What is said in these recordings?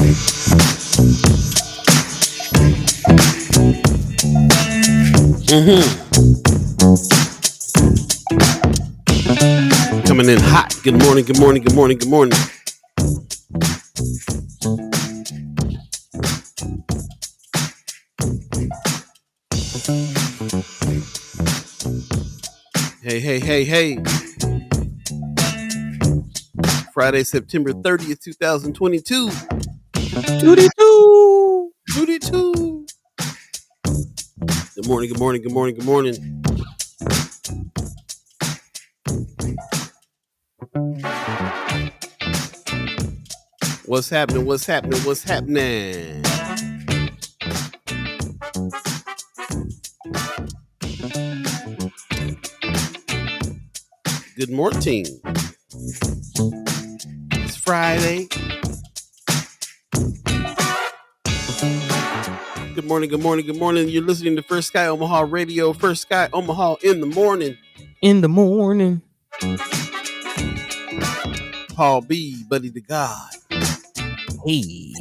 Coming in hot. Good morning, good morning, good morning, good morning. Hey, hey, hey, hey. Friday, September 30th, 2022. Doody-doo. Buddi3 Good morning, good morning, good morning, good morning. What's happening? What's happening? What's happening? Good morning. It's Friday. Good morning, good morning, good morning. You're listening to First Sky Omaha Radio. First Sky Omaha in the morning. In the morning. Paul Beee, Buddi3 Da Gawd. Hey.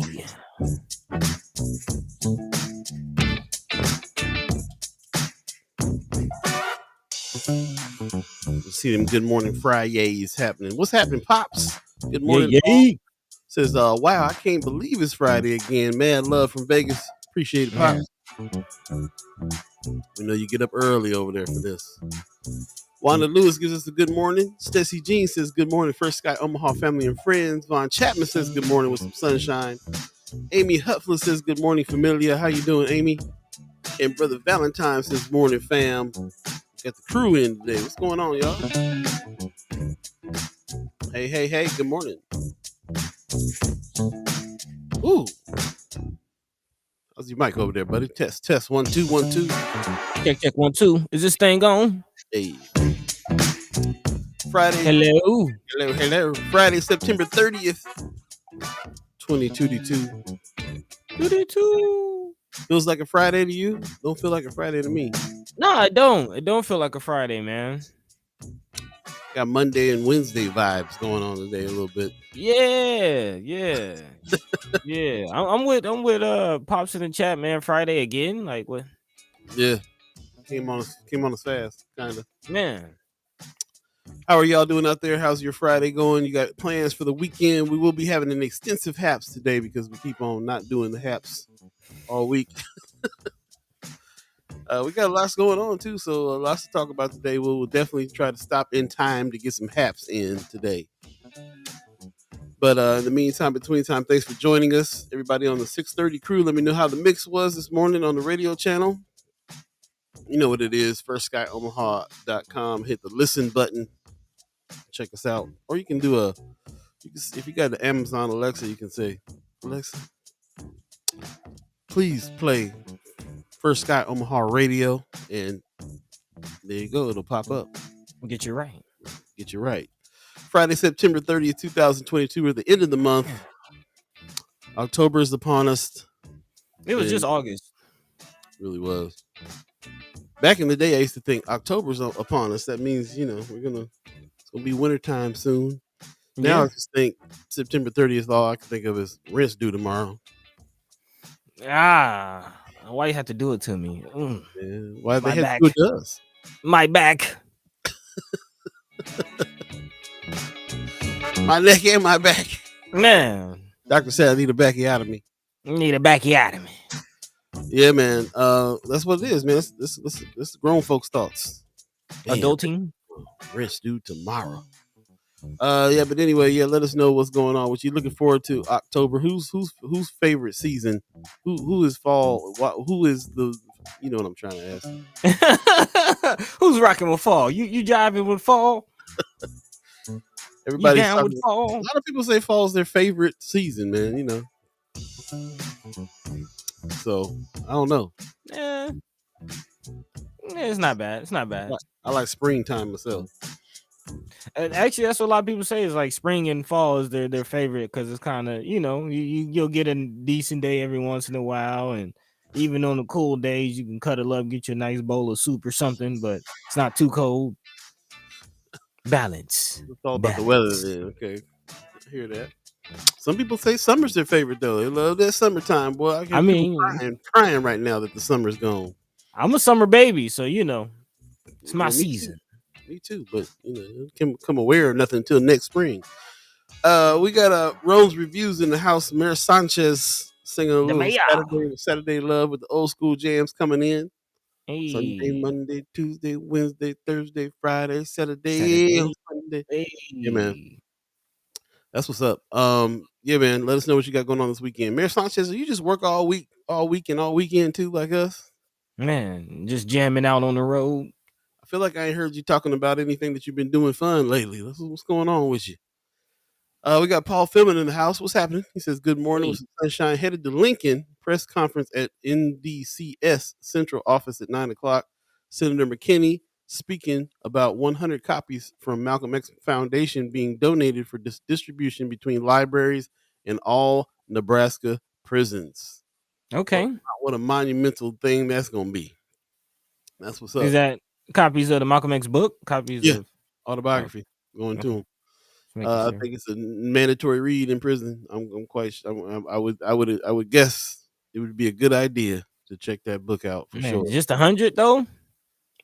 You see them Good Morning Fridays happening. What's happening, Pops? Good morning. Yeah. Says, wow, I can't believe it's Friday again. Mad love from Vegas. Appreciate it, Pops. We know you get up early over there for this. Wanda Lewis gives us a good morning. Stacey Jean says good morning. First Sky Omaha family and friends. Von Chapman says good morning with some sunshine. Amy Hutfler says good morning, familia. How you doing, Amy? And Brother Valentine says morning, fam. Got the crew in today. What's going on, y'all? Hey, hey, hey. Good morning. Ooh. How's your mic over there, buddy? Test, test. 1 2 1 2. Check 1 2. Is this thing on? Hey. Friday. Hello. Hello, hello. Friday, September 30th, 2022. Doody-doo. Feels like a Friday to you? Don't feel like a Friday to me. No, I don't. It don't feel like a Friday, man. Got Monday and Wednesday vibes going on today a little bit. Yeah. Yeah. I'm with Pops in the chat, man. Friday again. Like what? Yeah. Came on us fast, kind of. Man. How are y'all doing out there? How's your Friday going? You got plans for the weekend? We will be having an extensive haps today because we keep on not doing the haps all week. We got lots going on too, so lots to talk about today. We'll definitely try to stop in time to get some haps in today. But in the meantime, between time, thanks for joining us. Everybody on the 630 crew, let me know how the mix was this morning on the radio channel. You know what it is, firstsky.omaha.com. Hit the listen button. Check us out. Or you can do if you got the Amazon Alexa, you can say, Alexa, please play First Sky Omaha Radio. And there you go. It'll pop up. Get you right. Get you right. Friday, September 30th, 2022. We're at the end of the month. October is upon us. It was just August. Really was. Back in the day, I used to think October's upon us. That means, it's gonna be wintertime soon. Now I just think September 30th, all I can think of is rent's due tomorrow. Why you have to do it to me? Yeah, why they have to do it to us? My back. My neck and my back. Man. Doctor said I need a backiotomy. Need a backiotomy. Yeah, man. That's what it is, man. That's grown folks' thoughts. Adulting. Rent's due tomorrow. Yeah, but anyway, let us know what's going on. What you looking forward to October? Who's favorite season? Who is fall? Who is the? You know what I'm trying to ask. Who's rocking with fall? You jiving with fall? Everybody's down with fall. A lot of people say fall is their favorite season, man. So I don't know. Yeah, it's not bad. It's not bad. I like springtime myself. Actually, that's what a lot of people say is like spring and fall is their favorite because it's kind of you'll get a decent day every once in a while, and even on the cool days you can cuddle up, get you a nice bowl of soup or something, but it's not too cold. Balance. It's all about the weather then. Okay, I hear that. Some people say summer's their favorite though. They love that summertime, boy. I I hear people mean, crying right now that the summer's gone. I'm a summer baby, so it's my Yeah, me too. season. Me too. But can't become aware of nothing until next spring. We got Rose reviews in the house. Mayor Sanchez singing a The little mayor. Saturday love with the old school jams coming in. Sunday, Hey, Monday, Tuesday, Wednesday, Thursday, Friday, Saturday, Saturday. Sunday. Yeah, man. Hey, That's what's up. Yeah, man. Let us know what you got going on this weekend. Mayor Sanchez, you just work all week and all weekend too, like us? man, just jamming out on the road. I feel like I ain't heard you talking about anything that you've been doing fun lately. What's going on with you? We got Paul Philman in the house. What's happening? He says, good morning with Hey, some sunshine. Headed to Lincoln press conference at NDCS Central Office at 9 o'clock. Senator McKinney speaking about 100 copies from Malcolm X Foundation being donated for distribution between libraries and all Nebraska prisons. What, okay. what a monumental thing that's going to be. That's what's Is up. that copies of the Malcolm X book? Copies Yeah, of oh, autobiography going to okay. him. Just making I sure. think it's a mandatory read in prison. I'm quite. I would guess it would be a good idea to check that book out for Man, sure. just 100 though.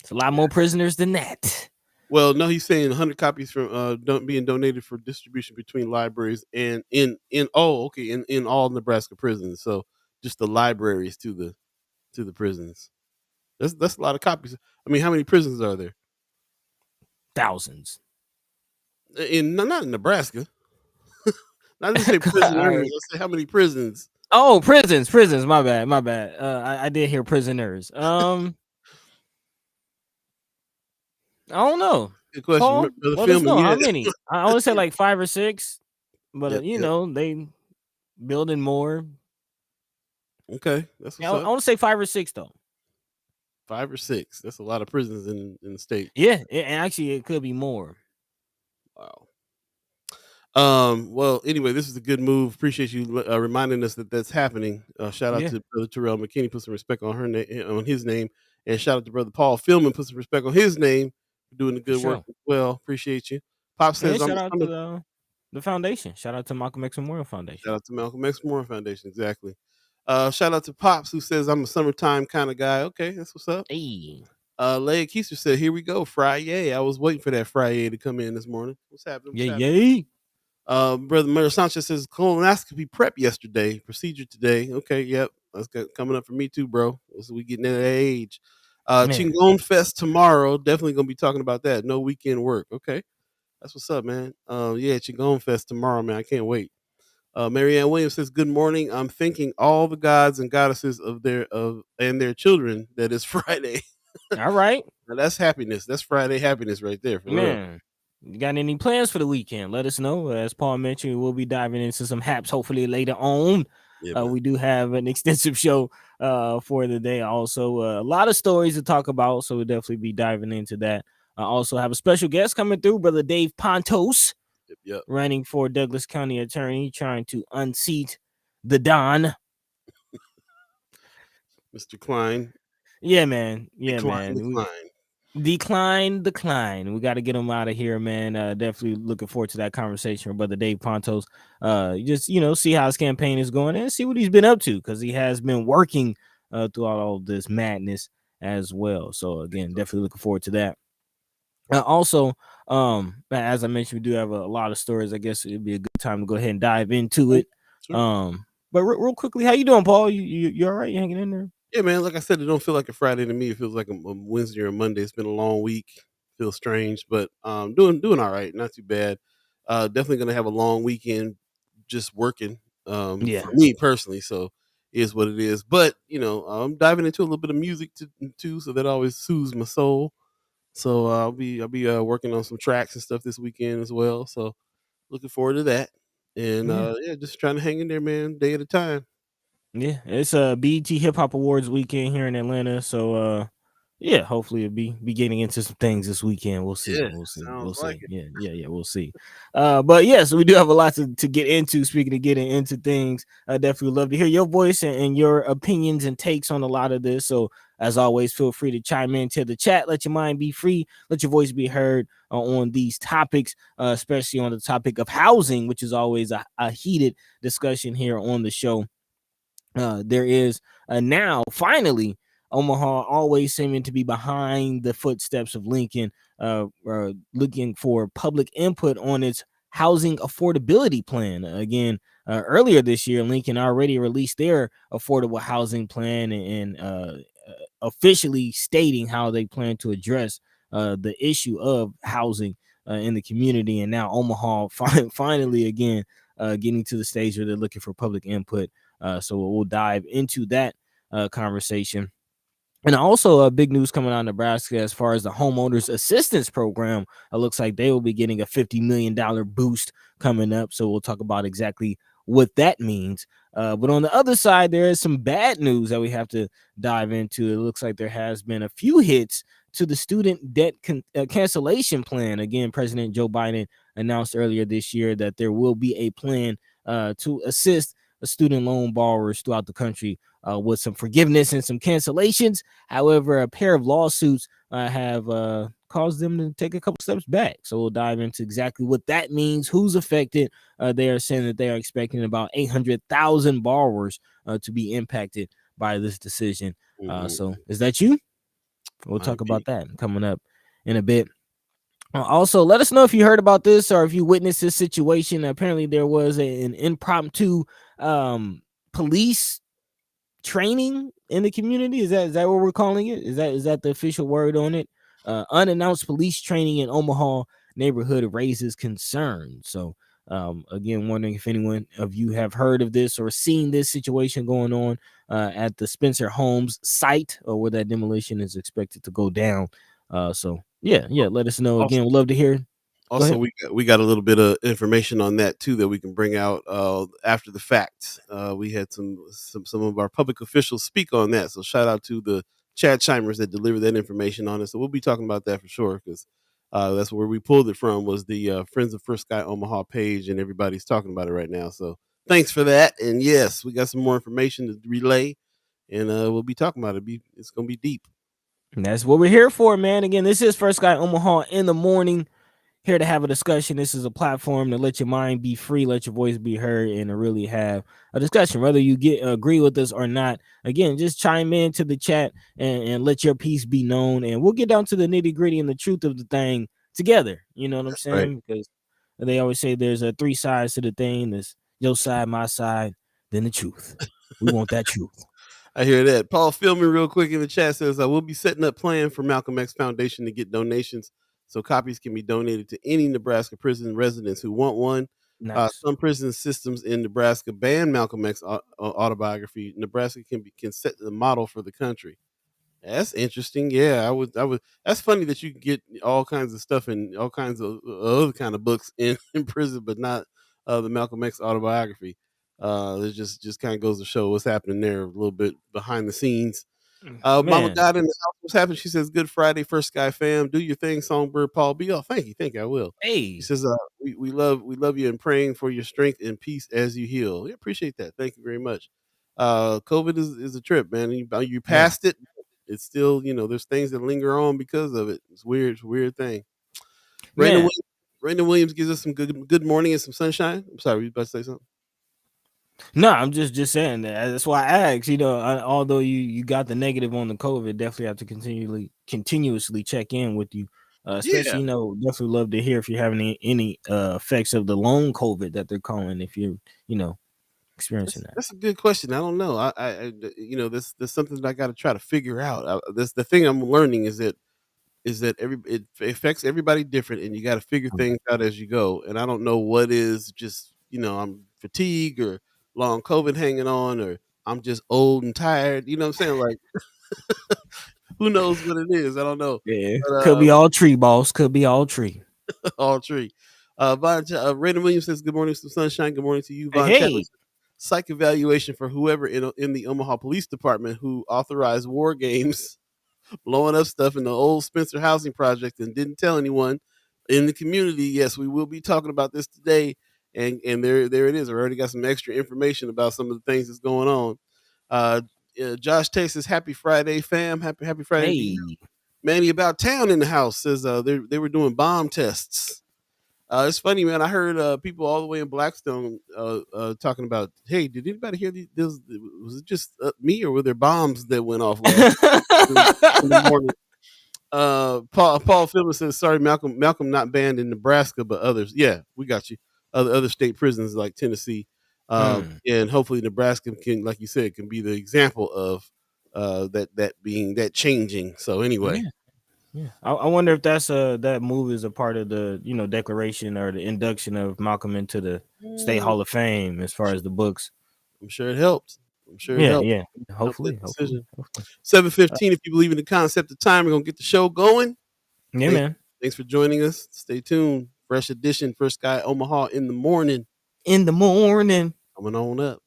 It's a lot more prisoners than that. Well, no, he's saying 100 copies from being donated for distribution between libraries and in all Nebraska prisons. So just the libraries to the prisons. That's a lot of copies. I mean, how many prisons are there? Thousands. Not in Nebraska. I didn't say All prisoners. right. I said how many prisons. Oh, prisons. My bad. I did hear prisoners. I don't know. Good question, Paul, brother let us Philman. know how Yeah, many. I only said like 5 or 6, but yep, yep. they building more. Okay, that's Yeah, what's I up. want to say 5 or 6 though. 5 or 6. That's a lot of prisons in the state. Yeah, and actually it could be more. Wow. Well, anyway, this is a good move. Appreciate you reminding us that that's happening. Shout out Yeah, to Brother Terrell McKinney, put some respect on on his name, and shout out to Brother Paul Philman, put some respect on his name, doing the for good work sure. as well. Appreciate you. Pop And says I'm shout a out to summer. the foundation. Shout out to Malcolm X Memorial Foundation. Shout out to Malcolm X Moore Foundation. Exactly. Shout out to Pops who says I'm a summertime kind of guy. Okay, that's what's up. Hey, Leia Keister said, "Here we go, Friday." I was waiting for that Friday to come in this morning. What's happening? What's happening? yay. Brother Mayor Sanchez says colonoscopy prep yesterday, procedure today. Okay, yep, coming up for me too, bro. So we getting at that age. Man, Chingon Fest tomorrow. Definitely gonna be talking about that. No weekend work. Okay, that's what's up, man. Yeah, Chingon Fest tomorrow, man. I can't wait. Marianne Williams says, "Good morning. I'm thanking all the gods and goddesses and their children that it's Friday." all right. Now, that's happiness. That's Friday happiness right there, for real. Man, you got any plans for the weekend? Let us know. As Paul mentioned, we'll be diving into some haps hopefully later on. Yeah, man. We do have an extensive show for the day. Also, a lot of stories to talk about, so we'll definitely be diving into that. I also have a special guest coming through, Brother Dave Pantos, Yep, yep. running for Douglas County Attorney, trying to unseat the Don. Mr. Klein. Yeah, man. Yeah, Decline, man. decline. We got to get him out of here, man. Definitely looking forward to that conversation with Brother Dave Pontos. Just see how his campaign is going and see what he's been up to, because he has been working throughout all this madness as well. So again, definitely looking forward to that. Also, as I mentioned, we do have a lot of stories. I guess it'd be a good time to go ahead and dive into it. Sure. But real quickly, how you doing, Paul? You all right? You hanging in there? Yeah, man. Like I said, it don't feel like a Friday to me. It feels like a Wednesday or a Monday. It's been a long week. Feels strange, but doing all right. Not too bad. Definitely gonna have a long weekend, just working. Yeah. For me personally, so is what it is. But I'm diving into a little bit of music too, so that always soothes my soul. So I'll be working on some tracks and stuff this weekend as well. So looking forward to that. And Yeah. yeah, just trying to hang in there, man, day at a time. Yeah, it's a BET Hip Hop Awards weekend here in Atlanta, so yeah, hopefully it'll be getting into some things this weekend. We'll see. Yeah, We'll sounds like see. it. Yeah, we'll see. But yeah, so we do have a lot to get into. Speaking of getting into things, I definitely love to hear your voice and your opinions and takes on a lot of this. So As always, feel free to chime into the chat. Let your mind be free. Let your voice be heard on these topics, especially on the topic of housing, which is always a heated discussion here on the show. There is now finally Omaha always seeming to be behind the footsteps of Lincoln, looking for public input on its housing affordability plan. Again, earlier this year, Lincoln already released their affordable housing plan and officially stating how they plan to address the issue of housing in the community. And now Omaha finally again getting to the stage where they're looking for public input. So we'll dive into that conversation. And also, big news coming out of Nebraska as far as the homeowners assistance program. It looks like they will be getting a $50 million boost coming up. So we'll talk about exactly what that means. But on the other side, there is some bad news that we have to dive into. It looks like there has been a few hits to the student debt cancellation plan. Again, President Joe Biden announced earlier this year that there will be a plan to assist student loan borrowers throughout the country with some forgiveness and some cancellations. However, a pair of lawsuits have caused them to take a couple steps back. So we'll dive into exactly what that means, who's affected. They are saying that they are expecting about 800,000 borrowers to be impacted by this decision. So is that you? We'll talk about that coming up in a bit. Also, let us know if you heard about this or if you witnessed this situation. Apparently, there was an impromptu police training in the community. Is that what we're calling it? Is that the official word on it? Unannounced police training in Omaha neighborhood raises concern. So again, wondering if anyone of you have heard of this or seen this situation going on at the Spencer Homes site, or where that demolition is expected to go down. So yeah, let us know. Again, we'd love to hear. Also, we got a little bit of information on that too that we can bring out after the fact. We had some of our public officials speak on that. So shout out to the Chad Chimers that delivered that information on us. So we'll be talking about that for sure, because that's where we pulled it from, was the Friends of First Sky Omaha page, and everybody's talking about it right now. So thanks for that. And yes, we got some more information to relay, and we'll be talking about it. It's going to be deep. And that's what we're here for, man. Again, this is First Sky Omaha in the morning. Here to have a discussion. This is a platform to let your mind be free, let your voice be heard, and to really have a discussion, whether you agree with us or not. Again, just chime into the chat and let your piece be known, and we'll get down to the nitty gritty and the truth of the thing together. You know what I'm saying? Right. Because they always say there's three sides to the thing. There's your side, my side, then the truth. We want that truth. I hear that. Paul Philman, real quick in the chat, says, I will be setting up plan for Malcolm X Foundation to get donations so copies can be donated to any Nebraska prison residents who want one. Nice. Some prison systems in Nebraska ban Malcolm X autobiography. Nebraska can set the model for the country. That's interesting. Yeah, I would. That's funny that you can get all kinds of stuff and all kinds of other kind of books in prison, but not the Malcolm X autobiography. It just kind of goes to show what's happening there a little bit behind the scenes. Mama God in the house, what's happening? She says, "Good Friday, First Sky fam. Do your thing, Songbird Paul B. Oh, thank you. I will." Hey, He says, "We love you and praying for your strength and peace as you heal." Yeah, appreciate that. Thank you very much. COVID is a trip, man. You passed it. It's still, there's things that linger on because of it. It's weird. It's a weird thing. Brandon Williams gives us some good morning and some sunshine. I'm sorry, were you about to say something? No, I'm just saying that. That's why I asked. Although you got the negative on the COVID, definitely have to continuously check in with you. Especially, definitely love to hear if you're having any effects of the long COVID that they're calling. If you're, experiencing that. That's a good question. I don't know. This something that I got to try to figure out. The thing I'm learning is that it affects everybody different, and you got to figure things out as you go. And I don't know what is just I'm fatigued or long COVID hanging on, or I'm just old and tired. You know what I'm saying? Like, who knows what it is? I don't know. Yeah, could be all tree, boss. Could be all tree. All tree. Raymond Williams says, "Good morning, some sunshine. Good morning to you, Von Hey. Chadwick. Psych evaluation for whoever in the Omaha Police Department who authorized war games, blowing up stuff in the old Spencer housing project and didn't tell anyone in the community." Yes, we will be talking about this today, and there it is. I already got some extra information about some of the things that's going on. Josh Texas, happy Friday, fam. Happy Friday to you. Hey. Manny About Town in the house says they were doing bomb tests. It's funny, man. I heard people all the way in Blackstone talking about, hey, did anybody hear these? Was it just me, or were there bombs that went off last in the morning? Paul Phillips says, sorry, Malcolm not banned in Nebraska, but others. Yeah, we got you. Other state prisons like Tennessee, and hopefully Nebraska can, like you said, can be the example of that changing. So anyway. Yeah. I wonder if that's that move is a part of the declaration or the induction of Malcolm into the State Hall of Fame as far as the books. I'm sure it helped. Yeah. Hopefully. 7:15. If you believe in the concept of time, we're gonna get the show going. Yeah, man. Thanks for joining us. Stay tuned. Fresh edition for Sky Omaha in the morning. Coming on up.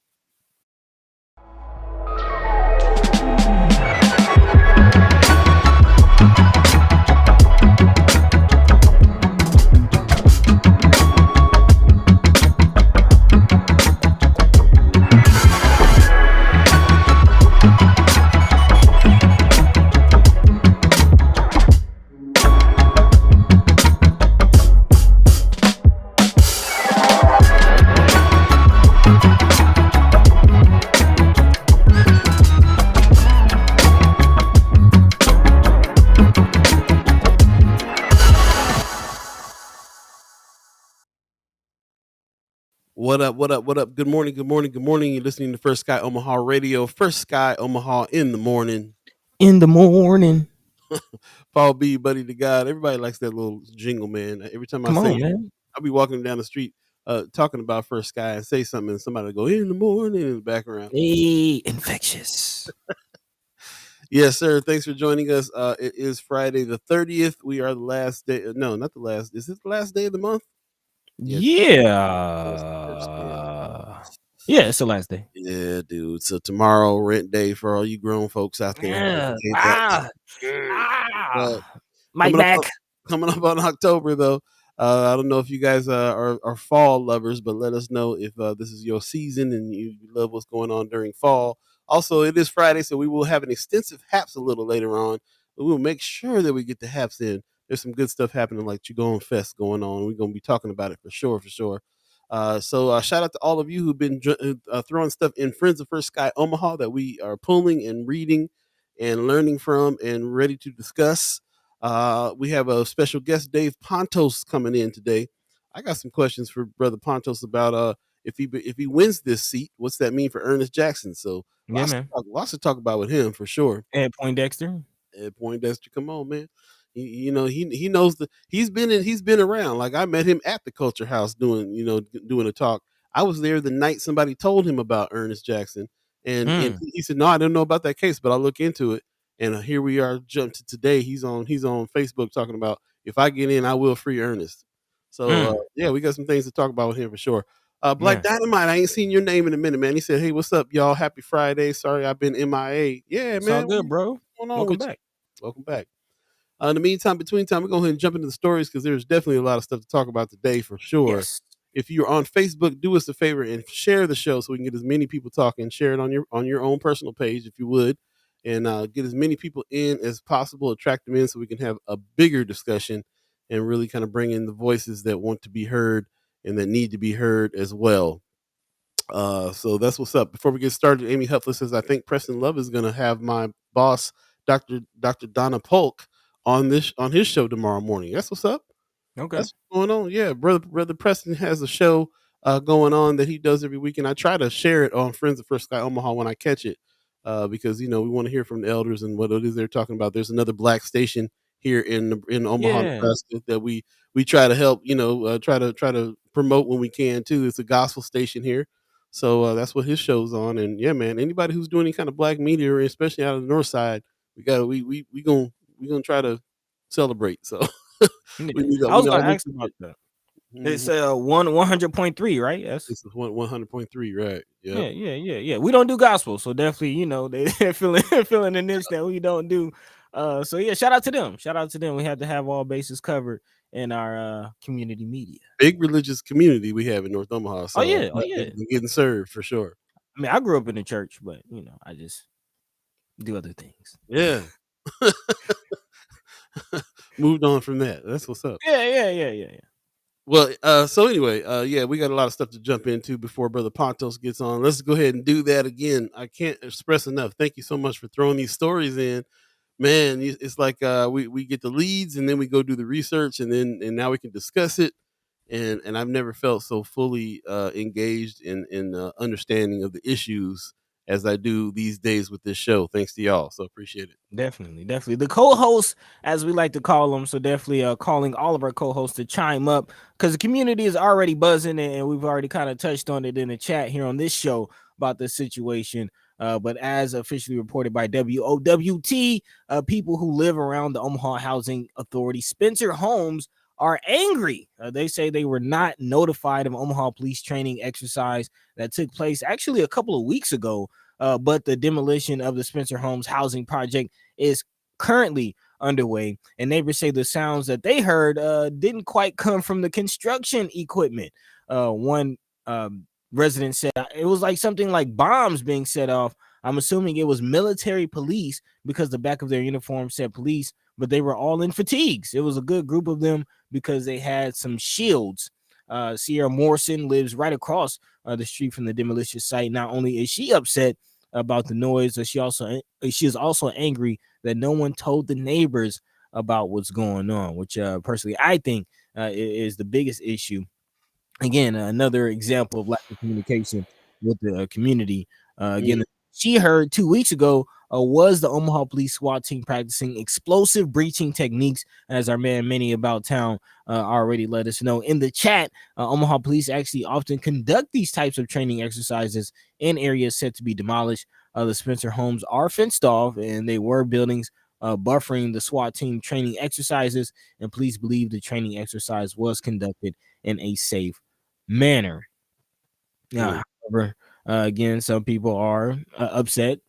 What up? Good morning. You're listening to First Sky Omaha Radio. First Sky Omaha in the morning. Paul B, Buddi3 Da Gawd. Everybody likes that little jingle, man. Every time I say it, I'll be walking down the street talking about First Sky and say something, and somebody will go, in the morning in the background. Hey, infectious. Yes, sir. Thanks for joining us. It is Friday the 30th. We are the last day. No, not the last. Is it the last day of the month? Yeah, it's the last day. Yeah, dude. So tomorrow, rent day for all you grown folks out there. My back. Coming up on October, though. I don't know if you guys are fall lovers, but let us know if this is your season and you love what's going on during fall. Also, it is Friday, so we will have an extensive haps a little later on. But we will make sure that we get the haps in. There's some good stuff happening, like Chugone Fest going on. We're going to be talking about it for sure. So shout out to all of you who've been throwing stuff in Friends of First Sky Omaha that we are pulling and reading and learning from and ready to discuss. We have a special guest, Dave Pantos, coming in today. I got some questions for Brother Pantos about if he wins this seat, what's that mean for Ernest Jackson? So lots to talk about with him for sure. Ed Poindexter, come on, man. He knows he's been around. Like I met him at the Culture House doing a talk. I was there the night somebody told him about Ernest Jackson, and he said, no, I don't know about that case, but I'll look into it. And here we are, jumped to today. He's on Facebook talking about, if I get in, I will free Ernest. So we got some things to talk about with him for sure. Black Dynamite, I ain't seen your name in a minute, man. He said, hey, what's up, y'all? Happy Friday. Sorry, I've been MIA. Yeah, it's man. All good, bro. Welcome back. In the meantime, between time, we're going to go ahead and jump into the stories because there's definitely a lot of stuff to talk about today for sure. Yes. If you're on Facebook, do us a favor and share the show so we can get as many people talking. Share it on your own personal page if you would, and get as many people in as possible. Attract them in so we can have a bigger discussion and really kind of bring in the voices that want to be heard and that need to be heard as well. So that's what's up. Before we get started, Amy Huffley says, I think Preston Love is going to have my boss, Dr. Donna Polk, on his show tomorrow morning. That's what's up. Okay. That's what's going on. Yeah, brother Preston has a show going on that he does every week, and I try to share it on Friends of First Sky Omaha when I catch it, because we want to hear from the elders and what it is they're talking about. There's another black station here in Omaha, Nebraska, that we try to help, try to promote when we can too. It's a gospel station here. So that's what his show's on. And yeah, man, anybody who's doing any kind of black media, especially out of the north side, we gonna try to celebrate. So I was gonna ask about that. It's 100.3, right? Yes, it's 100.3, right? Yeah. We don't do gospel, so definitely, they're feeling the niche that we don't do. So yeah, shout out to them. We had to have all bases covered in our community media. Big religious community we have in North Omaha. So yeah, getting served for sure. I mean, I grew up in the church, but I just do other things. Yeah. Moved on from that. That's what's up. Yeah. Well, so anyway, yeah, we got a lot of stuff to jump into before Brother Pantos gets on. Let's go ahead and do that again. I can't express enough. Thank you so much for throwing these stories in. Man, it's like we get the leads and then we go do the research and now we can discuss it. And I've never felt so fully engaged in understanding of the issues as I do these days with this show. Thanks to y'all. So appreciate it. Definitely. The co-hosts, as we like to call them, so definitely calling all of our co-hosts to chime up because the community is already buzzing and we've already kind of touched on it in the chat here on this show about the situation. But as officially reported by WOWT, people who live around the Omaha Housing Authority, Spencer Homes, are angry. They say they were not notified of Omaha police training exercise that took place actually a couple of weeks ago. But the demolition of the Spencer Homes housing project is currently underway, and neighbors say the sounds that they heard didn't quite come from the construction equipment. One resident said it was like something like bombs being set off. I'm assuming it was military police because the back of their uniform said police, but they were all in fatigues. It was a good group of them because they had some shields. Sierra Morrison lives right across the street from the demolition site. Not only is she upset about the noise, she is also angry that no one told the neighbors about what's going on, which personally I think is the biggest issue. Again, another example of lack of communication with the community. Again, Mm. she heard 2 weeks ago was the Omaha Police SWAT team practicing explosive breaching techniques, as our man Manny About Town already let us know in the chat. Omaha Police actually often conduct these types of training exercises in areas set to be demolished. The Spencer homes are fenced off, and they were buildings buffering the SWAT team training exercises, and police believe the training exercise was conducted in a safe manner. Mm. However, again, some people are upset,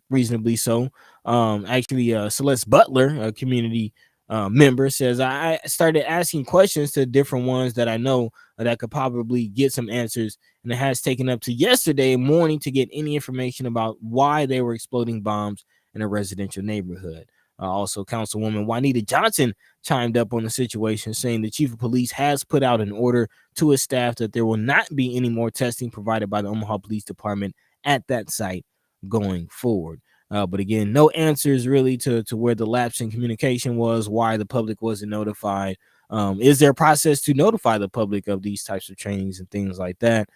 reasonably so. Actually, Celeste Butler, a community member, says I started asking questions to different ones that I know that could probably get some answers, and it has taken up to yesterday morning to get any information about why they were exploding bombs in a residential neighborhood. Also, Councilwoman Juanita Johnson chimed up on the situation, saying the chief of police has put out an order to his staff that there will not be any more testing provided by the Omaha Police Department at that site going forward. But again, no answers really to where the lapse in communication was, why the public wasn't notified. Is there a process to notify the public of these types of trainings and things like that?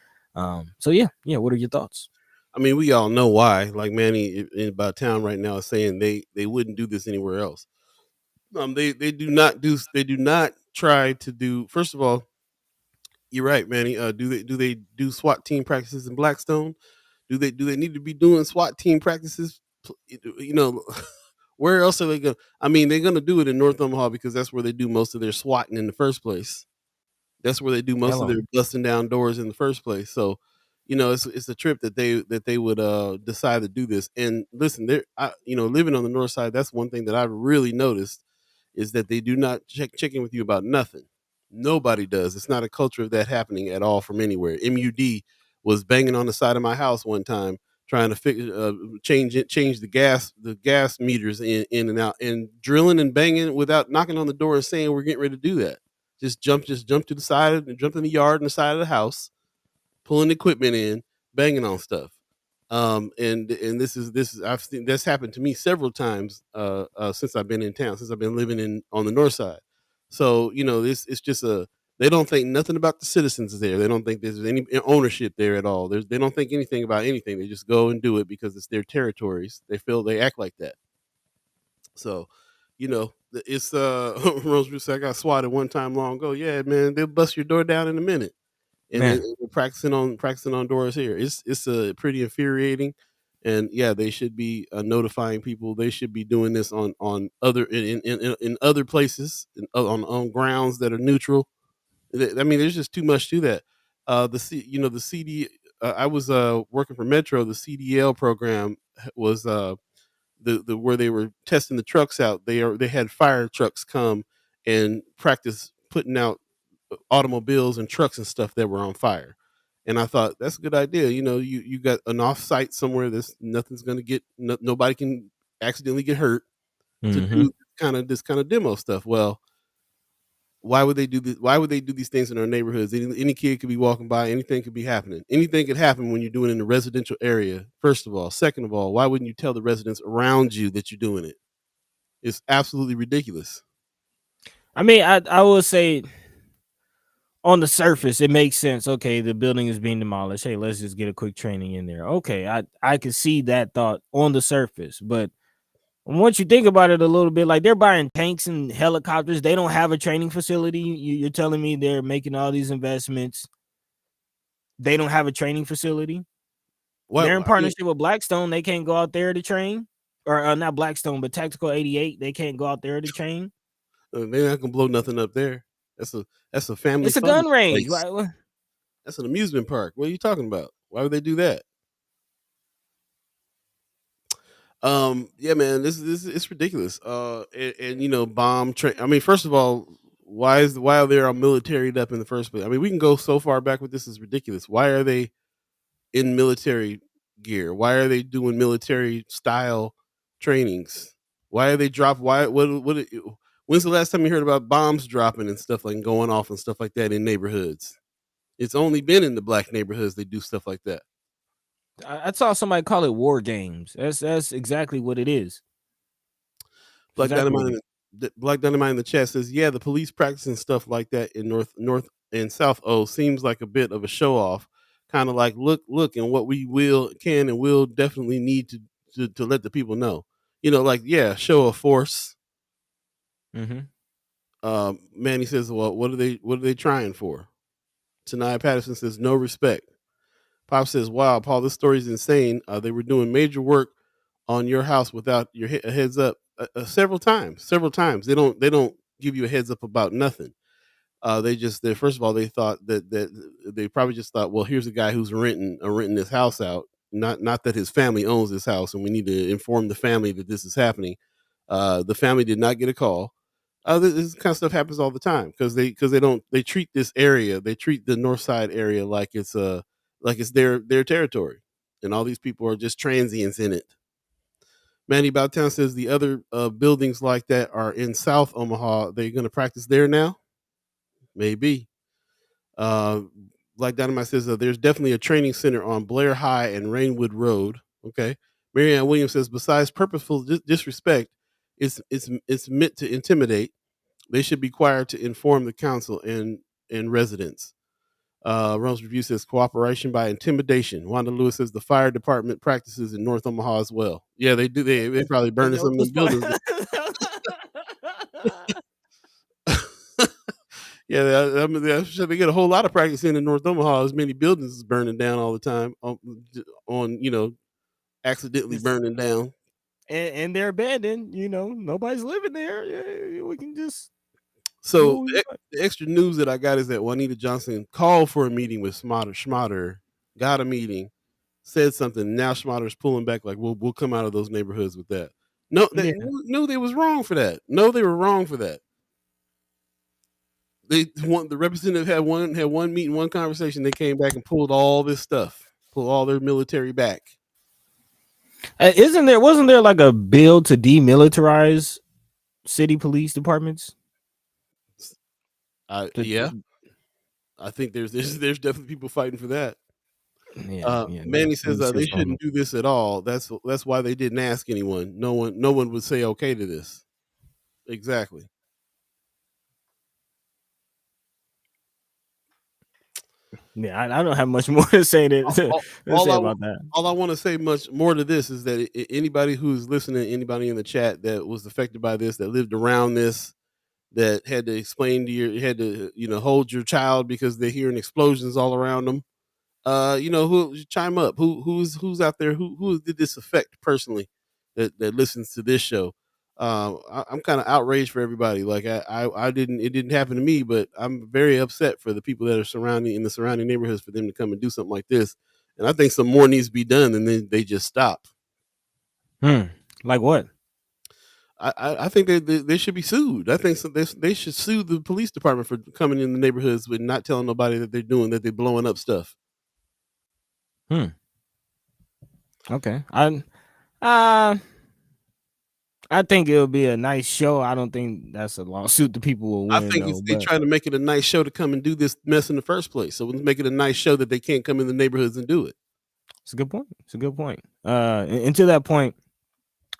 So yeah, what are your thoughts? I mean, we all know why. Like Manny in about town right now is saying they wouldn't do this anywhere else. They do not try to do. First of all, you're right, Manny. Do they do SWAT team practices in Blackstone? Do they need to be doing SWAT team practices? You know, where else are they going? I mean, they're going to do it in North Omaha because that's where they do most of their swatting in the first place. That's where they do most of Hello. their busting down doors in the first place. So, it's a trip that they would decide to do this. And listen, living on the north side, that's one thing that I've really noticed is that they do not check in with you about nothing. Nobody does. It's not a culture of that happening at all from anywhere. MUD was banging on the side of my house one time trying to change the gas meters in and out, and drilling and banging without knocking on the door and saying we're getting ready to do that. Just jump to the side and jump in the yard and the side of the house, pulling equipment in, banging on stuff. And this is I've seen this happen to me several times since I've been in town, since I've been living in on the north side. So this it's just a they don't think nothing about the citizens there. They don't think there's any ownership there at all. They don't think anything about anything. They just go and do it because it's their territories. They act like that. So, it's Rose Bruce. I got swatted one time long ago. Yeah, man, they'll bust your door down in a minute, and then Man, they're practicing on doors here. It's pretty infuriating, and yeah, they should be notifying people. They should be doing this on other in other places on grounds that are neutral. I mean, there's just too much to that. The CD. I was working for Metro. The CDL program was the where they were testing the trucks out. They had fire trucks come and practice putting out automobiles and trucks and stuff that were on fire. And I thought that's a good idea. You got an off site somewhere that's nothing's going to get nobody can accidentally get hurt to Mm-hmm. do this kind of demo stuff. Well, why would they do this? Why would they do these things in our neighborhoods? Any kid could be walking by, anything could be happening. Anything could happen when you're doing it in a residential area. First of all, second of all, why wouldn't you tell the residents around you that you're doing it? It's absolutely ridiculous. I mean, I will say on the surface, it makes sense. Okay, the building is being demolished. Hey, let's just get a quick training in there. Okay, I can see that thought on the surface, but once you think about it a little bit, like they're buying tanks and helicopters, they don't have a training facility. You're telling me they're making all these investments. They don't have a training facility. Why? They're in partnership with Blackstone. They can't go out there to train, or not Blackstone, but Tactical 88. They can't go out there to train. They're not gonna blow nothing up there. That's a family It's a fun gun range. place. Right? That's an amusement park. What are you talking about? Why would they do that? Yeah, man, this it's ridiculous. And bomb train. I mean, first of all, why are they all militaried up in the first place? I mean, we can go so far back with this is ridiculous. Why are they in military gear? Why are they doing military style trainings? Why are they drop? Why what? When's the last time you heard about bombs dropping and stuff like going off and stuff like that in neighborhoods? It's only been in the black neighborhoods they do stuff like that. I saw somebody call it war games. That's exactly what it is. Black Exactly what Dynamite, it is. Black Dynamite in the chat says, "Yeah, the police practicing stuff like that in North and South O seems like a bit of a show off. Kind of like look, and what we can and will definitely need to let the people know. Like show of force." Mm-hmm. Manny says, "Well, what are they trying for?" Tanaya Patterson says, "No respect." Pop says, "Wow, Paul, this story is insane. They were doing major work on your house without your a heads up several times. Several times. They don't give you a heads up about nothing. They first of all they thought that they probably just thought, well, here's a guy who's renting this house out. Not that his family owns this house, and we need to inform the family that this is happening. The family did not get a call. This kind of stuff happens all the time because they treat this area, they treat the north side area like it's their territory, and all these people are just transients in it. Manny Bowtown says the other buildings like that are in South Omaha. They're going to practice there now, maybe. Uh, like Dynamite says, there's definitely a training center on Blair High and Rainwood Road. Okay. Marianne Williams says, besides purposeful disrespect, it's meant to intimidate. They should be required to inform the council and residents. Rose Review says cooperation by intimidation. Wanda Lewis says the fire department practices in North Omaha as well. Yeah, they do. They probably I burning know some of them this part. buildings. Yeah, I mean, sure they get a whole lot of practice in North Omaha. As many buildings is burning down all the time on accidentally It's- burning down. and they're abandoned. Nobody's living there. Yeah, we can just do So what we want. the extra news that I got is that Juanita Johnson called for a meeting with Schmatter, got a meeting, said something. Now Schmatter's pulling back, like we'll come out of those neighborhoods with that. No, they Yeah. knew they was wrong for that. No, they were wrong for that. The representative had one meeting, one conversation. They came back and pulled all this stuff, pulled all their military back. Wasn't there like a bill to demilitarize city police departments? Yeah, I think there's definitely people fighting for that. Yeah. Manny says Let me they see shouldn't do this at all. That's why they didn't ask anyone. No one would say okay to this. Exactly. Yeah, I don't have much more to say about that. All I want to say much more to this is that anybody who's listening, anybody in the chat that was affected by this, that lived around this, that had to explain to had to hold your child because they're hearing explosions all around them. Who chime up? Who's out there? Who did this affect personally? That listens to this show. I'm kind of outraged for everybody. Like I didn't. It didn't happen to me, but I'm very upset for the people that are in the surrounding neighborhoods for them to come and do something like this. And I think some more needs to be done, and then they just stop. Like what? I think they should be sued. I think they should sue the police department for coming in the neighborhoods with not telling nobody that they're blowing up stuff. Hmm. Okay. Uh I think it'll be a nice show. I don't think that's a lawsuit that people will I win think though. they But trying to make it a nice show to come and do this mess in the first place. So let's make it a nice show that they can't come in the neighborhoods and do it. it's a good point. It's a good point. And to that point,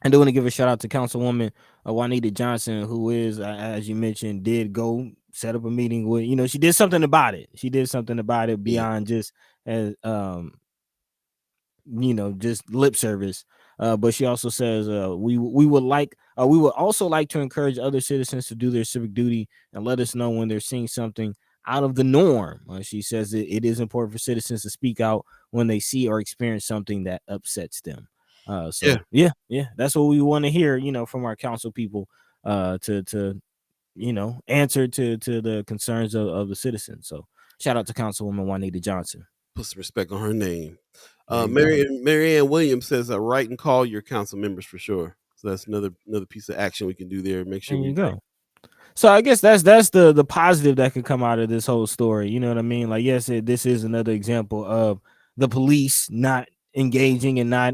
I do want to give a shout out to Councilwoman Juanita Johnson, who is, as you mentioned, did go set up a meeting with. She did something about it. She did something about it Yeah. beyond just as just lip service. But she also says we would also like to encourage other citizens to do their civic duty and let us know when they're seeing something out of the norm. She says it is important for citizens to speak out when they see or experience something that upsets them. Yeah. So yeah, that's what we want to hear, from our council people, to answer to the concerns of the citizens. So shout out to Councilwoman Juanita Johnson. Put some respect on her name. There you go. Mary Ann Williams says, "Write and call your council members for sure." So that's another piece of action we can do there. Make sure There we you write. go. So I guess that's the positive that could come out of this whole story. You know what I mean? Like, yes, this is another example of the police not engaging and not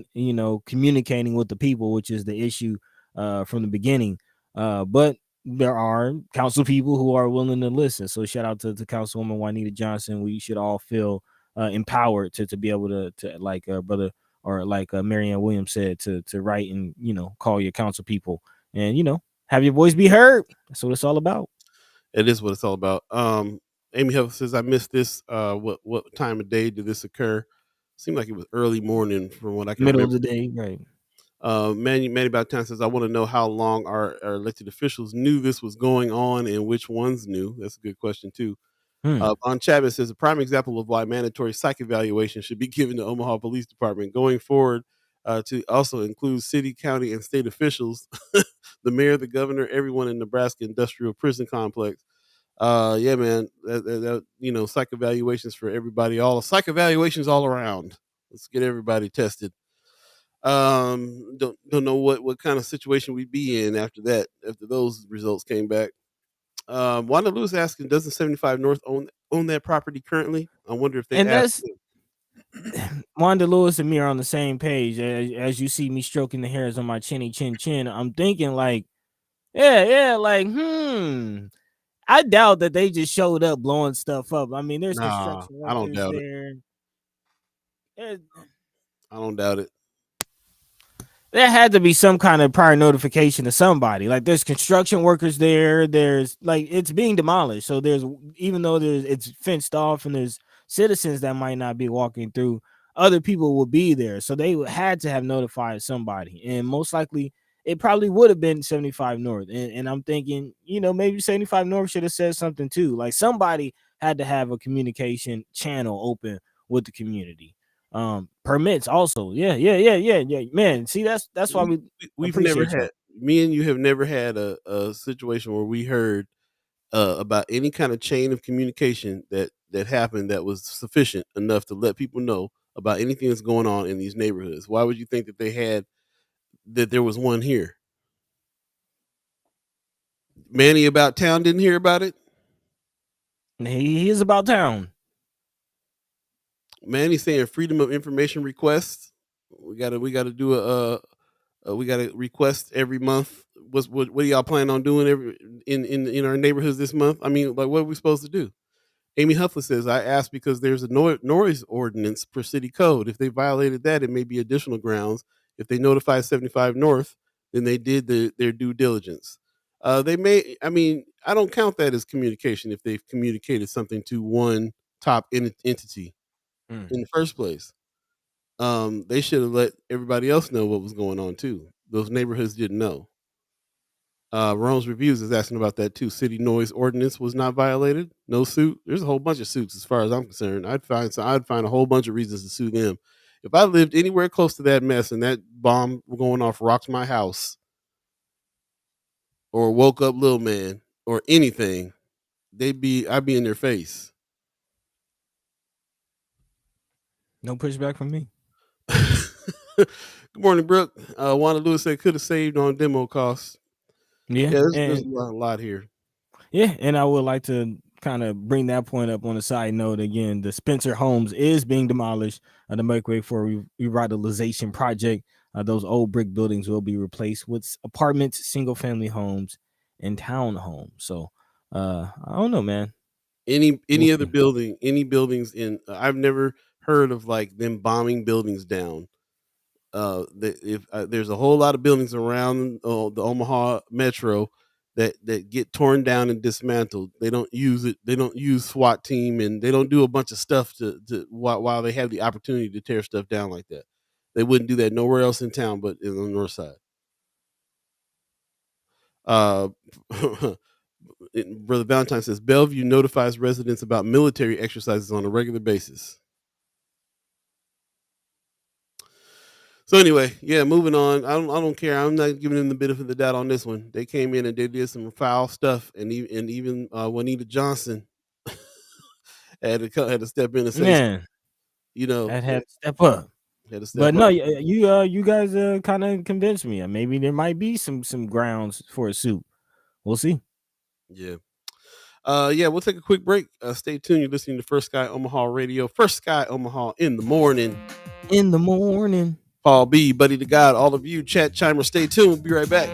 communicating with the people, which is the issue from the beginning. But there are council people who are willing to listen. So shout out to Councilwoman Juanita Johnson. We should all feel empowered to be able to like brother or like Marianne Williams said to write and call your council people and have your voice be heard. That's what it's all about. It is what it's all about. Amy Huff says, "I missed this. What time of day did this occur? Seemed like it was early morning from what I can Middle of remember." the day, right? Manny Baptiste says, "I want to know how long our elected officials knew this was going on and which ones knew." That's a good question too. Hmm. Von Chapman says, "A prime example of why mandatory psych evaluation should be given to Omaha Police Department going forward, to also include city, county, and state officials, the mayor, the governor, everyone in Nebraska Industrial Prison Complex." Yeah, man, psych evaluations for everybody, all psych evaluations all around. Let's get everybody tested. Don't know what kind of situation we'd be in after that, after those results came back. Wanda Lewis asking, doesn't 75 North own that property currently? I wonder if they And asked that's him. Wanda Lewis and me are on the same page. As you see me stroking the hairs on my chinny chin, I'm thinking like, yeah, like, I doubt that they just showed up blowing stuff up. I mean, there's Nah, construction I don't workers doubt it. there. There, I don't doubt it. there had to be some kind of prior notification to somebody. Like there's construction workers there. There's like it's being demolished. So there's even though it's fenced off and there's citizens that might not be walking through, other people will be there. So they had to have notified somebody. And most likely it probably would have been 75 North. And I'm thinking, maybe 75 North should have said something too. Like somebody had to have a communication channel open with the community. Permits also. Yeah. Man, see that's why We, we we've never appreciate had, y'all. me and you have never had a situation where we heard about any kind of chain of communication that happened that was sufficient enough to let people know about anything that's going on in these neighborhoods. Why would you think that they had that there was one here? Manny about town didn't hear about it. He is about town. Manny's saying freedom of information requests. We gotta do we gotta request every month. What are y'all planning on doing every in our neighborhoods this month? I mean, like, what are we supposed to do? Amy Huffley says, I asked because there's a noise ordinance per city code. If they violated that, it may be additional grounds. If they notified 75 North, then they did their due diligence. They may, I mean, I don't count that as communication if they've communicated something to one top entity in the first place. They should have let everybody else know what was going on too. Those neighborhoods didn't know. Rome's Reviews is asking about that too. City noise ordinance was not violated. No suit. There's a whole bunch of suits as far as I'm concerned. I'd find a whole bunch of reasons to sue them. If I lived anywhere close to that mess and that bomb going off rocked my house or woke up little man or anything, I'd be in their face. No pushback from me. Good morning, Brooke. Wanda Lewis said could have saved on demo costs. Yeah, Yeah, there's and a lot here. yeah, and I would like to kind of bring that point up on a side note again. The Spencer Homes is being demolished. The make for revitalization project. Those old brick buildings will be replaced with apartments, single family homes, and townhomes. So I don't know, man. We'll Any other see. building, any buildings in I've never heard of like them bombing buildings down. If there's a whole lot of buildings around the Omaha metro that get torn down and dismantled. They don't use it. They don't use SWAT team, and they don't do a bunch of stuff to while they have the opportunity to tear stuff down like that. They wouldn't do that nowhere else in town, but in the north side. Uh, Brother Valentine says Bellevue notifies residents about military exercises on a regular basis. So anyway, yeah, moving on. I don't care. I'm not giving them the benefit of the doubt on this one. They came in and they did some foul stuff, and even Juanita Johnson had to step in and say, Man, you know, that had to step up. had to step But up. no, you guys kind of convinced me. Maybe there might be some grounds for a suit. We'll see. Yeah. Yeah, we'll take a quick break. Stay tuned. You're listening to First Sky Omaha Radio. First Sky Omaha in the morning. In the morning. Paul B, Buddi3 Da Gawd, all of you chat chimers, stay tuned. We'll be right back.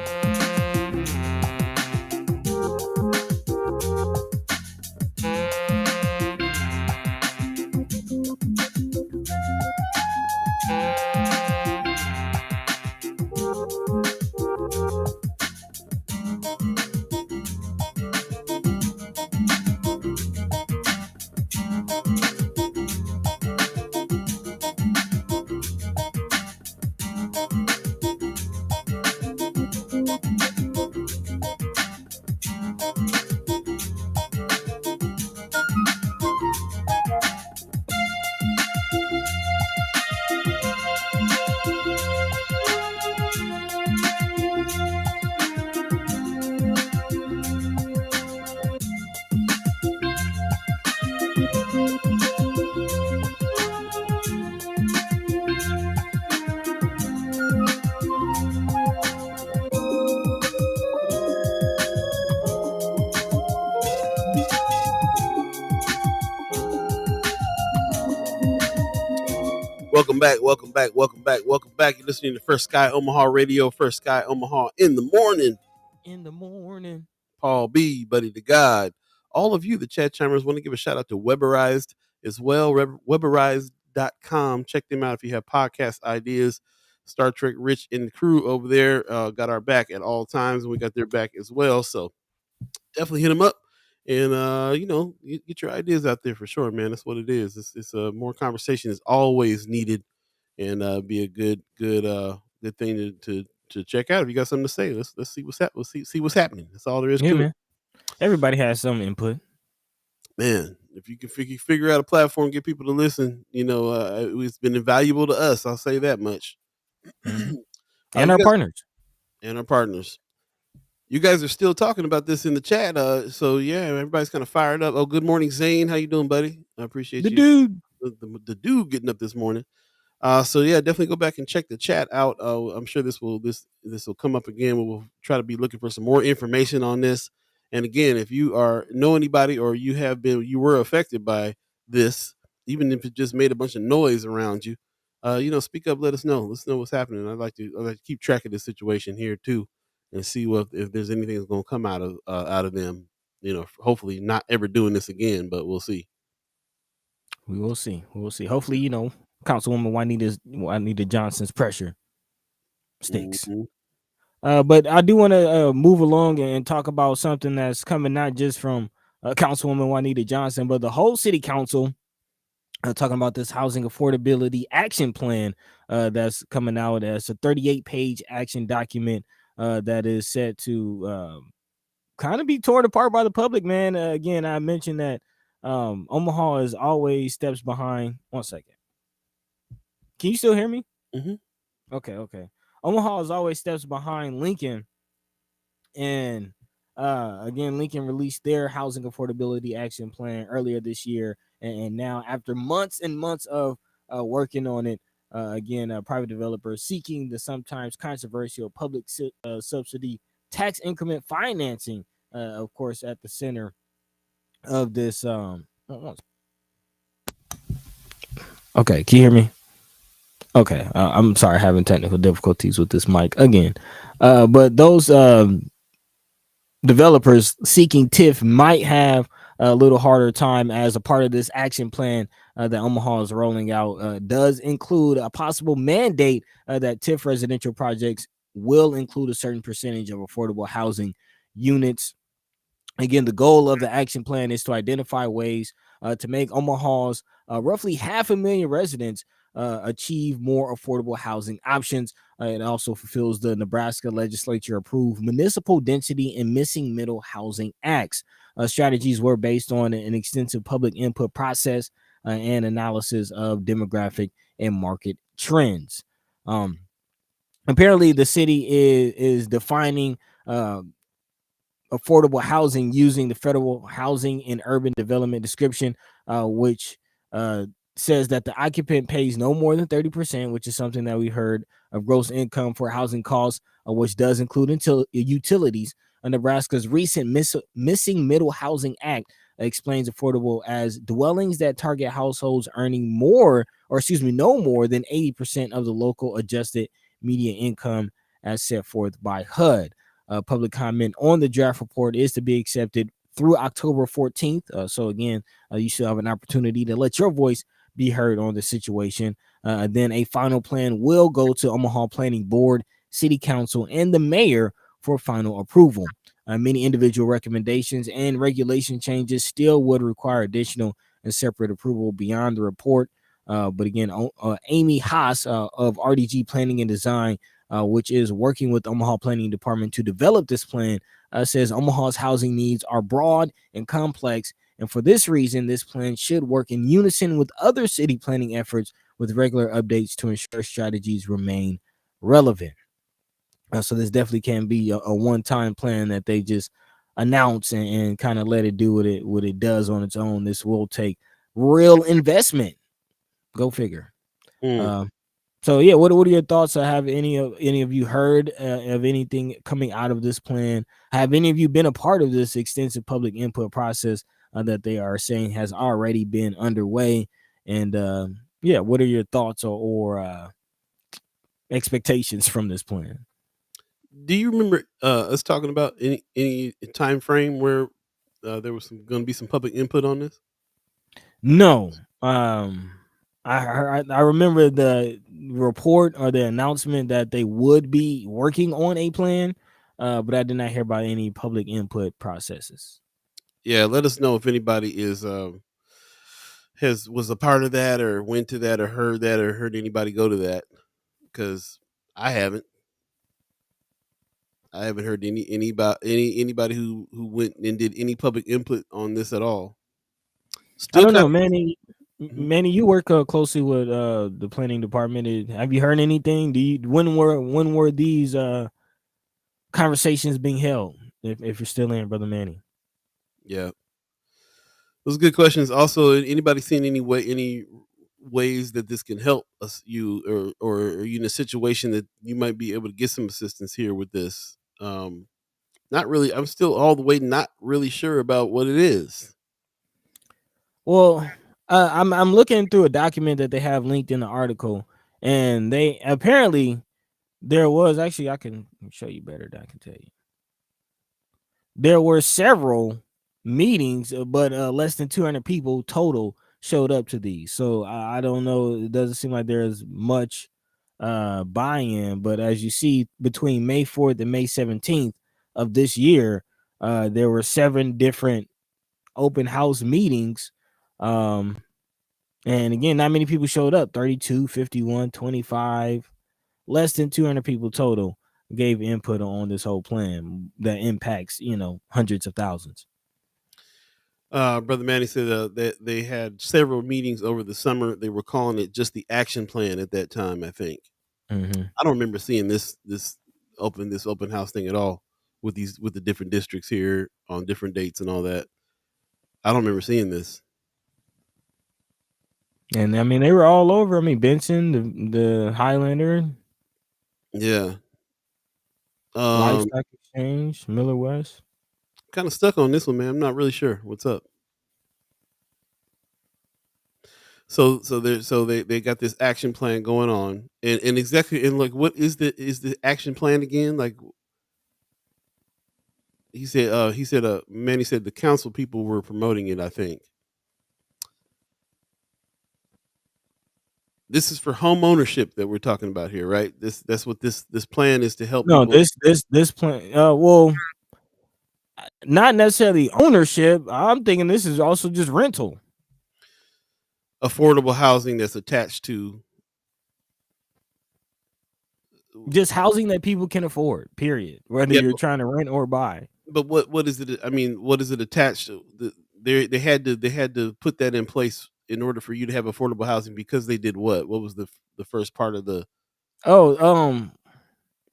Welcome back, welcome back, welcome back, welcome back. You're listening to First Sky Omaha Radio, First Sky Omaha in the morning. In the morning. Paul B, Buddi3 Da Gawd. All of you, the chat chimers, want to give a shout out to Weberized as well. Weberized.com. Check them out if you have podcast ideas. Star Trek Rich and the crew over there got our back at all times, and we got their back as well. So definitely hit them up. And get your ideas out there for sure, man. That's what it is. It's more conversation is always needed, and be a good thing to check out. If you got something to say, let's see what's see what's happening. That's all there is Yeah, to it. man. Everybody has some input. Man, if you can figure out a platform, get people to listen, it's been invaluable to us. I'll say that much. Mm-hmm. And our partners. And our partners. You guys are still talking about this in the chat. So yeah, everybody's kind of fired up. Oh, good morning, Zane. How you doing, buddy? I appreciate the you. Dude. The dude getting up this morning. So yeah, definitely go back and check the chat out. I'm sure this will come up again. We'll try to be looking for some more information on this. And again, if you know anybody or you were affected by this, even if it just made a bunch of noise around you, speak up. Let us know. Let's know what's happening. I'd like to keep track of this situation here too, and see if there's anything that's going to come out of them. Hopefully not ever doing this again, but we'll see. We will see. We will see. Hopefully, Councilwoman Juanita Johnson's pressure sticks. Mm-hmm. But I do want to move along and talk about something that's coming not just from Councilwoman Juanita Johnson, but the whole city council. Talking about this housing affordability action plan that's coming out as a 38-page action document that is set to kind of be torn apart by the public, man. Again, I mentioned that Omaha is always steps behind. 1 second. Can you still hear me? Mm-hmm. Okay. Omaha is always steps behind Lincoln. And again, Lincoln released their housing affordability action plan earlier this year. And now, after months and months of working on it, again, private developers seeking the sometimes controversial public subsidy tax increment financing, of course, at the center of this. Okay, can you hear me? Okay, I'm sorry, having technical difficulties with this mic again. But those developers seeking TIF might have a little harder time, as a part of this action plan that Omaha is rolling out does include a possible mandate that TIF residential projects will include a certain percentage of affordable housing units. Again, the goal of the action plan is to identify ways to make Omaha's roughly 500,000 residents achieve more affordable housing options. It also fulfills the Nebraska legislature approved Municipal Density and Missing Middle Housing Acts. Strategies were based on an extensive public input process and analysis of demographic and market trends. Um, Apparently, the city is defining uh, affordable housing using the Federal Housing and Urban Development Description, which uh, says that the occupant pays no more than 30%, which is something that we heard, of gross income for housing costs, which does include utilities. Nebraska's recent Missing Middle Housing Act explains affordable as dwellings that target households earning more, or excuse me, no more than 80% of the local adjusted median income as set forth by HUD. Public comment on the draft report is to be accepted through October 14th. So again, you still have an opportunity to let your voice be heard on the situation. Then a final plan will go to Omaha Planning Board, City Council, and the mayor for final approval. Many individual recommendations and regulation changes still would require additional and separate approval beyond the report. But again, Amy Haas of RDG Planning and Design, which is working with Omaha Planning Department to develop this plan, says Omaha's housing needs are broad and complex. And for this reason, this plan should work in unison with other city planning efforts with regular updates to ensure strategies remain relevant. So this definitely can be a one-time plan that they just announce and kind of let it do what it does on its own. This will take real investment. Go figure. Mm. So yeah, what are your thoughts? Have any of you heard of anything coming out of this plan? Have any of you been a part of this extensive public input process that they are saying has already been underway? And yeah, what are your thoughts or expectations from this plan? Do you remember us talking about any time frame where there was going to be some public input on this? No. I remember the report or the announcement that they would be working on a plan, but I did not hear about any public input processes. Yeah, let us know if anybody is has was a part of that or went to that or heard anybody go to that, because I haven't. I haven't heard anybody who went and did any public input on this at all. I Still don't kind know, Manny. of. Manny, you work closely with the planning department. Have you heard anything? Do you when were these conversations being held? If you're still in, brother Manny. Yeah, those are good questions. Also, anybody seen any ways that this can help us, or are you in a situation that you might be able to get some assistance here with this? Not really. I'm still all the way not really sure about what it is. Well, I'm looking through a document that they have linked in the article, and they apparently there was actually I can show you better than I can tell you. There were several meetings, but less than 200 people total showed up to these. So I don't know. It doesn't seem like there's much buy-in, but as you see, between May 4th and May 17th of this year, there were 7 different open house meetings. And again, not many people showed up. 32, 51, 25, less than 200 people total gave input on this whole plan that impacts, hundreds of thousands. Brother Manny said that they had several meetings over the summer. They were calling it just the action plan at that time. I think Mm-hmm. I don't remember seeing this open house thing at all with the different districts here on different dates and all that. I don't remember seeing this. And I mean, they were all over. I mean, Benson, the Highlander, Yeah. Um, Livestock Exchange, Miller West. kind of stuck on this one, man. I'm not really sure what's up. They got this action plan going on, and exactly, and like, what is the action plan again? Like, Manny said the council people were promoting it. I think this is for home ownership that we're talking about here, right? That's what this plan is, to help No, people. this plan. Well, not necessarily ownership. I'm thinking this is also just rental. Affordable housing that's attached to. Just housing that people can afford, period. Whether Yeah, you're trying to rent or buy. but what is it? I mean, what is it attached to? They had to put that in place in order for you to have affordable housing, because they did what? What was the first part of the. Oh,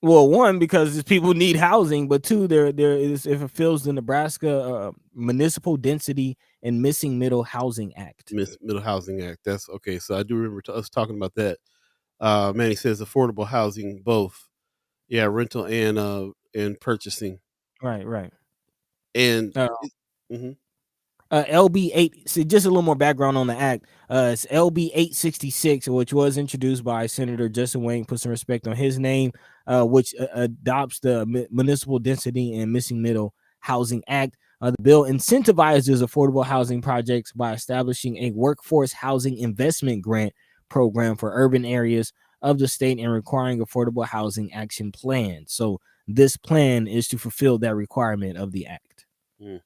well, one, because people need housing, but two, there is, if it fulfills the Nebraska Municipal Density and Missing Middle Housing Act. Middle Housing Act? That's okay. So I do remember us talking about that. Manny says affordable housing, both, yeah, rental and purchasing, Right. and Uh, mhm. LB 8. See, just a little more background on the act. It's LB 866, which was introduced by Senator Justin Wayne. Put some respect on his name, which adopts the Municipal Density and Missing Middle Housing Act. The bill incentivizes affordable housing projects by establishing a workforce housing investment grant program for urban areas of the state and requiring affordable housing action plans. So this plan is to fulfill that requirement of the act. Mm.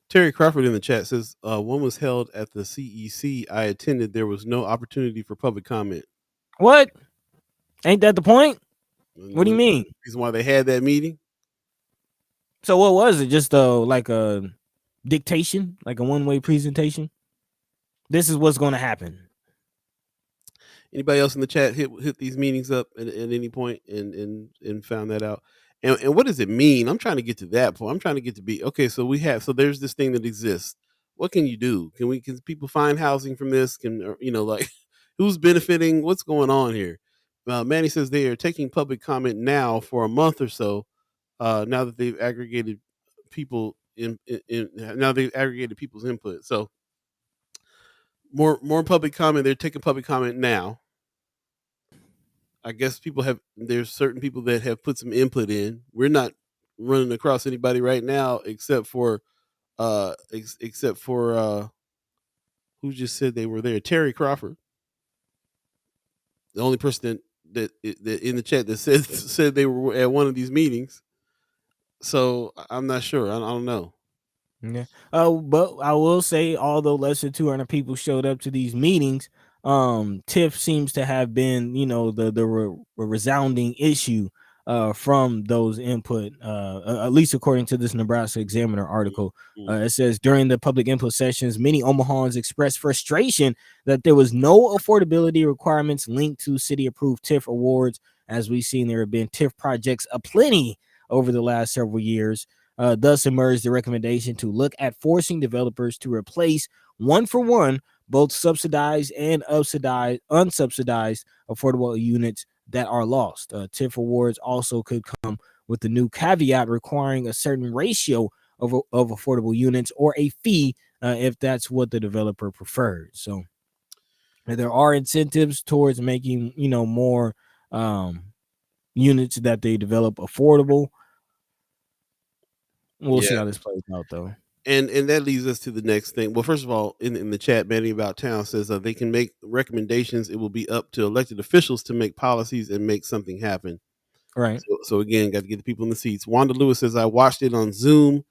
Terry Crawford in the chat says, one was held at the CEC I attended. There was no opportunity for public comment. What? Ain't that the point? What do you mean? Reason why they had that meeting? So what was it? Just like a dictation, like a one-way presentation? This is what's going to happen. Anybody else in the chat hit these meetings up at any point and found that out? And what does it mean? I'm trying to get to that point. I'm trying to get to be okay. So there's this thing that exists. What can you do? Can people find housing from this? Like, who's benefiting? What's going on here? Manny says they are taking public comment now for a month or so. Now that they've aggregated people now they've aggregated people's input. So more public comment. They're taking public comment now. I guess there's certain people that have put some input in. We're not running across anybody right now except for who just said they were there. Terry Crawford, the only person that in the chat that said they were at one of these meetings. So I'm not sure. I don't know. Yeah. But I will say, although less than 200 people showed up to these meetings, TIF seems to have been, the resounding issue from those input, at least according to this Nebraska Examiner article. It says during the public input sessions, many Omahans expressed frustration that there was no affordability requirements linked to city-approved TIF awards. As we've seen, there have been TIF projects aplenty over the last several years. Thus emerged the recommendation to look at forcing developers to replace one for one both subsidized and unsubsidized affordable units that are lost. TIF awards also could come with the new caveat requiring a certain ratio of affordable units or a fee if that's what the developer prefers. So there are incentives towards making more units that they develop affordable. We'll see how this plays out, though. And that leads us to the next thing. Well, first of all, in the chat, Manny About Town says they can make recommendations. It will be up to elected officials to make policies and make something happen. Right. So again, got to get the people in the seats. Wanda Lewis says, I watched it on Zoom.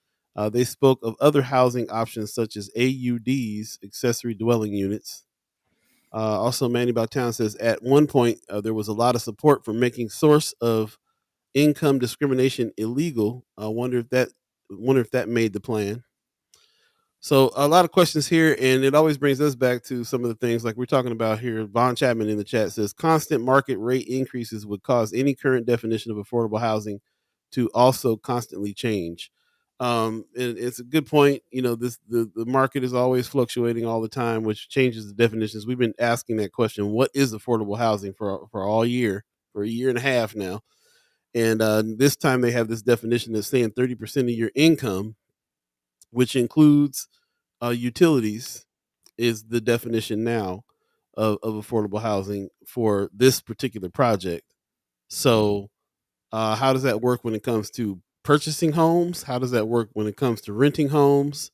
They spoke of other housing options such as AUDs, accessory dwelling units. Also, Manny About Town says, at one point, there was a lot of support for making source of income discrimination illegal. I wonder if that made the plan. So a lot of questions here, and it always brings us back to some of the things like we're talking about here. Von Chapman in the chat says constant market rate increases would cause any current definition of affordable housing to also constantly change. And it's a good point. The market is always fluctuating all the time, which changes the definitions. We've been asking that question: what is affordable housing for a year and a half now? And this time they have this definition that's saying 30% of your income, which includes utilities, is the definition now of affordable housing for this particular project. So, how does that work when it comes to purchasing homes? How does that work when it comes to renting homes?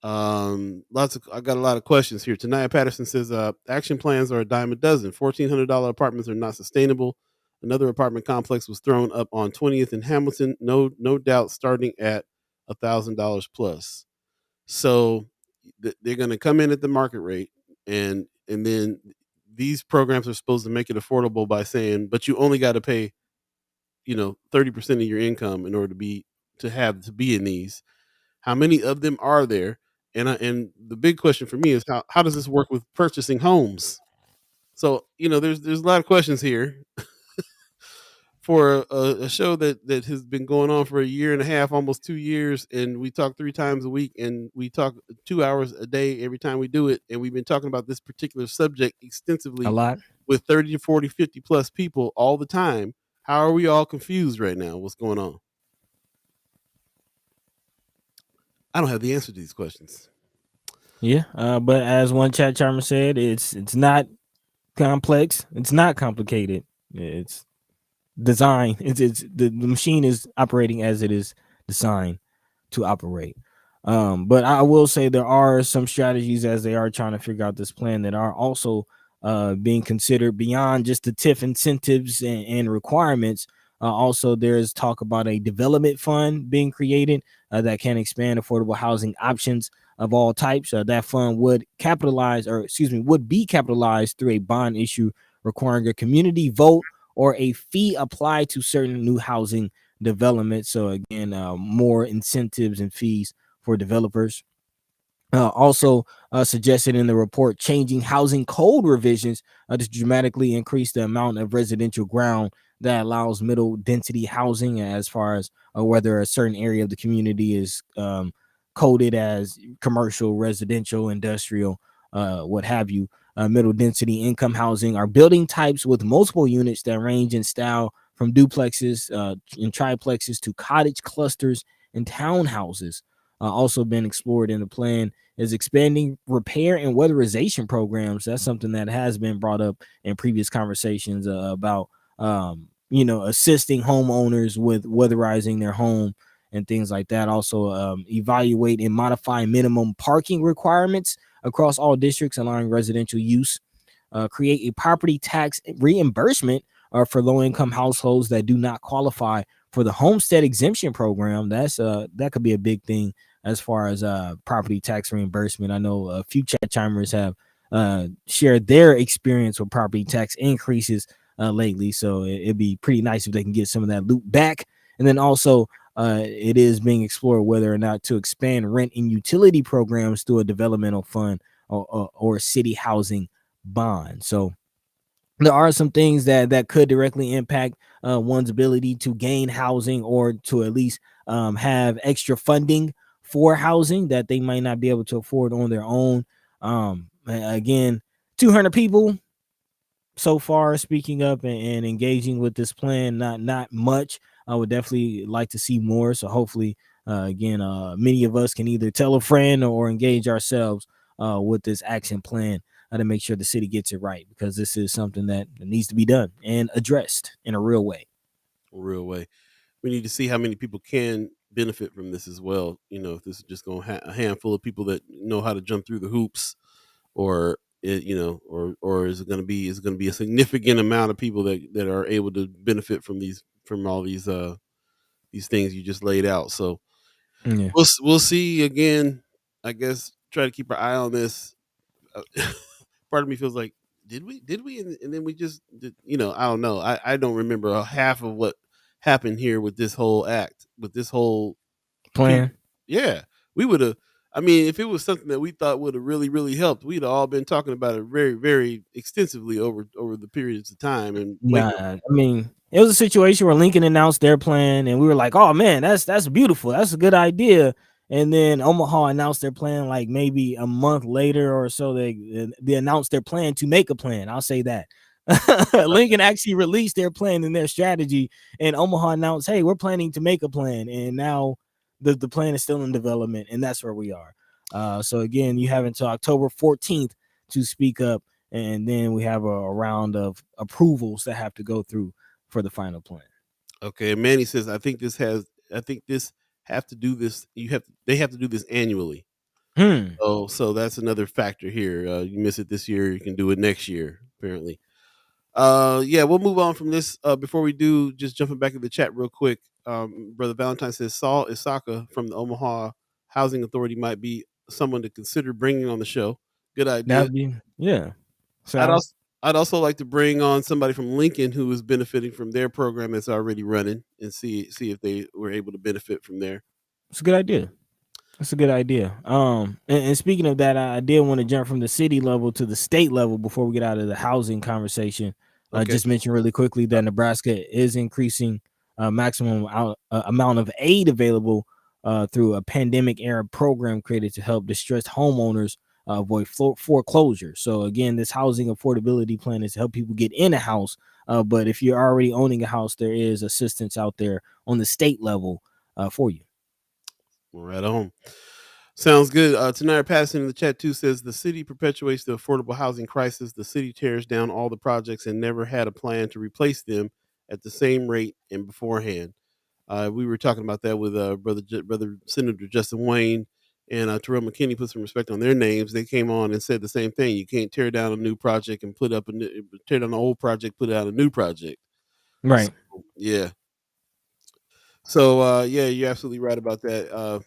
I got a lot of questions here. Tanaya Patterson says, action plans are a dime a dozen. $1,400 apartments are not sustainable. Another apartment complex was thrown up on 20th and Hamilton. No doubt, starting at $1,000 plus. So they're going to come in at the market rate, and then these programs are supposed to make it affordable by saying, but you only got to pay, 30% of your income in order to be in these. How many of them are there? And the big question for me is how does this work with purchasing homes? So there's a lot of questions here for a show that has been going on for a year and a half, almost 2 years, and we talk 3 times a week, and we talk 2 hours a day every time we do it, and we've been talking about this particular subject A extensively lot. with 30 to 40, 50 plus people all the time. How are we all confused right now? What's going on? I don't have the answer to these questions. Yeah. But as one chat charmer said, it's not complex. It's not complicated. It's design. It's the machine is operating as it is designed to operate. But I will say there are some strategies as they are trying to figure out this plan that are also being considered beyond just the TIF incentives and requirements. Also, there's talk about a development fund being created that can expand affordable housing options of all types. That fund would be capitalized through a bond issue requiring a community vote or a fee applied to certain new housing development. So again, more incentives and fees for developers. Also suggested in the report changing housing code revisions to dramatically increase the amount of residential ground that allows middle density housing, as far as whether a certain area of the community is coded as commercial, residential, industrial, what have you. Middle density income housing are building types with multiple units that range in style from duplexes and triplexes to cottage clusters and townhouses. Also been explored in the plan is expanding repair and weatherization programs. That's something that has been brought up in previous conversations about assisting homeowners with weatherizing their home and things like that. Also evaluate and modify minimum parking requirements across all districts, allowing residential use. Create a property tax reimbursement for low-income households that do not qualify for the homestead exemption program. That could be a big thing as far as property tax reimbursement. I know a few chat chimers have shared their experience with property tax increases lately, so it'd be pretty nice if they can get some of that loot back. And then also it is being explored whether or not to expand rent and utility programs through a developmental fund or city housing bond. So there are some things that could directly impact one's ability to gain housing, or to at least have extra funding for housing that they might not be able to afford on their own. Again, 200 people so far speaking up and engaging with this plan. Not much. I would definitely like to see more. So hopefully, many of us can either tell a friend or engage ourselves with this action plan to make sure the city gets it right, because this is something that needs to be done and addressed in a real way. We need to see how many people can benefit from this as well. If this is just going to a handful of people that know how to jump through the hoops, or or is it going to be a significant amount of people that are able to benefit from all these things you just laid out. So Yeah. we'll see. Again, I guess try to keep our eye on this. Part of me feels like did we and then we just did, I don't know. I don't remember a half of what happened here with this whole act, with this whole Plan. yeah. We would have, I mean, if it was something that we thought would have really really helped, we'd all been talking about it very very extensively over the periods of time and Nah, waiting. I mean, it was a situation where Lincoln announced their plan, and we were like, "Oh man, that's beautiful. That's a good idea." And then Omaha announced their plan like maybe a month later or so. They announced their plan to make a plan. I'll say that. Lincoln actually released their plan and their strategy, and Omaha announced, "Hey, we're planning to make a plan." And now the plan is still in development, and that's where we are. So again, you have until October 14th to speak up, and then we have a round of approvals that have to go through for the final plan. Okay, and Manny says, I think this have to do this. They have to do this annually. Oh, so that's another factor here. You miss it this year, you can do it next year, apparently. Yeah, we'll move on from this. Before we do, just jumping back in the chat real quick. Brother Valentine says Saul Isaka from the Omaha Housing Authority might be someone to consider bringing on the show. Good idea. That'd be, yeah. I'd Sounds, also I'd also like to bring on somebody from Lincoln who is benefiting from their program that's already running, and see if they were able to benefit from there. it's a good idea. That's a good idea. And speaking of that, I did want to jump from the city level to the state level before we get out of the housing conversation. Okay. Just mention really quickly that Nebraska is increasing maximum amount of aid available through a pandemic era program created to help distressed homeowners avoid foreclosure. So again, this housing affordability plan is to help people get in a house. But if you're already owning a house, there is assistance out there on the state level for you. Right on. Sounds good. Tonight, passing in the chat too says the city perpetuates the affordable housing crisis. The city tears down all the projects and never had a plan to replace them at the same rate and beforehand. We were talking about that with brother Senator Justin Wayne and Terrell McKinney. Put some respect on their names. They came on and said the same thing. You can't tear down a new project and tear down an old project, put out a new project. Right. So, yeah. So yeah, you're absolutely right about that.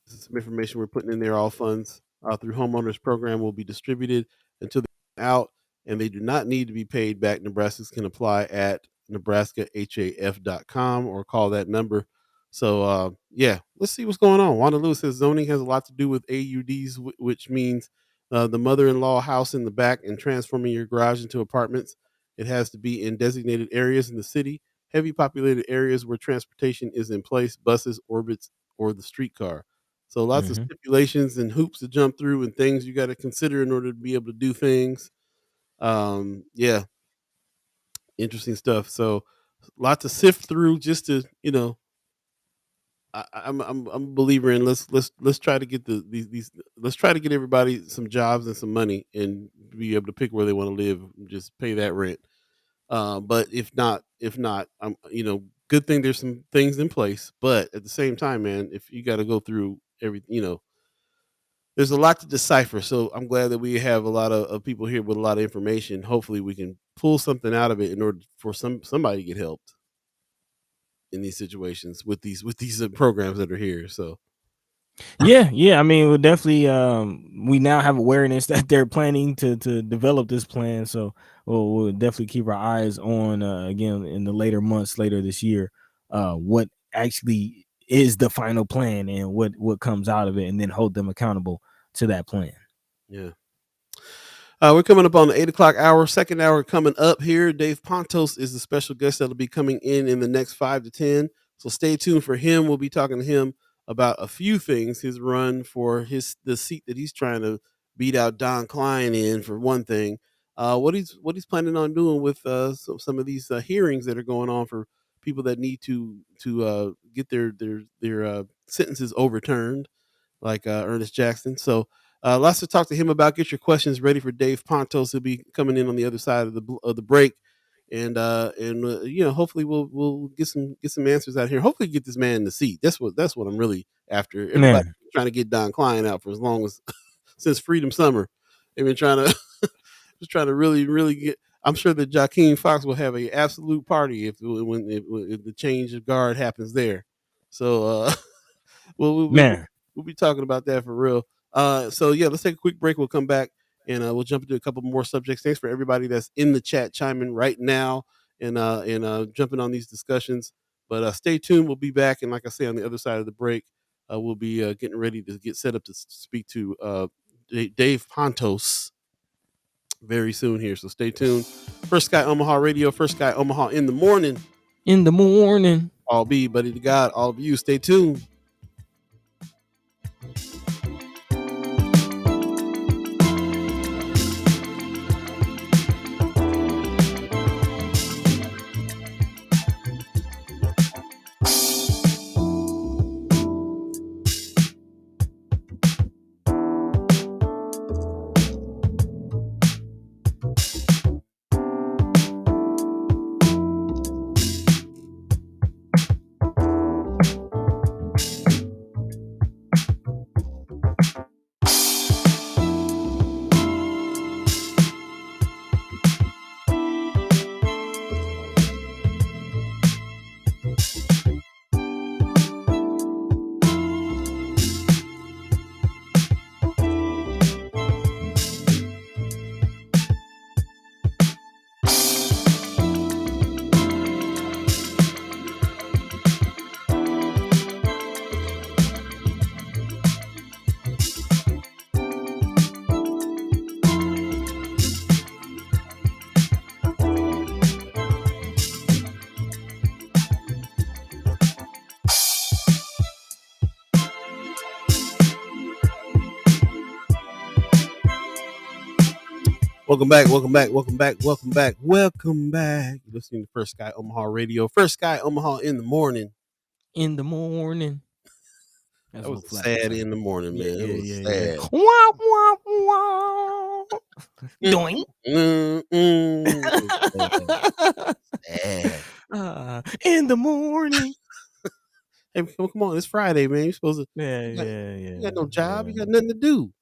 This is some information we're putting in there. All funds through homeowners program will be distributed until they're out, and they do not need to be paid back. Nebraskans can apply at nebraskahaf.com or call that number. So yeah, let's see what's going on. Wanda Lewis says zoning has a lot to do with AUDs, which means the mother-in-law house in the back and transforming your garage into apartments. It has to be in designated areas in the city, heavy populated areas where transportation is in place, buses, orbits, or the streetcar. So lots of stipulations and hoops to jump through and things you got to consider in order to be able to do things. Yeah, interesting stuff. So lot to sift through just to, I'm a believer in let's try to get these let's try to get everybody some jobs and some money and be able to pick where they want to live, and just pay that rent. But if not, good thing there's some things in place. But at the same time, man, if you got to go through everything, there's a lot to decipher. So I'm glad that we have a lot of people here with a lot of information. Hopefully, we can pull something out of it in order for somebody to get helped in these situations with these programs that are here. So Yeah. I mean, we'll definitely we now have awareness that they're planning to develop this plan. So we'll definitely keep our eyes on again in the later months later this year, what actually is the final plan and what comes out of it, and then hold them accountable to that plan. Yeah. We're coming up on the 8 o'clock hour. Second hour coming up here. Dave Pantos is the special guest that'll be coming in the next 5 to 10. So stay tuned for him. We'll be talking to him about a few things. His run for the seat that he's trying to beat out Don Klein in, for one thing. What he's planning on doing with some of these hearings that are going on for people that need to get their sentences overturned, like Ernest Jackson. So lots to talk to him about. Get your questions ready for Dave Pantos. He'll be coming in on the other side of the break, and hopefully we'll get some answers out here. Hopefully get this man in the seat. That's what I'm really after. Everybody trying to get Don Klein out for as long as since Freedom Summer. They've been trying to just trying to really get. I'm sure that Joaquin Fox will have a absolute party if the change of guard happens there. So we'll be talking about that for real. So yeah, let's take a quick break. We'll come back and we'll jump into a couple more subjects. Thanks for everybody that's in the chat chiming right now and jumping on these discussions. But stay tuned. We'll be back. And like I say, on the other side of the break, we'll be getting ready to get set up to speak to Dave Pantos very soon here. So stay tuned. First Sky Omaha Radio, First Sky Omaha in the morning. In the morning. I'll be Buddi3 Da Gawd. All of you, stay tuned. Welcome back, welcome back, welcome back, welcome back, welcome back. You're listening to First Sky Omaha Radio. First Sky Omaha in the morning. In the morning. That was sad in the morning, man. It was sad. Wah, wah, wah. Doink. Sad. In the morning. Hey, come on, it's Friday, man. You're supposed to. Yeah. You got no job. You got nothing to do.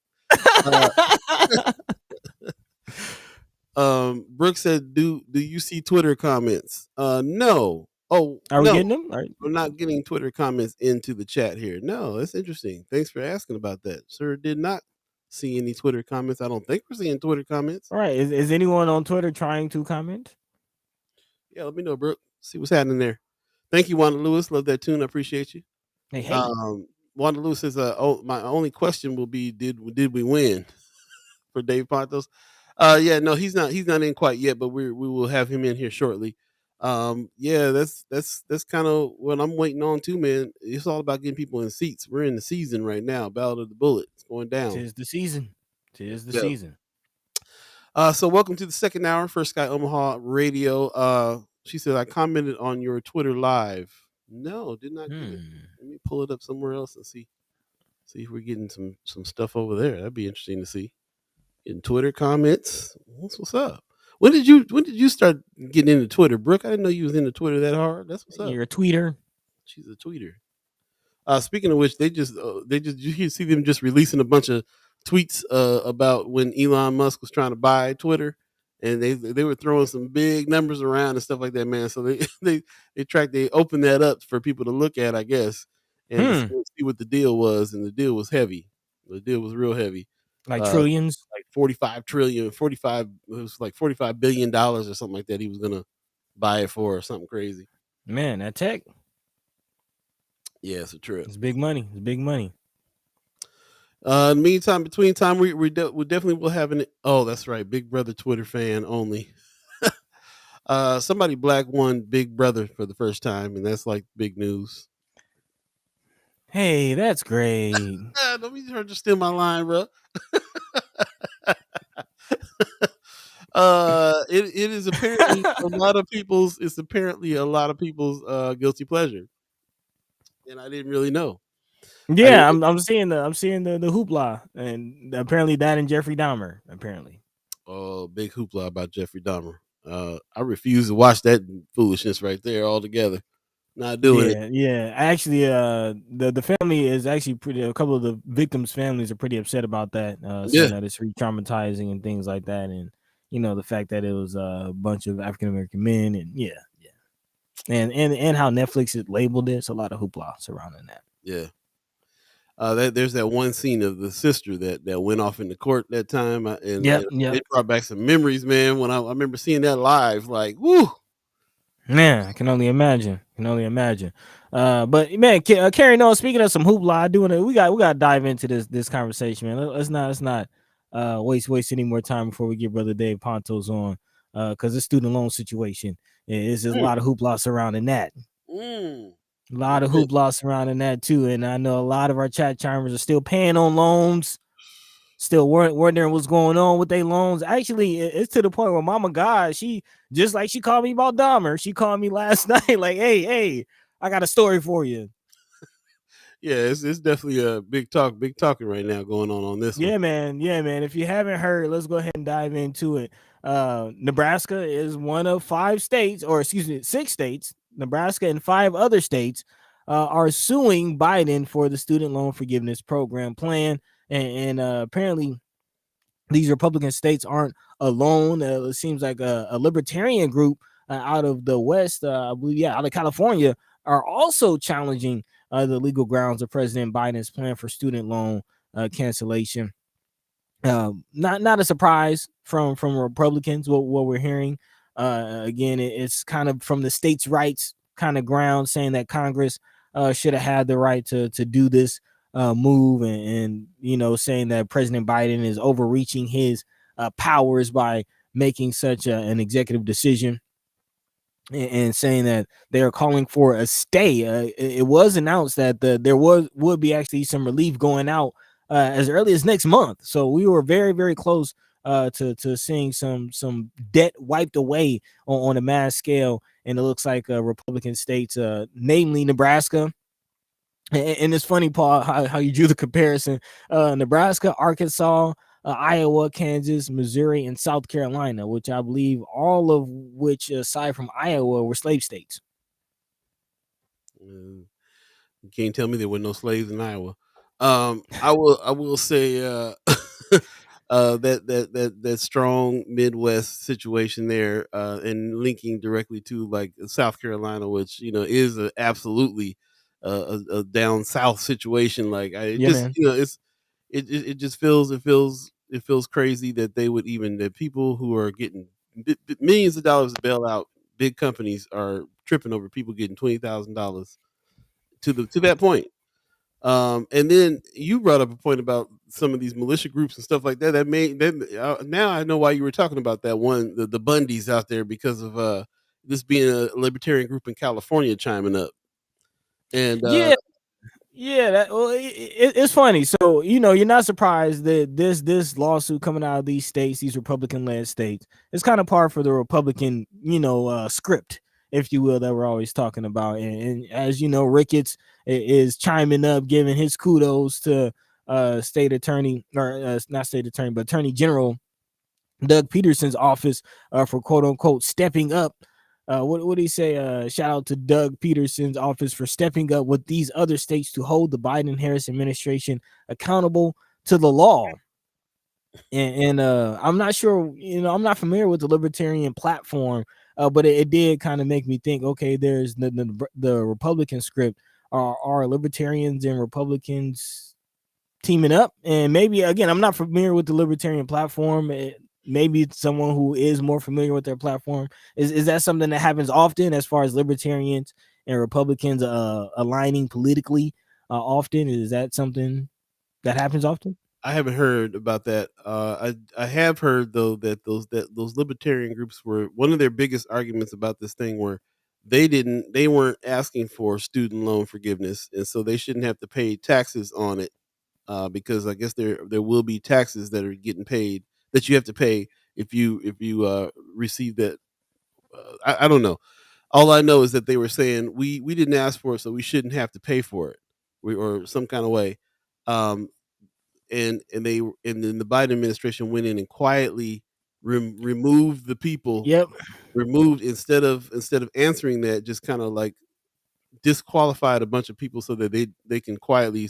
Brooke said, "Do you see Twitter comments?" No. Oh, are we no. getting them? Right. I'm not getting Twitter comments into the chat here. No, that's interesting. Thanks for asking about that. Sir, did not see any Twitter comments. I don't think we're seeing Twitter comments. All right. Is anyone on Twitter trying to comment? Yeah, let me know, Brooke. See what's happening there. Thank you, Wanda Lewis. Love that tune. I appreciate you. Hey. Wanda Lewis says, my only question will be, did we win for Dave Pantos? Yeah, no, he's not in quite yet, but we will have him in here shortly. Yeah, that's kind of what I'm waiting on too, man. It's all about getting people in seats. We're in the season right now. Battle of the Bullet. It's going down. Tis the season. Season. So welcome to the second hour, First Sky Omaha Radio. She said, I commented on your Twitter live. No, did not get it. Let me pull it up somewhere else and see if we're getting some stuff over there. That'd be interesting to see. In Twitter comments. What's up? When did you start getting into Twitter, Brooke? I didn't know you was into Twitter that hard. That's what's up. You're a tweeter. She's a tweeter. Speaking of which, they just you see them just releasing a bunch of tweets about when Elon Musk was trying to buy Twitter, and they were throwing some big numbers around and stuff like that, man. So they opened that up for people to look at, I guess, and to see what the deal was, and the deal was heavy. The deal was real heavy. Like trillions, like 45 trillion, 45. It was like $45 billion or something like that. He was gonna buy it for, or something crazy. Man, that tech. Yeah, it's a trip. It's big money. In the meantime, between time, we definitely will have an. Oh, that's right, Big Brother Twitter fan only. Somebody black won Big Brother for the first time, and that's like big news. Hey, that's great. Don't be trying to steal my line, bro. It is apparently a lot of people's. It's apparently a lot of people's guilty pleasure, and I didn't really know. Yeah, I'm seeing the hoopla, and apparently that and Jeffrey Dahmer. Apparently, oh, big hoopla about Jeffrey Dahmer. I refuse to watch that foolishness right there altogether. Not doing it. Yeah. Actually, the family is actually pretty. A couple of the victims' families are pretty upset about that. Saying that it's re-traumatizing and things like that, and the fact that it was a bunch of African American men, and and how Netflix had labeled it. So a lot of hoopla surrounding that. Yeah. There's that one scene of the sister that went off in the court that time, and it brought back some memories, man. When I remember seeing that live, like, woo. Man, I can only imagine. But man, carrying on. Speaking of some hoopla, we got to dive into this conversation, man. Let's not waste any more time before we get Brother Dave Pantos on, because the student loan situation is just a lot of hoopla surrounding that. A lot of hoopla surrounding that too, and I know a lot of our chat chimers are still paying on loans. Still wondering what's going on with their loans. Actually, it's to the point where Mama God, she called me about Dahmer. She called me last night like, hey, I got a story for you. Yeah, it's definitely a big talking right now going on this one. Yeah, man. If you haven't heard, let's go ahead and dive into it. Nebraska is one of 5 states, or excuse me, 6 states. Nebraska and 5 other states are suing Biden for the student loan forgiveness program plan. And apparently these Republican states aren't alone. It seems like a libertarian group out of the West, I believe, out of California, are also challenging the legal grounds of President Biden's plan for student loan cancellation. Not a surprise from Republicans, what we're hearing. Again, it's kind of from the states' rights kind of ground, saying that Congress should have had the right to do this move, and saying that President Biden is overreaching his powers by making such an executive decision, and saying that they are calling for a stay. It was announced that there would be actually some relief going out as early as next month, so we were very, very close to seeing some debt wiped away on a mass scale, and it looks like Republican states, namely Nebraska. And it's funny, Paul, how you drew the comparison. Nebraska, Arkansas, Iowa, Kansas, Missouri, and South Carolina, which I believe all of which, aside from Iowa, were slave states. You can't tell me there were no slaves in Iowa. I will say that strong Midwest situation there, and linking directly to like South Carolina, which is absolutely a down south situation. Like I Yeah, just man. it just feels crazy that they would even that people who are getting millions of dollars to bail out big companies are tripping over people getting $20,000 to that point. And then you brought up a point about some of these militia groups and stuff like that. That made that now I know why you were talking about that one, the Bundys out there, because of this being a libertarian group in California chiming up. And Yeah, yeah, it's funny. So you're not surprised that this lawsuit coming out of these states, these Republican-led states, it's kind of par for the Republican, script, if you will, that we're always talking about. And as you know, Ricketts is chiming up, giving his kudos to state attorney, or not state attorney, but Attorney General Doug Peterson's office, for quote unquote stepping up. What do he say? Shout out to Doug Peterson's office for stepping up with these other states to hold the Biden Harris administration accountable to the law. And I'm not sure, I'm not familiar with the libertarian platform, but it did kind of make me think. Okay, there's the Republican script. Are libertarians and Republicans teaming up? And maybe, again, I'm not familiar with the libertarian platform. Maybe it's someone who is more familiar with their platform. Is that something that happens often, as far as libertarians and Republicans aligning politically often? Is that something that happens often? I haven't heard about that. I have heard though that those libertarian groups were one of their biggest arguments about this thing were they weren't asking for student loan forgiveness, and so they shouldn't have to pay taxes on it, because I guess there will be taxes that are getting paid that you have to pay if you receive that. I don't know. All I know is that they were saying we didn't ask for it, so we shouldn't have to pay for it, or some kind of way. Um, and then the Biden administration went in and quietly removed the people, Yep. removed instead of answering that, just kind of like disqualified a bunch of people so that they can quietly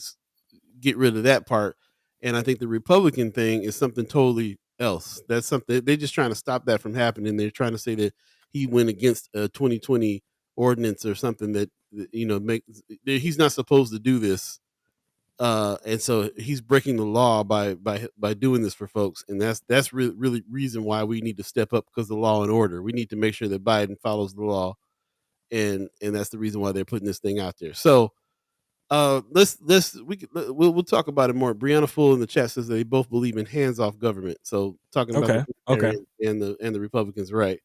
get rid of that part. And I think the Republican thing is something totally else. That's something they're just trying to stop that from happening. They're trying to say that he went against a 2020 ordinance or something that make he's not supposed to do this, and so he's breaking the law by doing this for folks, and that's really reason why we need to step up, because the law and order. We need to make sure that Biden follows the law, and that's the reason why they're putting this thing out there. So we'll talk about it more. Brianna Full in the chat says they both believe in hands off government. So talking about Okay. the Okay. libertarians and the Republicans, right?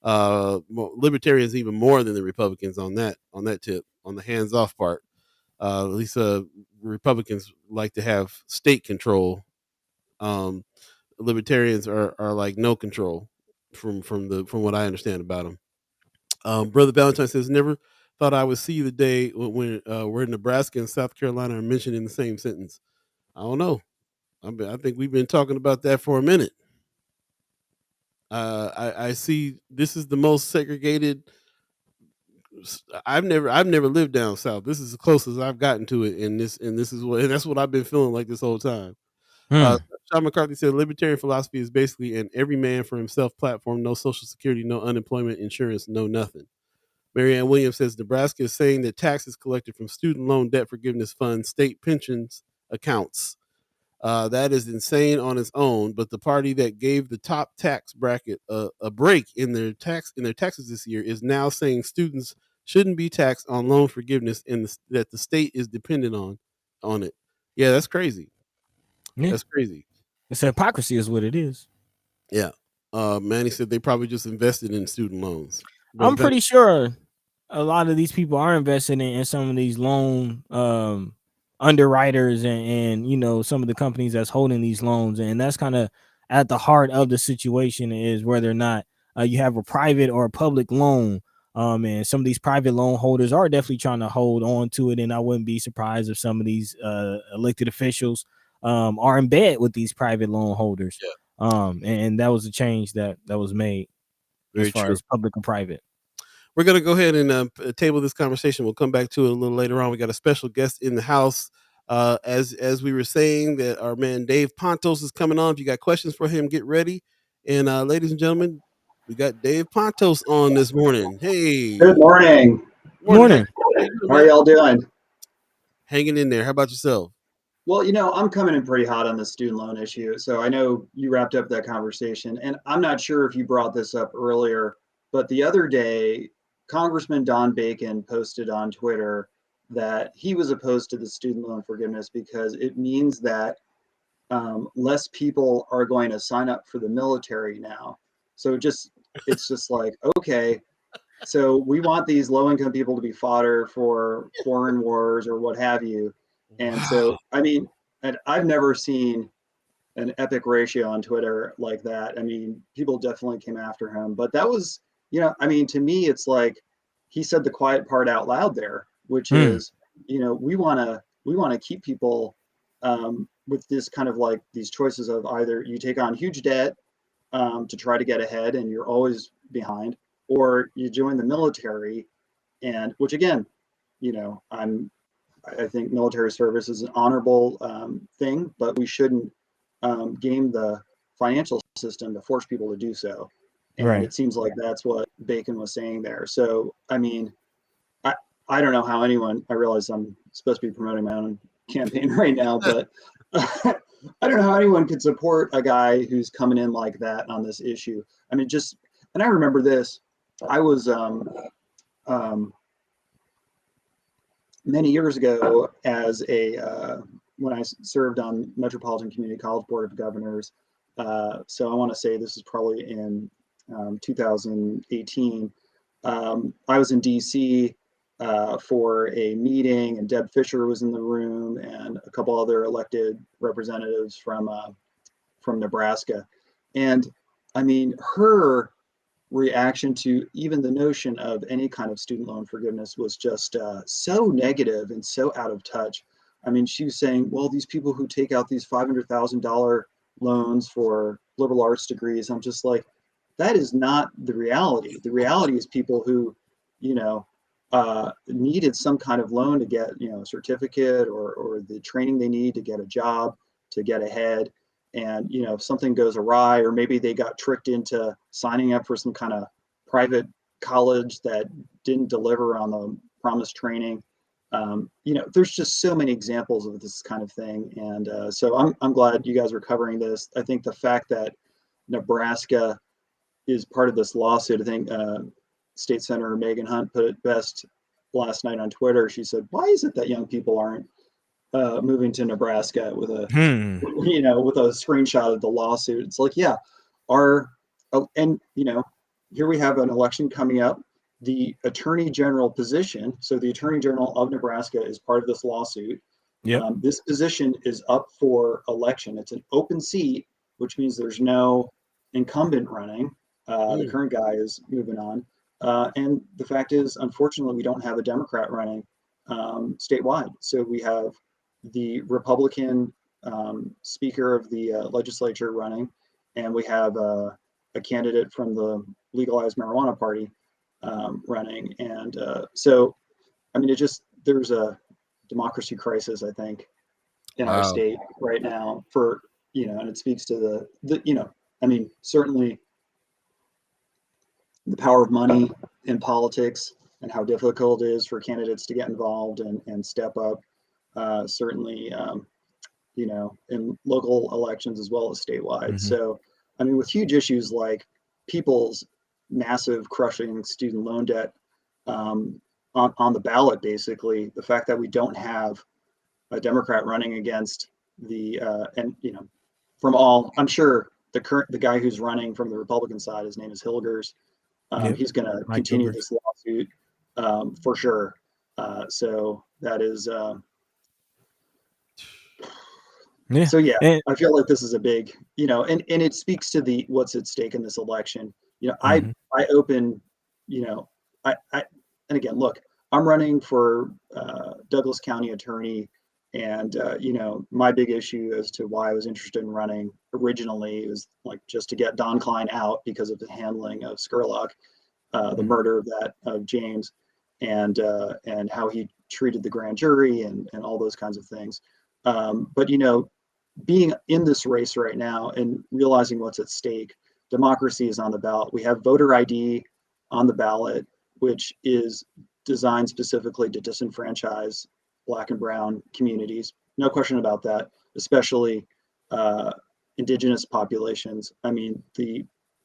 Libertarians even more than the Republicans on that tip, on the hands off part. At least Republicans like to have state control. Um, Libertarians are like no control from what I understand about them. Brother Valentine says, never thought I would see the day when where Nebraska and South Carolina are mentioned in the same sentence. I don't know. I think we've been talking about that for a minute. I see this is the most segregated. I've never lived down south. This is the closest I've gotten to it, and that's what I've been feeling like this whole time. Uh, Hmm. Sean McCarthy said libertarian philosophy is basically an every man for himself platform. No social security, no unemployment insurance, no nothing. Marianne Williams says Nebraska is saying that taxes collected from student loan debt forgiveness funds state pensions accounts. That is insane on its own. But the party that gave the top tax bracket a break in their taxes this year is now saying students shouldn't be taxed on loan forgiveness, and that the state is dependent on it. Yeah, that's crazy. Yeah. That's crazy. It's hypocrisy, is what it is. Yeah. Manny said they probably just invested in student loans. Brother I'm Van- pretty sure a lot of these people are investing in some of these loan underwriters, and some of the companies that's holding these loans, and that's kind of at the heart of the situation is whether or not you have a private or a public loan. And some of these private loan holders are definitely trying to hold on to it. And I wouldn't be surprised if some of these elected officials are in bed with these private loan holders. Yeah. And that was a change that was made as Very far true. as public and private. We're going to go ahead and table this conversation. We'll come back to it a little later on. We got a special guest in the house. As we were saying, that our man Dave Pantos is coming on. If you got questions for him, get ready. And ladies and gentlemen, we got Dave Pantos on this morning. Hey, Good morning. morning. Morning. How you doing, How are man? y'all doing? Hanging in there. How about yourself? Well, I'm coming in pretty hot on the student loan issue. So I know you wrapped up that conversation, and I'm not sure if you brought this up earlier, but the other day, Congressman Don Bacon posted on Twitter that he was opposed to the student loan forgiveness because it means that less people are going to sign up for the military now. So it's just like, okay, so we want these low income people to be fodder for foreign wars or what have you. And Wow. so, I mean, and I've never seen an epic ratio on Twitter like that. I mean, people definitely came after him, but that was, I mean, to me, it's like he said the quiet part out loud there, which is, we want to keep people with this kind of like these choices of either you take on huge debt to try to get ahead and you're always behind, or you join the military, and which again, I think military service is an honorable thing, but we shouldn't game the financial system to force people to do so. And Right. it seems like that's what Bacon was saying there. So, I mean, I, I don't know how anyone, I realize I'm supposed to be promoting my own campaign right now, but I don't know how anyone could support a guy who's coming in like that on this issue. I mean, and I remember this, I was, um, many years ago when I served on Metropolitan Community College Board of Governors. So I want to say this is probably in 2018. I was in DC for a meeting, and Deb Fisher was in the room, and a couple other elected representatives from Nebraska. And I mean, her reaction to even the notion of any kind of student loan forgiveness was just so negative and so out of touch. I mean, she was saying, well, these people who take out these $500,000 loans for liberal arts degrees, I'm just like, that is not the reality. The reality is people who, needed some kind of loan to get, a certificate or the training they need to get a job, to get ahead. And if something goes awry, or maybe they got tricked into signing up for some kind of private college that didn't deliver on the promised training, there's just so many examples of this kind of thing. And so I'm glad you guys are covering this. I think the fact that Nebraska is part of this lawsuit, I think State Senator Megan Hunt put it best last night on Twitter. She said, why is it that young people aren't moving to Nebraska with a screenshot of the lawsuit? It's like, yeah, here we have an election coming up. The attorney general position, so the attorney general of Nebraska is part of this lawsuit. Yep. This position is up for election. It's an open seat, which means there's no incumbent running. The current guy is moving on. And the fact is, unfortunately, we don't have a Democrat running statewide. So we have the Republican Speaker of the legislature running, and we have a candidate from the legalized marijuana party running. And so, I mean, there's a democracy crisis, I think, in our state right now and it speaks to I mean, certainly the power of money in politics and how difficult it is for candidates to get involved and step up. Certainly, in local elections as well as statewide. Mm-hmm. So, I mean, with huge issues like people's massive crushing student loan debt on the ballot, basically, the fact that we don't have a Democrat running against I'm sure the guy who's running from the Republican side, his name is Hilgers. He's going to continue this lawsuit for sure. So that is, Yeah. So yeah, And, I feel like this is a big, and it speaks to the what's at stake in this election. Mhm. I open, I and again, look, I'm running for Douglas County attorney, and my big issue as to why I was interested in running originally was like just to get Don Klein out because of the handling of Scurlock, the murder of James, and how he treated the grand jury and all those kinds of things. But being in this race right now and realizing what's at stake, democracy is on the ballot. We have voter ID on the ballot, which is designed specifically to disenfranchise Black and Brown communities. No question about that, especially indigenous populations. I mean,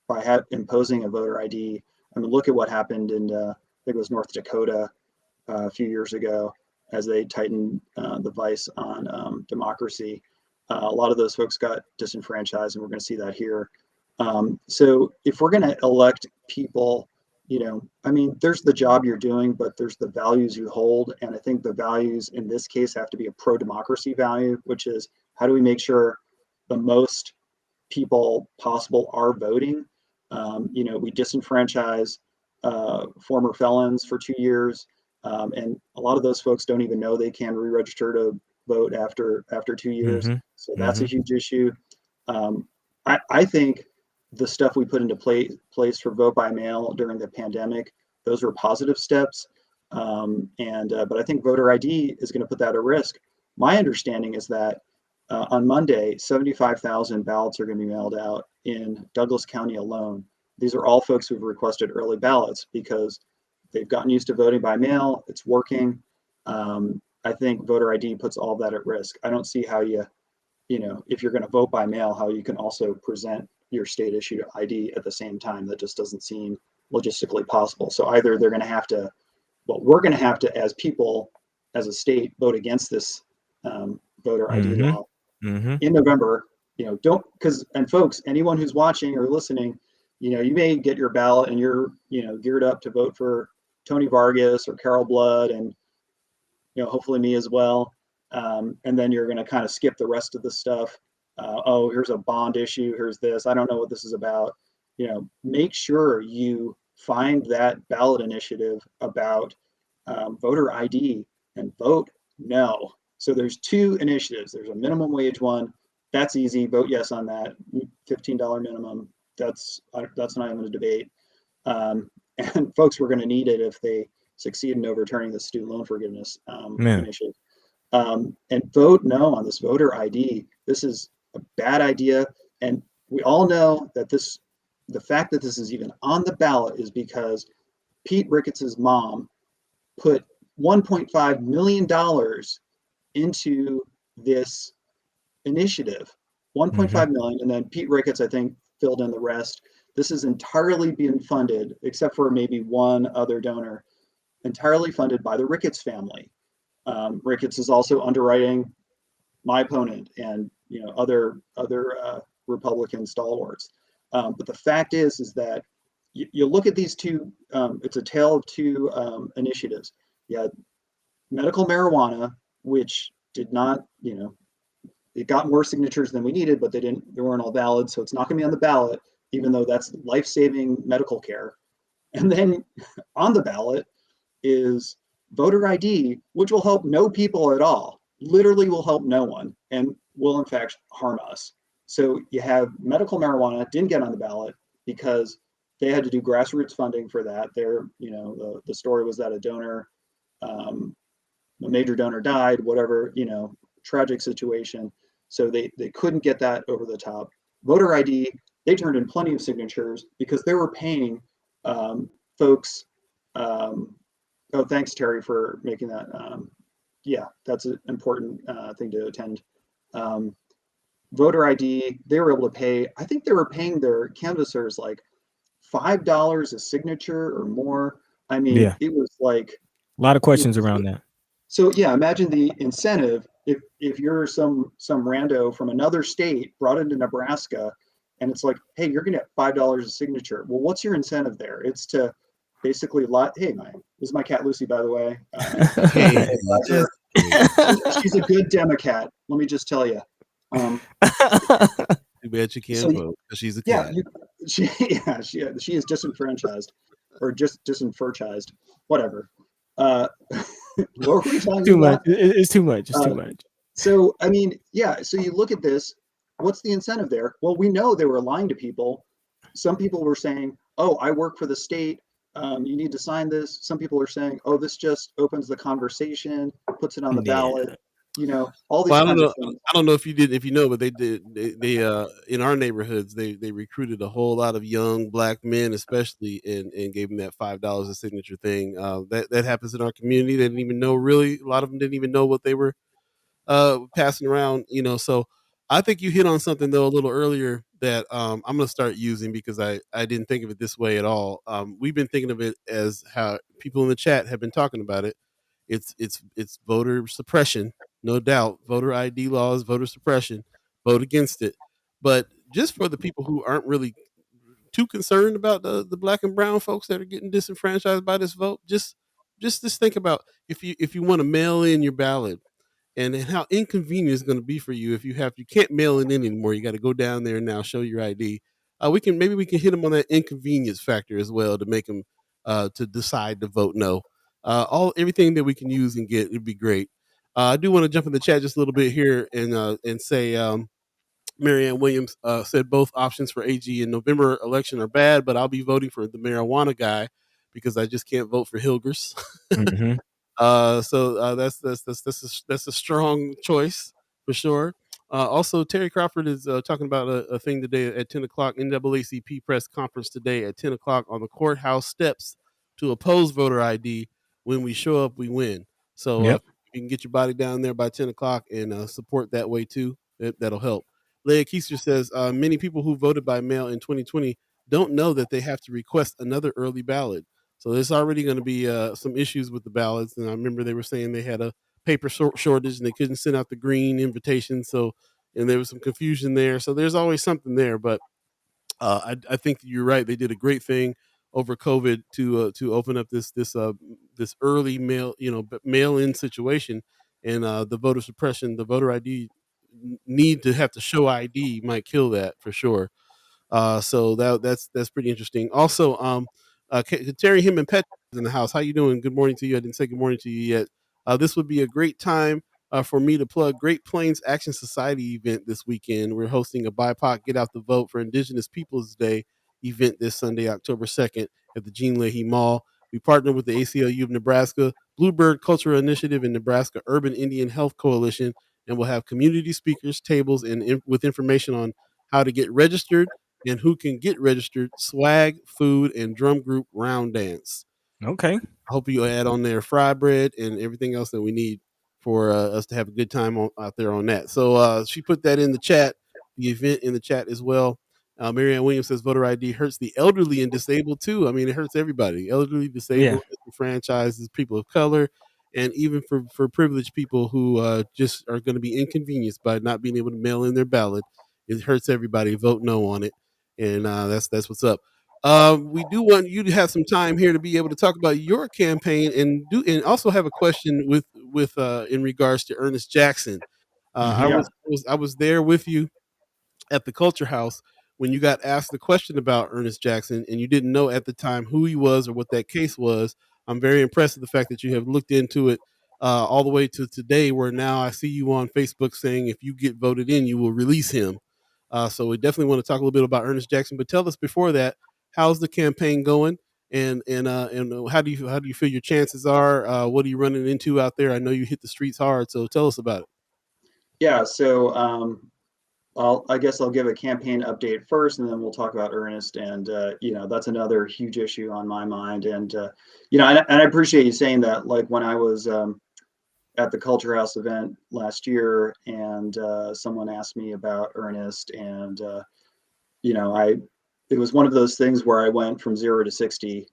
by imposing a voter ID, I mean, look at what happened in, I think it was North Dakota a few years ago as they tightened the vice on democracy. A lot of those folks got disenfranchised, and we're going to see that here. So if we're going to elect people, I mean, there's the job you're doing, but there's the values you hold. And I think the values in this case have to be a pro-democracy value, which is how do we make sure the most people possible are voting? We disenfranchise former felons for 2 years. And a lot of those folks don't even know they can re-register to vote after 2 years. Mhm. So that's a huge issue. I think the stuff we put into place for vote by mail during the pandemic, those were positive steps. But I think voter ID is going to put that at risk. My understanding is that on Monday, 75,000 ballots are going to be mailed out in Douglas County alone. These are all folks who've requested early ballots because they've gotten used to voting by mail. It's working. I think voter ID puts all of that at risk. I don't see how if you're going to vote by mail, how you can also present your state issued ID at the same time. That just doesn't seem logistically possible. So either they're going to have to, we're going to have to, as people, as a state, vote against this voter ID law in November. And folks, anyone who's watching or listening, you may get your ballot and you're, geared up to vote for Tony Vargas or Carol Blood and, hopefully me as well. And then you're going to kind of skip the rest of the stuff. Here's a bond issue. Here's this. I don't know what this is about. Make sure you find that ballot initiative about voter ID and vote no. So there's two initiatives. There's a minimum wage one. That's easy. Vote yes on that. $15 minimum. That's not even a debate. And folks, we're going to need it if they succeed in overturning the student loan forgiveness initiative. And vote no on this voter ID. This is a bad idea. And we all know that the fact that this is even on the ballot is because Pete Ricketts' mom put $1.5 million into this initiative, 1.5 million. And then Pete Ricketts, I think, filled in the rest. This is entirely being funded, except for maybe one other donor, entirely funded by the Ricketts family. Ricketts is also underwriting my opponent and other Republican stalwarts. But the fact is that you look at these two. It's a tale of two initiatives. You had medical marijuana, which did not, it got more signatures than we needed, but they weren't all valid. So it's not going to be on the ballot, even though that's life-saving medical care. And then on the ballot is voter ID, which will help no people at all, literally will help no one, and will in fact harm us. So you have medical marijuana didn't get on the ballot because they had to do grassroots funding for that. The story was that a major donor died, whatever, tragic situation. So they couldn't get that over the top. Voter ID, they turned in plenty of signatures because they were paying folks. Thanks, Terry, for making that. That's an important thing to attend. Voter ID, they were able to pay, I think they were paying their canvassers like $5 a signature or more. I mean, It was like a lot of questions around that. So imagine the incentive if you're some rando from another state brought into Nebraska, and it's like, hey, you're gonna get $5 a signature. Well, what's your incentive there? It's to basically this is my cat Lucy, by the way. She's a good Democrat. Let me just tell you. Um, Too bad you so can't vote because she's a yeah, cat. she is disenfranchised or just disenfranchised, whatever. Uh, what were we talking Too much. about? It's too much. It's too Uh, much. so I mean, yeah. So you look at this. What's the incentive there? Well, we know they were lying to people. Some people were saying, "Oh, I work for the state. You need to sign this." Some people are saying, "Oh, this just opens the conversation, puts it on the Yeah. ballot." All these Well, I don't kinds of know. things. I don't know if you know, but they did. They in our neighborhoods they recruited a whole lot of young black men, especially, and gave them that $5 a signature thing. That happens in our community. They didn't even know really. A lot of them didn't even know what they were passing around. So I think you hit on something though a little earlier that I'm going to start using because I didn't think of it this way at all. We've been thinking of it as how people in the chat have been talking about it. It's voter suppression, no doubt. Voter ID laws, voter suppression, vote against it. But just for the people who aren't really too concerned about the black and brown folks that are getting disenfranchised by this vote, just think about if you want to mail in your ballot and how inconvenient it's going to be for you if you can't mail it in anymore. You got to go down there now, show your ID. We can hit them on that inconvenience factor as well to make them to decide to vote no. All everything that we can use and get would be great. I do want to jump in the chat just a little bit here and say Marianne Williams said both options for AG in November election are bad, but I'll be voting for the marijuana guy because I just can't vote for Hilgers. Mm-hmm. So that's a strong choice for sure. Also, Terry Crawford is talking about a thing today at 10 o'clock. NAACP press conference today at 10 o'clock on the courthouse steps to oppose voter ID. When we show up, we win. So Yep. if you can get your body down there by 10 o'clock and support that way too, that'll help. Leah Keister says many people who voted by mail in 2020 don't know that they have to request another early ballot. So there's already going to be some issues with the ballots, and I remember they were saying they had a paper shortage and they couldn't send out the green invitation. So, and there was some confusion there. So there's always something there, but I think you're right. They did a great thing over COVID to open up this early mail in situation, and the voter suppression, the voter ID need to have to show ID might kill that for sure. So that's pretty interesting. Also, Terry, him and Pet is in the house. How you doing? Good morning to you. I didn't say good morning to you yet. This would be a great time for me to plug Great Plains Action Society event this weekend. We're hosting a BIPOC Get Out the Vote for Indigenous Peoples Day event this Sunday, October 2nd at the Gene Leahy Mall. We partner with the ACLU of Nebraska, Bluebird Cultural Initiative, and Nebraska Urban Indian Health Coalition, and we'll have community speakers, tables, and with information on how to get registered and who can get registered, swag, food, and drum group round dance. Okay. I hope you add on there fry bread and everything else that we need for us to have a good time out there on that. So she put that in the chat, the event in the chat as well. Marianne Williams says voter ID hurts the elderly and disabled too. I mean, it hurts everybody: elderly, Yeah. disabled, franchises, people of color, and even for privileged people who just are going to be inconvenienced by not being able to mail in their ballot. It hurts everybody. Vote no on it, and that's what's up. We do want you to have some time here to be able to talk about your campaign and also have a question with in regards to Ernest Jackson. I Mm-hmm. Yeah. was there with you at the Culture House when you got asked the question about Ernest Jackson and you didn't know at the time who he was or what that case was. I'm very impressed with the fact that you have looked into it all the way to today, where now I see you on Facebook saying if you get voted in, you will release him. So we definitely want to talk a little bit about Ernest Jackson, but tell us before that, how's the campaign going? And how do you feel your chances are? What are you running into out there? I know you hit the streets hard, so tell us about it. Yeah. So I guess I'll give a campaign update first, and then we'll talk about Ernest. And that's another huge issue on my mind. And and I appreciate you saying that. Like when I was at the Culture House event last year, and someone asked me about Ernest, and I it was one of those things where I went from 0 to 60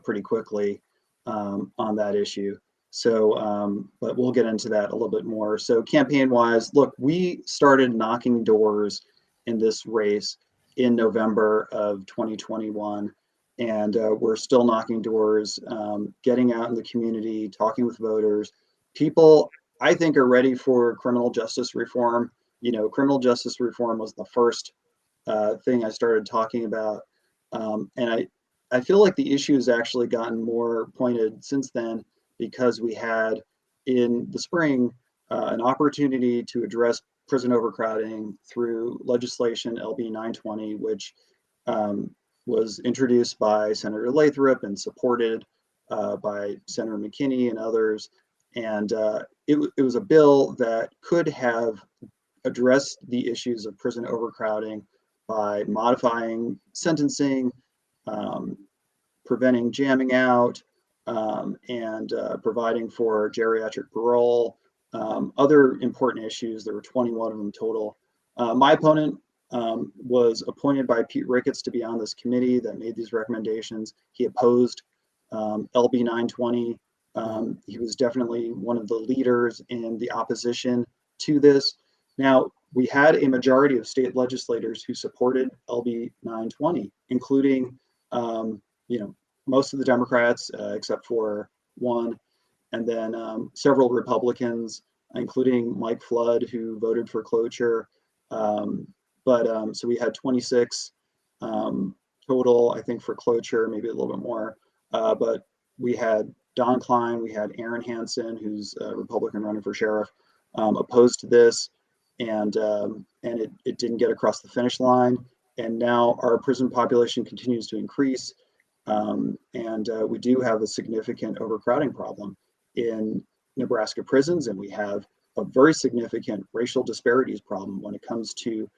pretty quickly on that issue. So, but we'll get into that a little bit more. So, campaign wise, look, we started knocking doors in this race in November of 2021. And we're still knocking doors, getting out in the community, talking with voters. People, I think, are ready for criminal justice reform. Criminal justice reform was the first thing I started talking about. And I feel like the issue has actually gotten more pointed since then, because we had in the spring an opportunity to address prison overcrowding through legislation LB 920, which was introduced by Senator Lathrop and supported by Senator McKinney and others. And it was a bill that could have addressed the issues of prison overcrowding by modifying sentencing, preventing jamming out, and providing for geriatric parole, other important issues. There were 21 of them total. My opponent was appointed by Pete Ricketts to be on this committee that made these recommendations. He opposed LB 920. He was definitely one of the leaders in the opposition to this. Now, we had a majority of state legislators who supported LB 920, including, most of the Democrats, except for one, and then several Republicans, including Mike Flood, who voted for cloture. So we had 26 total, I think, for cloture, maybe a little bit more. But we had Don Klein, we had Aaron Hansen, who's a Republican running for sheriff, opposed to this, and it didn't get across the finish line. And now our prison population continues to increase, and we do have a significant overcrowding problem in Nebraska prisons, and we have a very significant racial disparities problem when it comes to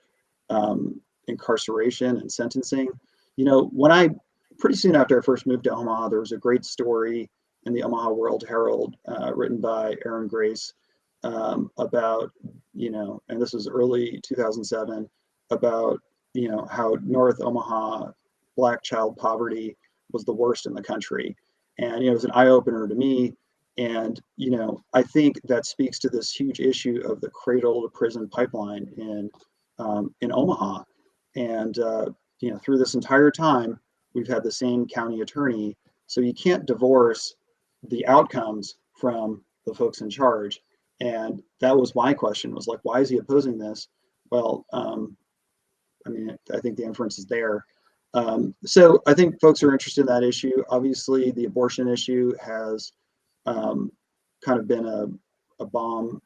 incarceration and sentencing. Pretty soon after I first moved to Omaha, there was a great story in the Omaha World Herald written by Aaron Grace about, and this was early 2007, about, how North Omaha Black child poverty was the worst in the country. And, it was an eye opener to me. And, I think that speaks to this huge issue of the cradle to prison pipeline in Omaha. And, through this entire time, we've had the same county attorney. So you can't divorce the outcomes from the folks in charge. And that was my question, was like, why is he opposing this? Well, I think the inference is there. So I think folks are interested in that issue. Obviously, the abortion issue has kind of been a bomb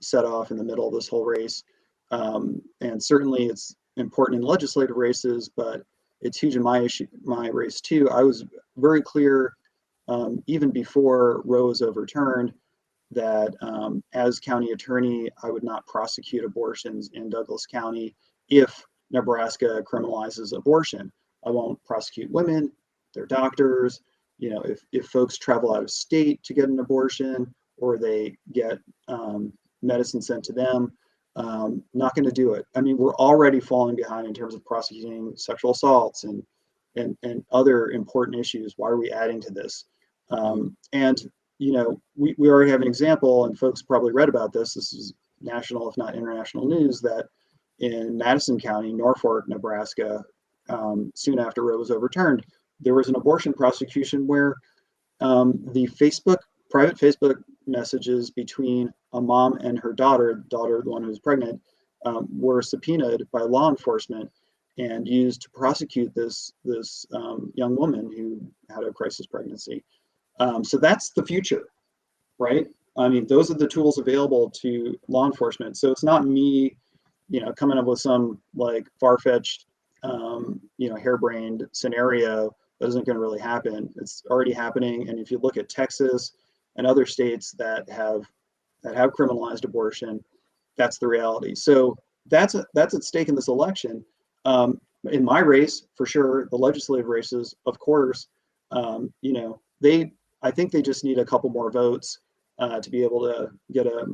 set off in the middle of this whole race. And certainly it's important in legislative races, but it's huge in my race too. I was very clear, even before Roe was overturned, that as county attorney, I would not prosecute abortions in Douglas County if Nebraska criminalizes abortion. I won't prosecute women, their doctors. If folks travel out of state to get an abortion, or they get medicine sent to them, not going to do it. I mean, we're already falling behind in terms of prosecuting sexual assaults and other important issues. Why are we adding to this? We already have an example, and folks probably read about this. This is national, if not international news, that in Madison County, Norfolk, Nebraska, soon after Roe was overturned, there was an abortion prosecution where the private Facebook messages between a mom and her daughter, the one who was pregnant, were subpoenaed by law enforcement and used to prosecute this young woman who had a crisis pregnancy. So that's the future, right? I mean, those are the tools available to law enforcement. So it's not me, coming up with some like far-fetched, harebrained scenario that isn't going to really happen. It's already happening. And if you look at Texas and other states that have criminalized abortion, that's the reality. So that's at stake in this election. In my race, for sure, the legislative races, of course, I think they just need a couple more votes to be able to get a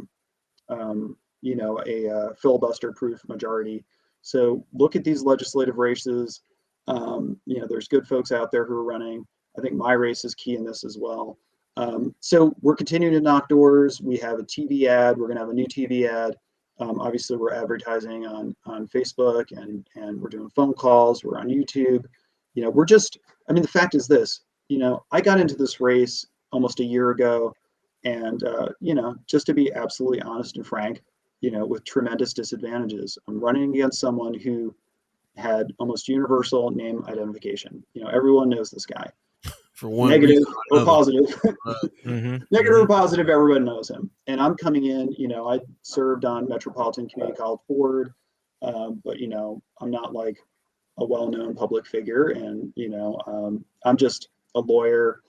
filibuster-proof majority. So look at these legislative races. There's good folks out there who are running. I think my race is key in this as well. So we're continuing to knock doors. We have a TV ad. We're going to have a new TV ad. Obviously, we're advertising on Facebook and we're doing phone calls. We're on YouTube. The fact is this. I got into this race almost a year ago, and just to be absolutely honest and frank, with tremendous disadvantages. I'm running against someone who had almost universal name identification. Everyone knows this guy. For one Negative reason or positive. Negative or positive, everyone knows him. And I'm coming in, I served on Metropolitan Community College Board, but, I'm not like a well-known public figure. And, I'm just a lawyer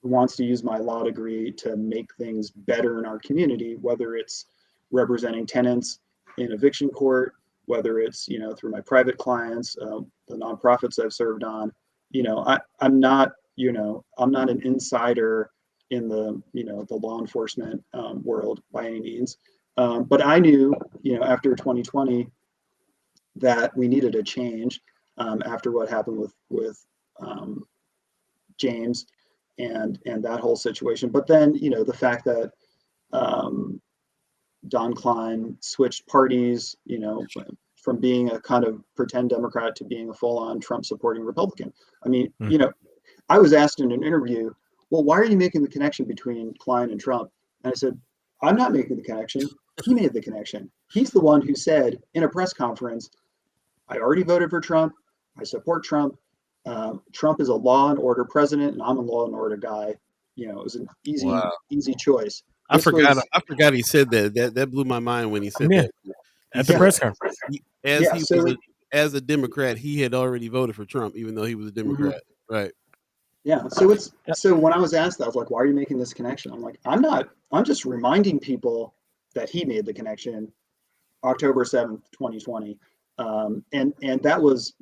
who wants to use my law degree to make things better in our community, whether it's representing tenants in eviction court, whether it's, through my private clients, the nonprofits I've served on. I'm not an insider in the, the law enforcement world by any means. But I knew, after 2020 that we needed a change after what happened with James and that whole situation. But then, the fact that Don Klein switched parties, from being a kind of pretend Democrat to being a full-on Trump supporting Republican. I mean, I was asked in an interview, well, why are you making the connection between Klein and Trump? And I said, I'm not making the connection. He made the connection. He's the one who said in a press conference, I already voted for Trump. I support Trump. Trump is a law and order president, and I'm a law and order guy. It was an easy choice. I forgot he said that. That blew my mind when he said that. At the press conference. As a Democrat, he had already voted for Trump, even though he was a Democrat. Right. Yeah. So when I was asked that, I was like, why are you making this connection? I'm like, I'm just reminding people that he made the connection October 7th, 2020. And that was,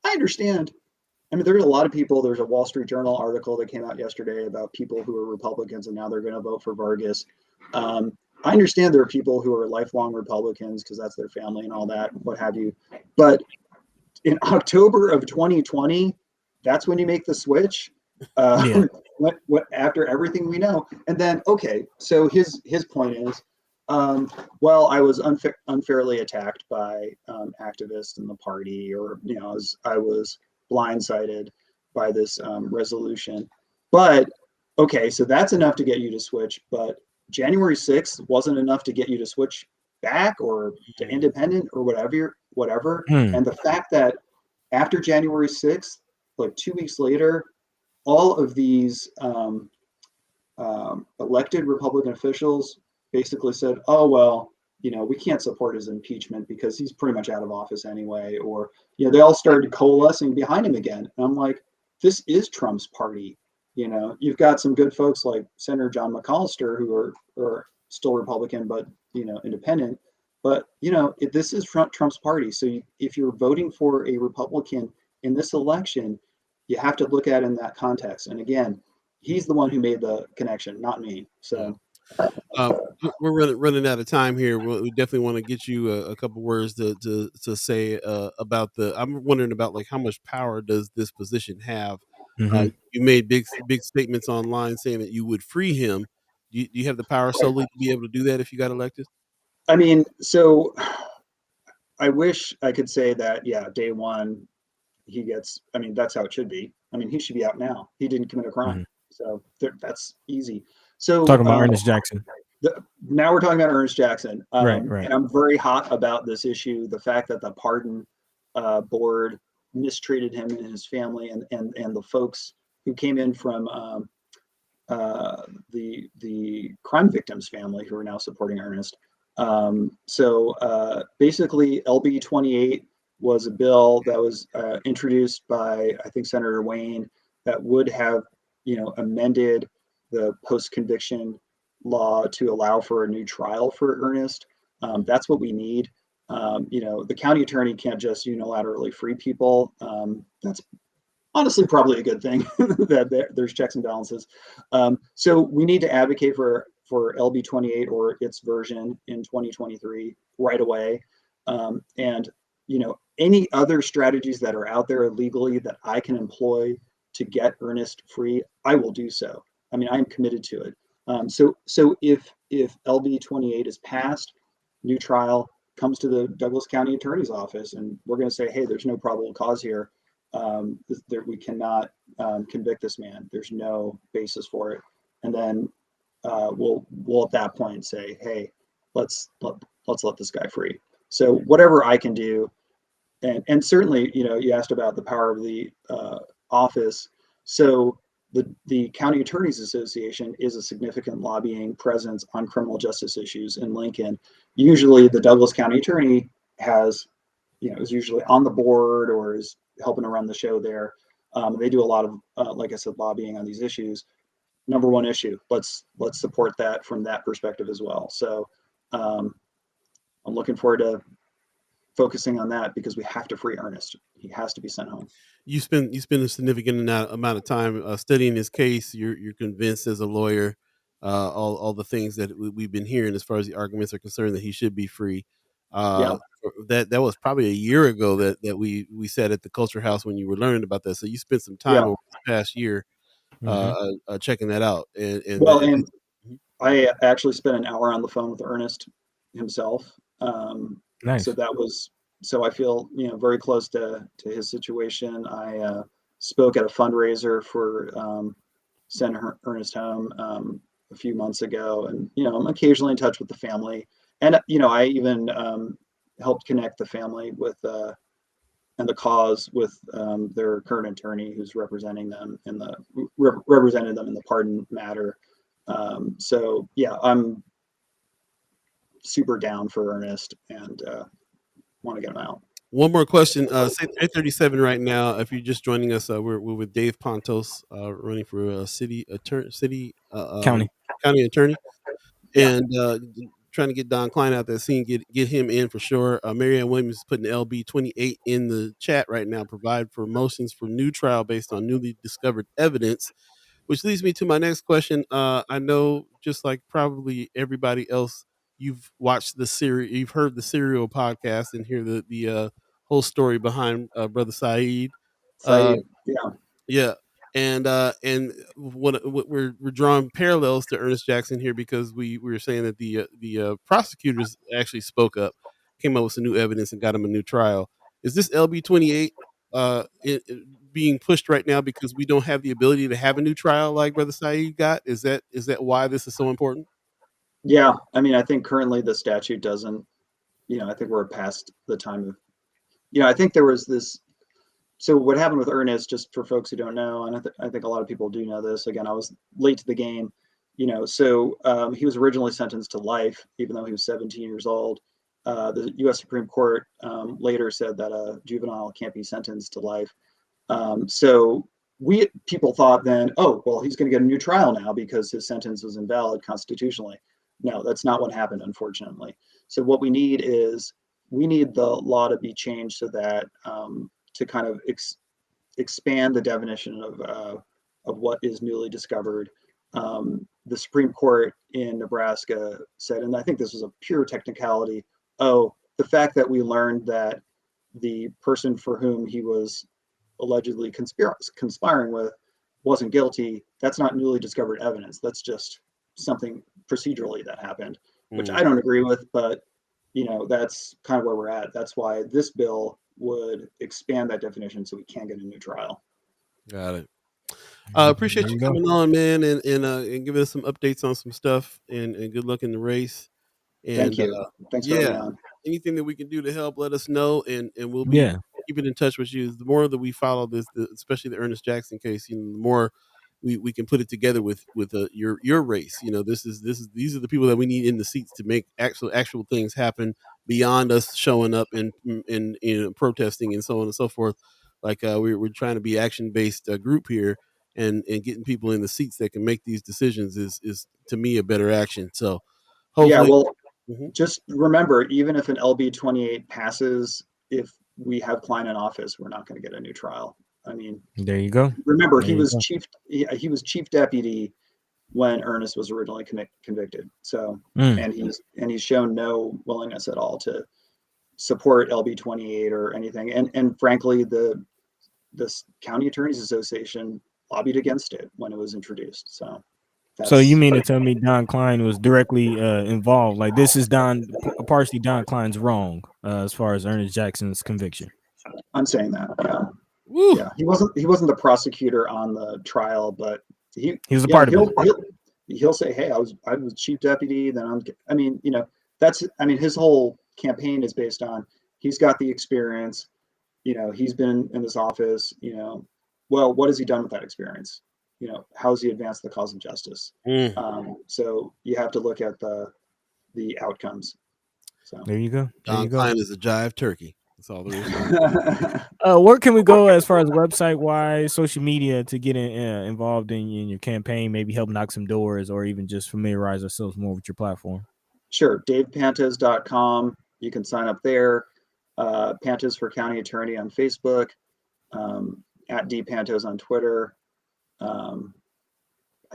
I understand. I mean, there's a lot of people, there's a Wall Street Journal article that came out yesterday about people who are Republicans and now they're going to vote for Vargas. I understand there are people who are lifelong Republicans because that's their family and all that, what have you. But in October of 2020, that's when you make the switch. After everything we know. And then, okay, so his point is, well, I was unfairly attacked by activists in the party, or I was blindsided by this resolution. But okay, so that's enough to get you to switch. But January 6th wasn't enough to get you to switch back or to independent or whatever. And the fact that after January 6th, like 2 weeks later, all of these elected Republican officials basically said, oh, well, we can't support his impeachment because he's pretty much out of office anyway. Or, they all started coalescing behind him again. And I'm like, this is Trump's party. You've got some good folks like Senator John McCallister who are still Republican, but, independent. But, this is Trump's party. So if you're voting for a Republican in this election, you have to look at it in that context. And again, he's the one who made the connection, not me. So we're running out of time here. We definitely want to get you a couple words to say about I'm wondering about like how much power does this position have? You made big statements online saying that you would free him. Do you have the power solely to be able to do that if you got elected? I mean, so I wish I could say that, day one, he gets, that's how it should be. He should be out now. He didn't commit a crime. So that's easy. So talking about Ernest Jackson. Now we're talking about Ernest Jackson. Right. And I'm very hot about this issue. The fact that the pardon board mistreated him and his family and the folks who came in from the crime victims' family who are now supporting Ernest. So basically, LB 28 was a bill that was introduced by, I think, Senator Wayne, that would have, amended the post-conviction law to allow for a new trial for Ernest. That's what we need. The county attorney can't just unilaterally free people. That's honestly probably a good thing that there's checks and balances. So we need to advocate for LB 28 or its version in 2023 right away. And any other strategies that are out there legally that I can employ to get Ernest free, I will do so. I'm committed to it. So if LB 28 is passed, new trial comes to the Douglas County Attorney's Office, and we're going to say, hey, there's no probable cause here. We cannot convict this man. There's no basis for it. And then we'll at that point say, hey, let's let's let this guy free. So whatever I can do, and certainly, you asked about the power of the office. So the County Attorneys Association is a significant lobbying presence on criminal justice issues in Lincoln. Usually the Douglas County Attorney is usually on the board or is helping to run the show there. They do a lot of, like I said, lobbying on these issues. Number one issue, let's support that from that perspective as well. So I'm looking forward to focusing on that because we have to free Ernest. He has to be sent home. You spend a significant amount of time studying his case. You're convinced as a lawyer, all the things that we've been hearing as far as the arguments are concerned that he should be free. Yeah. That was probably a year ago that we sat at the Culture House when you were learning about that. So you spent some time over the past year checking that out. And I actually spent an hour on the phone with Ernest himself. Nice. So I feel very close to his situation. I spoke at a fundraiser for Send Ernest Home a few months ago, and I'm occasionally in touch with the family, and I even helped connect the family with and the cause with their current attorney who's represented them in the pardon matter. So yeah, I'm super down for Ernest and want to get him out. One more question. Say 8:37 right now. If you're just joining us, we're with Dave Pantos, running for county attorney, and trying to get Don Klein out there scene, get him in for sure. Marianne Williams is putting LB 28 in the chat right now. Provide for motions for new trial based on newly discovered evidence, which leads me to my next question. I know, just like probably everybody else, you've watched the series, you've heard the Serial podcast, and hear the whole story behind Brother Saeed. Yeah, and what we're drawing parallels to Ernest Jackson here because we were saying that the prosecutors actually spoke up, came up with some new evidence, and got him a new trial. Is this LB 28 being pushed right now because we don't have the ability to have a new trial like Brother Saeed got? Is that why this is so important? Yeah, I mean, I think currently the statute doesn't. I think we're past the time of. I think there was this. So what happened with Ernest, just for folks who don't know, and I think a lot of people do know this. Again, I was late to the game. So he was originally sentenced to life, even though he was 17 years old. The U.S. Supreme Court later said that a juvenile can't be sentenced to life. So people thought then, oh, well, he's going to get a new trial now because his sentence was invalid constitutionally. No, that's not what happened, unfortunately. So what we need is the law to be changed so that to kind of expand the definition of what is newly discovered. The Supreme Court in Nebraska said, and I think this was a pure technicality, the fact that we learned that the person for whom he was allegedly conspiring with wasn't guilty, that's not newly discovered evidence. That's just something procedurally that happened, which I don't agree with, but that's kind of where we're at. That's why this bill would expand that definition so we can get a new trial. Got it. Appreciate you coming on, man, and giving us some updates on some stuff, and good luck in the race. And thank you. Thanks for having me on. Anything that we can do to help, let us know, and we'll be keeping in touch with you. The more that we follow this, especially the Ernest Jackson case, the more we can put it together with your race. These are the people that we need in the seats to make actual things happen beyond us showing up and protesting and so on and so forth. Like we're trying to be action-based group here, and getting people in the seats that can make these decisions is to me a better action. So hopefully, just remember, even if an LB 28 passes, if we have Klein in office, we're not going to get a new trial. I mean, there you go. Remember, he was chief deputy when Ernest was originally convicted. So, and he's shown no willingness at all to support LB 28 or anything. And frankly, the County Attorneys Association lobbied against it when it was introduced. So you mean to tell me Don Klein was directly involved? Like this is partially Don Klein's wrong as far as Ernest Jackson's conviction. I'm saying that. Yeah. Woo. Yeah, he wasn't the prosecutor on the trial, but he was a part of it. He'll say, "Hey, I was chief deputy." Then I mean, his whole campaign is based on, he's got the experience, he's been in this office, well, what has he done with that experience? How has he advanced the cause of justice? So you have to look at the outcomes. So there you go. Don Klein is a jive turkey. That's all there is. Where can we go as far as website wise, social media to get involved in your campaign, maybe help knock some doors or even just familiarize ourselves more with your platform? Sure. DavePantos.com. You can sign up there. Pantos for County Attorney on Facebook, at DPantos on Twitter. I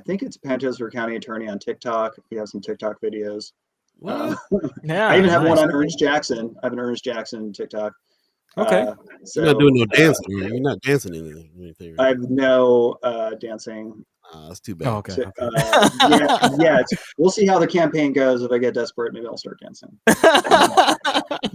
think it's Pantos for County Attorney on TikTok. We have some TikTok videos. Yeah, I even have one on Ernest Jackson. I have an Ernest Jackson TikTok. Okay. So, you're not doing no dancing. You're not dancing anything. Right? I have no dancing. That's too bad. Oh, okay. Yeah. We'll see how the campaign goes. If I get desperate, maybe I'll start dancing.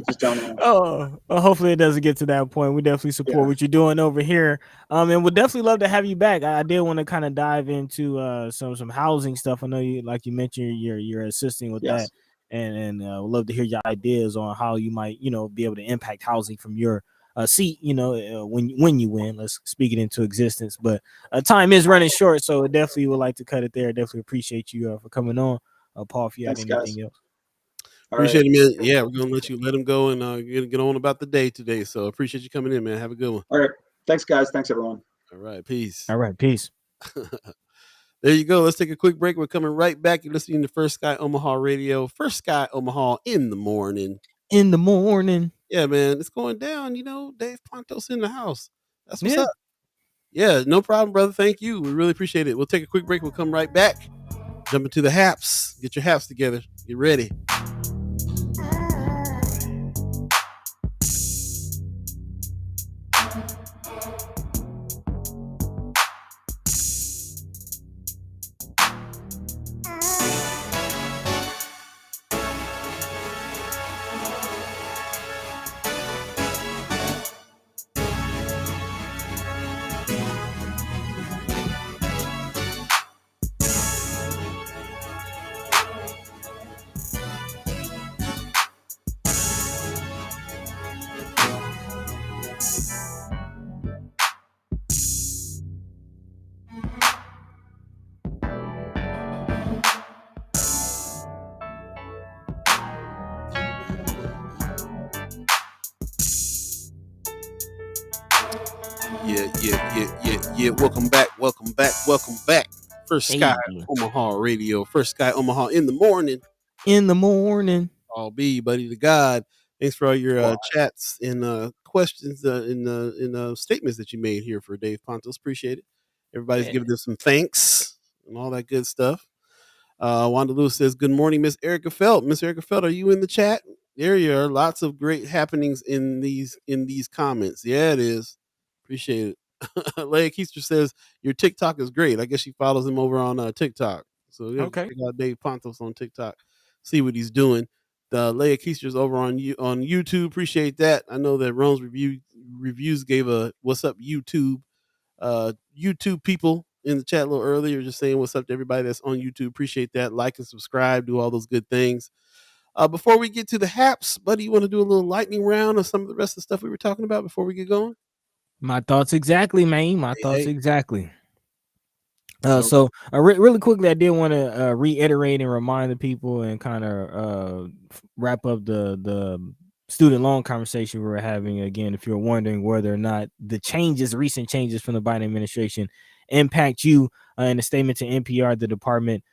Just don't know. Oh, well, hopefully it doesn't get to that point. We definitely support what you're doing over here. And we'd definitely love to have you back. I did want to kind of dive into some housing stuff. I know you, like you mentioned, you're assisting with that, and would love to hear your ideas on how you might, be able to impact housing from your seat, when you win. Let's speak it into existence. But time is running short, so definitely would like to cut it there. Definitely appreciate you for coming on, Paul. If you have anything else. Appreciate it, man. Yeah, we're gonna let him go and get on about the day today. So appreciate you coming in, man. Have a good one. All right, thanks, guys. Thanks, everyone. All right, peace. All right, peace. There you go. Let's take a quick break. We're coming right back. You're listening to First Sky Omaha Radio. First Sky Omaha in the morning. In the morning. Yeah, man, it's going down. Dave Pantos in the house. That's what's up. Yeah, no problem, brother. Thank you. We really appreciate it. We'll take a quick break. We'll come right back. Jump into the haps. Get your haps together. Get ready. Yeah. Welcome back. First Sky Omaha Radio. First Sky Omaha in the morning. All Beee, Buddi3 Da Gawd. Thanks for all your chats and questions and statements that you made here for Dave Pantos. Appreciate it. Everybody's giving us some thanks and all that good stuff. Wanda Lewis says, "Good morning, Miss Erica Felt. Miss Erica Felt, are you in the chat? There you are. Lots of great happenings in these comments. Yeah, it is. Appreciate it." Leia Keister says, "Your TikTok is great." I guess she follows him over on TikTok. So check out Dave Pantos on TikTok. See what he's doing. The Leia Keister's over on YouTube. Appreciate that. I know that Rome's reviews gave a what's up YouTube people in the chat a little earlier, just saying what's up to everybody that's on YouTube. Appreciate that. Like and subscribe, do all those good things. Before we get to the haps, Buddy, you want to do a little lightning round of some of the rest of the stuff we were talking about before we get going? My thoughts exactly, man. My thoughts exactly. So really quickly, I did want to reiterate and remind the people and kind of wrap up the student loan conversation we were having. Again, if you're wondering whether or not the recent changes from the Biden administration impact you, in a statement to NPR, the department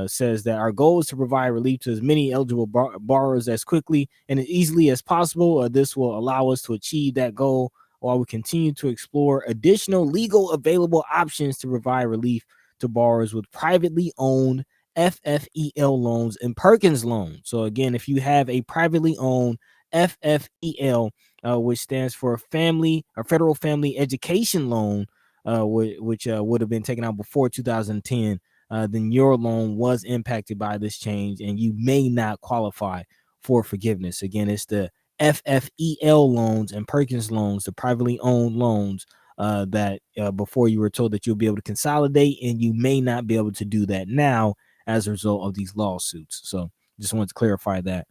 says that our goal is to provide relief to as many eligible borrowers as quickly and as easily as possible. This will allow us to achieve that goal while we continue to explore additional legal available options to provide relief to borrowers with privately owned FFEL loans and Perkins loans. So again, if you have a privately owned FFEL, which stands for Federal Family Education Loan, which would have been taken out before 2010, then your loan was impacted by this change and you may not qualify for forgiveness. Again, it's the FFEL loans and Perkins loans, the privately owned loans that before you were told that you'll be able to consolidate, and you may not be able to do that now as a result of these lawsuits. So just wanted to clarify that.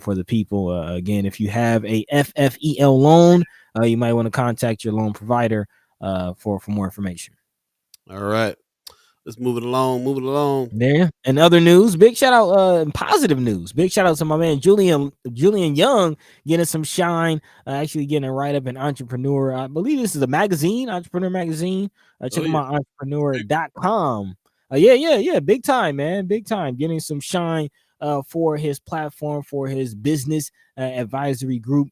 for the people. Again, if you have a FFEL loan, you might want to contact your loan provider for more information. All right. Let's move it along. There. And other news, big shout out, positive news. Big shout out to my man Julian Young getting some shine, actually getting a write up in Entrepreneur. I believe this is a magazine, Entrepreneur Magazine. Check them out, entrepreneur.com. Yeah, big time, man, big time. Getting some shine for his platform, for his business advisory group.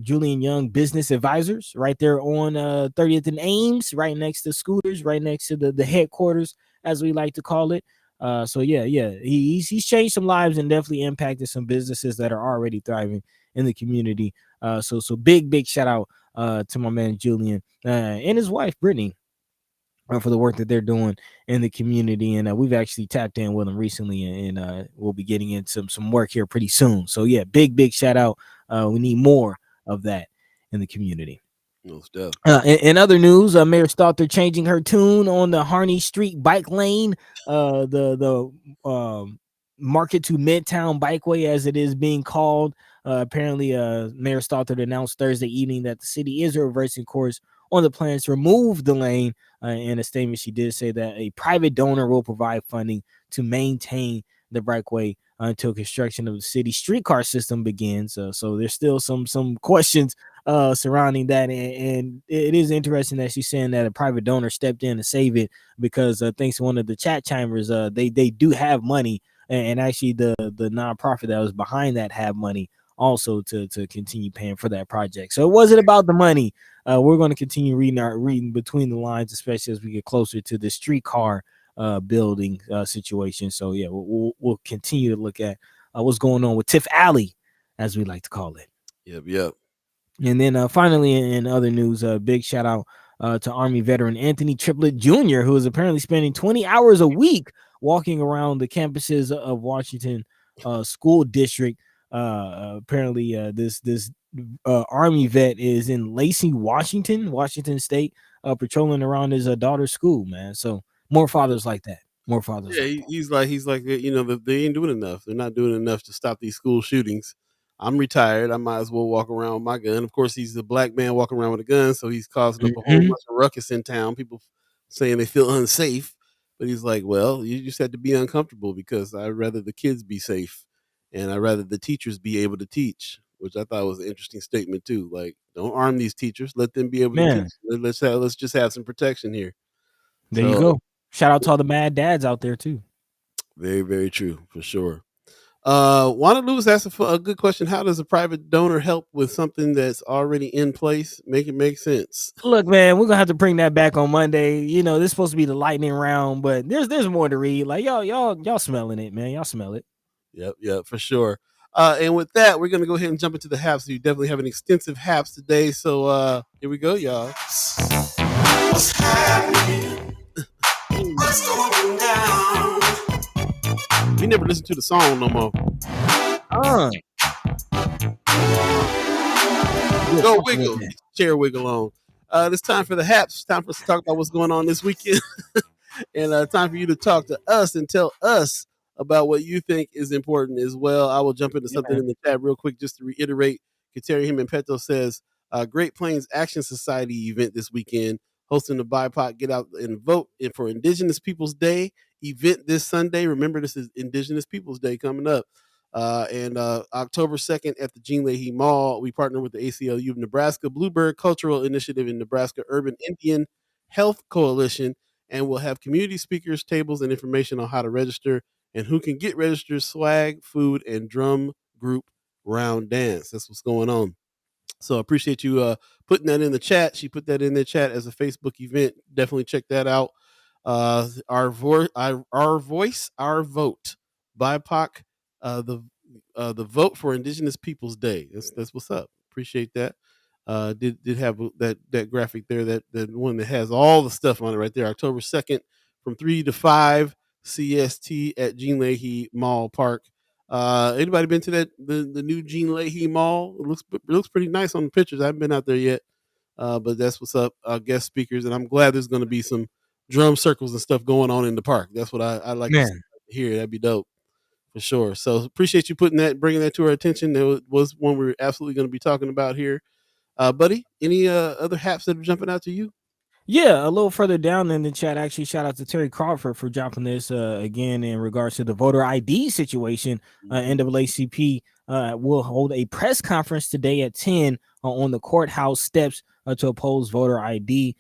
Julian Young Business Advisors, right there on 30th and Ames, right next to Scooters, right next to the headquarters, as we like to call it. So he's changed some lives and definitely impacted some businesses that are already thriving in the community. So big shout out to my man Julian and his wife Brittany for the work that they're doing in the community. And we've actually tapped in with them recently, and we'll be getting into some work here pretty soon. So yeah, big shout out. We need more of that in the community. No stuff. In other news, Mayor Stalter changing her tune on the Harney Street bike lane, the Market to Midtown Bikeway, as it is being called. Apparently, Mayor Stalter announced Thursday evening that the city is reversing course on the plans to remove the lane. In a statement, she did say that a private donor will provide funding to maintain the bikeway until construction of the city streetcar system begins. So there's still some questions surrounding that, and it is interesting that she's saying that a private donor stepped in to save it, because thanks to one of the chat chimers, they do have money, and actually the nonprofit that was behind that have money also to continue paying for that project. So it wasn't about the money. We're going to continue reading between the lines, especially as we get closer to the streetcar building situation. So yeah, we'll continue to look at what's going on with Tiff Alley, as we like to call it. Yep. And then finally, in other news, big shout out to Army veteran Anthony Triplett Jr., who is apparently spending 20 hours a week walking around the campuses of Washington School District. Apparently, this Army vet is in Lacey, Washington State, patrolling around his daughter's school, man. So more fathers like that. More fathers. Yeah, he's like, you know, they ain't doing enough. They're not doing enough to stop these school shootings. I'm retired. I might as well walk around with my gun. Of course, he's a black man walking around with a gun, so he's causing up a whole bunch of ruckus in town. People saying they feel unsafe, but he's like, well, you just had to be uncomfortable, because I'd rather the kids be safe, and I'd rather the teachers be able to teach, which I thought was an interesting statement too. Like, don't arm these teachers. Let them be able to teach. Let's just have some protection here. There you go. Shout out to all the mad dads out there too. Very, very true, for sure. Wanda Lewis asked a good question. How does a private donor help with something that's already in place? Make it make sense. Look, man, we're gonna have to bring that back on Monday. You know, this is supposed to be the lightning round, but there's more to read. Like y'all smelling it, man. Y'all smell it. Yep, for sure. And with that, we're gonna go ahead and jump into the haps. So you definitely have an extensive haps today. So here we go, y'all. What's happening? What's going down? We never listen to the song no more. Go wiggle. Chair wiggle on. It's time for the haps. It's time for us to talk about what's going on this weekend. And time for you to talk to us and tell us about what you think is important as well. I will jump into something in the chat real quick just to reiterate. Kateri Him Peto says, Great Plains Action Society event this weekend, hosting the BIPOC Get Out and Vote for Indigenous Peoples Day event this Sunday. Remember, this is Indigenous Peoples Day coming up. And October 2nd at the Jean Leahy Mall, we partner with the ACLU of Nebraska, Bluebird Cultural Initiative, in Nebraska Urban Indian Health Coalition, and we'll have community speakers, tables, and information on how to register and who can get registered, swag, food, and drum group round dance. That's what's going on. So I appreciate you putting that in the chat. She put that in the chat as a Facebook event. Definitely check that out. Our voice, our vote. BIPOC, the vote for Indigenous Peoples Day. That's what's up. Appreciate that. Did have that graphic there, that one that has all the stuff on it right there. October 2nd from 3 to 5 CST at Jean Leahy Mall Park. Anybody been to the new Jean Leahy Mall? It looks pretty nice on the pictures. I haven't been out there yet, but that's what's up. Guest speakers, and I'm glad there's going to be some drum circles and stuff going on in the park. That's what I like to hear. That'd be dope for sure. So appreciate you bringing that to our attention. That was one we're absolutely going to be talking about here. Buddy, any other haps that are jumping out to you? Yeah, a little further down in the chat, actually, shout out to Terry Crawford for dropping this again in regards to the voter ID situation. NAACP will hold a press conference today at 10 on the courthouse steps to oppose voter ID.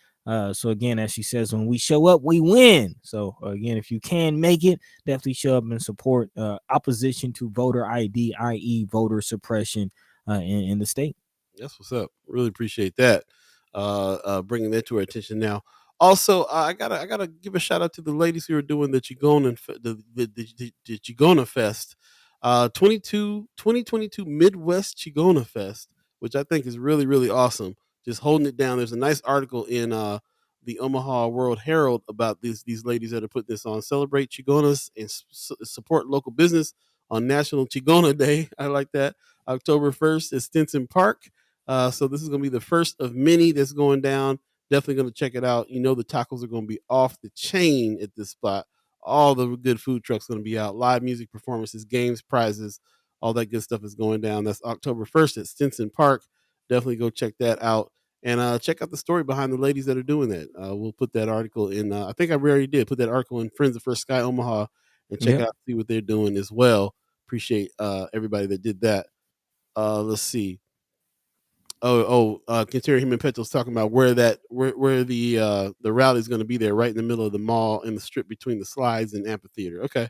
So again, as she says, when we show up, we win. So again, if you can make it, definitely show up and support opposition to voter ID, i.e., voter suppression in the state. That's what's up. Really appreciate that. Bringing that to our attention now. Also, I gotta give a shout out to the ladies who are doing the Chigona the Chigona Fest, 2022 Midwest Chigona Fest, which I think is really really awesome. Just holding it down. There's a nice article in the Omaha World Herald about these ladies that are putting this on. Celebrate Chigonas and support local business on National Chigona Day. I like that. October 1st at Stinson Park. So this is going to be the first of many that's going down. Definitely going to check it out. You know the tacos are going to be off the chain at this spot. All the good food trucks going to be out. Live music performances, games, prizes, all that good stuff is going down. That's October 1st at Stinson Park. Definitely go check that out. And check out the story behind the ladies that are doing that. We'll put that article in. I think I already did put that article in Friends of First Sky Omaha and check out see what they're doing as well. Appreciate everybody that did that. Let's see. Conterior Human Petros talking about where the rally is going to be there, right in the middle of the mall in the strip between the slides and amphitheater. Okay.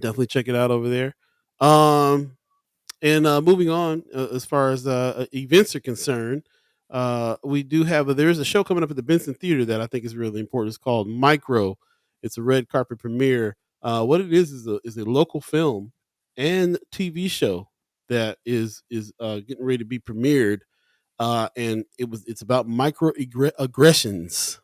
Definitely check it out over there. And moving on, as far as events are concerned, we do have there's a show coming up at the Benson Theater that I think is really important. It's called Micro. It's a red carpet premiere. What it is a local film and TV show that is getting ready to be premiered, and it's about microaggressions,